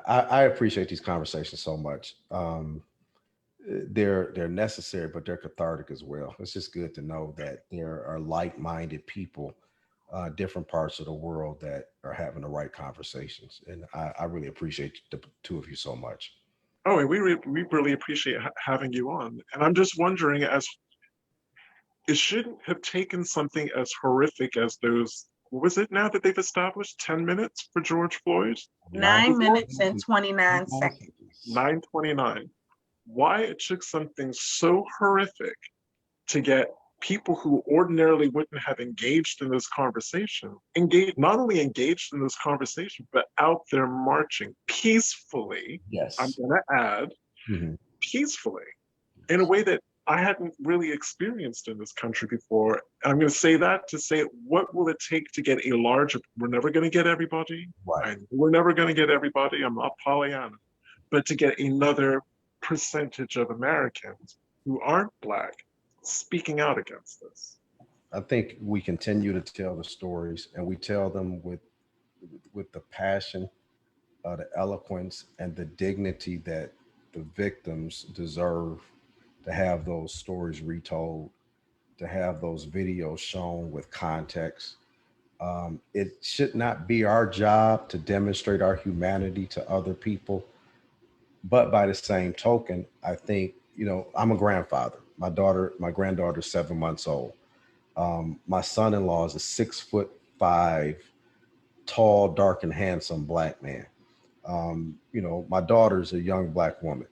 Speaker 3: I appreciate these conversations so much. They're necessary, but they're cathartic as well. It's just good to know that there are like-minded people, different parts of the world that are having the right conversations. And I really appreciate the two of you so much.
Speaker 2: Oh, and we really appreciate having you on. And I'm just wondering, it shouldn't have taken something as horrific as those, what was it now that they've established, 10 minutes for George Floyd?
Speaker 1: 9 minutes and 29 seconds.
Speaker 2: 9:29. Why it took something so horrific to get people who ordinarily wouldn't have engaged in this conversation, not only engaged in this conversation, but out there marching peacefully.
Speaker 3: Yes.
Speaker 2: I'm going to add, peacefully, in a way that I hadn't really experienced in this country before. And I'm going to say that to say, what will it take to get we're never going to get everybody.
Speaker 3: Right.
Speaker 2: We're never going to get everybody. I'm not Pollyanna. But to get another percentage of Americans who aren't Black speaking out against this.
Speaker 3: I think we continue to tell the stories, and we tell them with the passion, the eloquence, and the dignity that the victims deserve, to have those stories retold, to have those videos shown with context. It should not be our job to demonstrate our humanity to other people. But by the same token, I think, I'm a grandfather. My granddaughter's 7 months old. My son-in-law is a 6'5", tall, dark, and handsome Black man. My daughter's a young Black woman.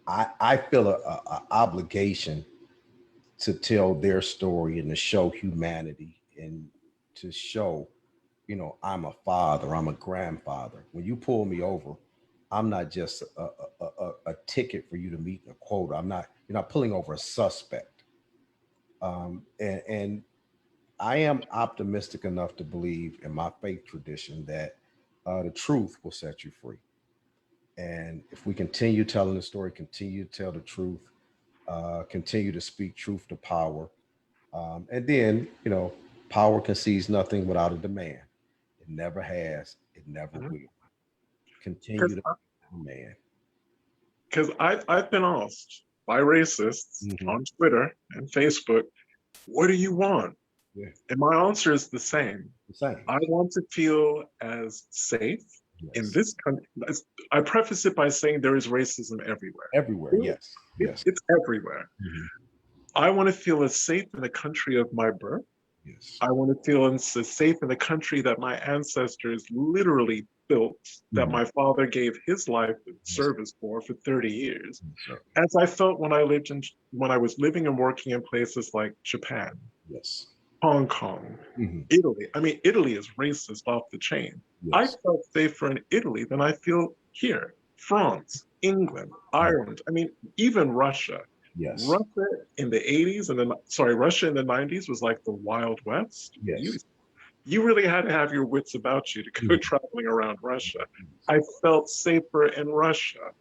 Speaker 3: I feel a obligation to tell their story and to show humanity and to show, I'm a father, I'm a grandfather. When you pull me over, I'm not just a ticket for you to meet a quota. You're not pulling over a suspect. And I am optimistic enough to believe in my faith tradition that the truth will set you free. And if we continue telling the story, continue to tell the truth, continue to speak truth to power, and then, power concedes nothing without a demand. It never has. It never will. Continue to demand.
Speaker 2: Because I've been asked by racists on Twitter and Facebook, what do you want?
Speaker 3: Yeah.
Speaker 2: And my answer is the same. I want to feel as safe in this country. I preface it by saying there is racism everywhere.
Speaker 3: Everywhere, yes.
Speaker 2: It's everywhere. I want to feel as safe in the country of my birth.
Speaker 3: Yes.
Speaker 2: I want to feel as safe in the country that my ancestors literally built, that my father gave his life in service for 30 years.
Speaker 3: Sure.
Speaker 2: As I felt when I was living and working in places like Japan,
Speaker 3: Yes.
Speaker 2: Hong Kong, Italy. I mean, Italy is racist off the chain. I
Speaker 3: Yes.
Speaker 2: felt safer in Italy than I feel here. France, England, Ireland. I mean, even Russia.
Speaker 3: Yes.
Speaker 2: Russia in the 80s and then, sorry, Russia in the 90s was like the Wild West.
Speaker 3: Yes.
Speaker 2: You really had to have your wits about you to go traveling around Russia. I felt safer in Russia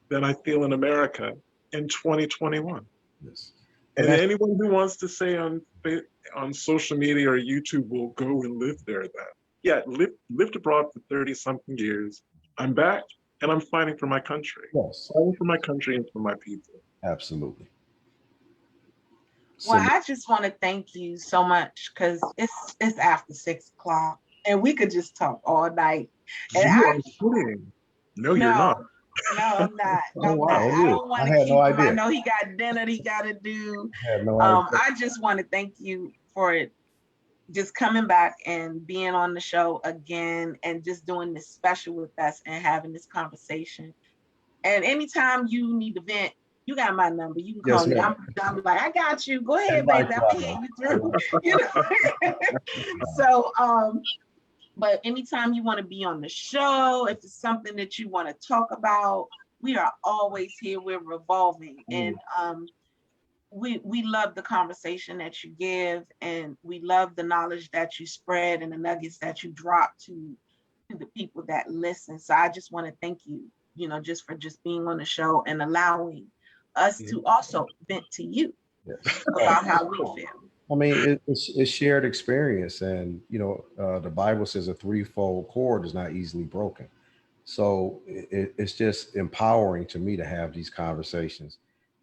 Speaker 2: than I feel in America in 2021.
Speaker 3: Yes.
Speaker 2: And anyone who wants to say on social media or YouTube will go and live there then. Yeah, lived abroad for 30 something years. I'm back and I'm fighting for my country.
Speaker 3: Yes.
Speaker 2: Fighting for my country and for my people.
Speaker 3: Absolutely.
Speaker 1: Well, I just want to thank you so much because it's after 6 o'clock and we could just talk all night. And
Speaker 2: You are kidding. No, you're not.
Speaker 1: No, I'm not.
Speaker 3: Oh, wow.
Speaker 1: I don't want to
Speaker 3: had
Speaker 1: keep
Speaker 3: no
Speaker 1: him. I
Speaker 3: idea.
Speaker 1: know he got dinner he got to do.
Speaker 3: I had no idea.
Speaker 1: I just want to thank you for just coming back and being on the show again and just doing this special with us and having this conversation. And anytime you need to vent, you got my number. You can call me. I'm like, I got you. Go ahead, baby. I'm gonna hit you through. You know? So, but anytime you want to be on the show, if it's something that you want to talk about, we are always here. We're revolving, and we love the conversation that you give, and we love the knowledge that you spread and the nuggets that you drop to the people that listen. So I just want to thank you, just for just being on the show and allowing us to also vent to you about how we feel.
Speaker 3: I mean, it's shared experience, and the Bible says a threefold cord is not easily broken. So it's just empowering to me to have these conversations,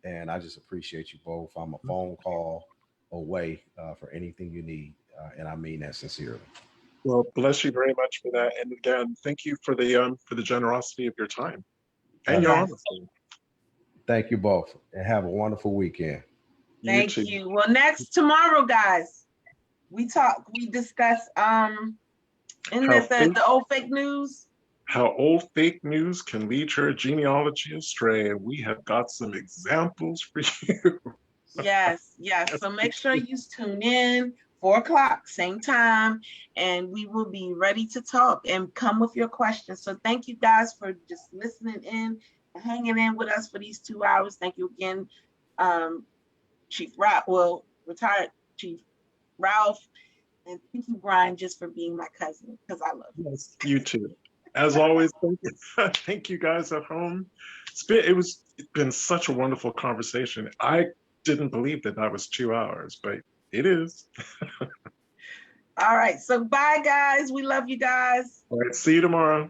Speaker 3: and I just appreciate you both. I'm a phone call away for anything you need, and I mean that sincerely.
Speaker 2: Well, bless you very much for that, and again, thank you for the generosity of your time and your honesty.
Speaker 3: Thank you both, and have a wonderful weekend.
Speaker 1: Thank you. Well, tomorrow, guys, we discuss the old fake news.
Speaker 2: How old fake news can lead your genealogy astray, and we have got some examples for you.
Speaker 1: Yes. So make sure you tune in 4 o'clock, same time, and we will be ready to talk and come with your questions. So thank you guys for just listening in and hanging in with us for these 2 hours. Thank you again, Chief Ralph, retired Chief Ralph, and thank you, Brian, just for being my cousin, because I love you.
Speaker 2: Yes, you too. As always, thank you. Thank you guys at home. It's been such a wonderful conversation. I didn't believe that was 2 hours, but it is.
Speaker 1: All right. So bye, guys. We love you guys.
Speaker 2: All right. See you tomorrow.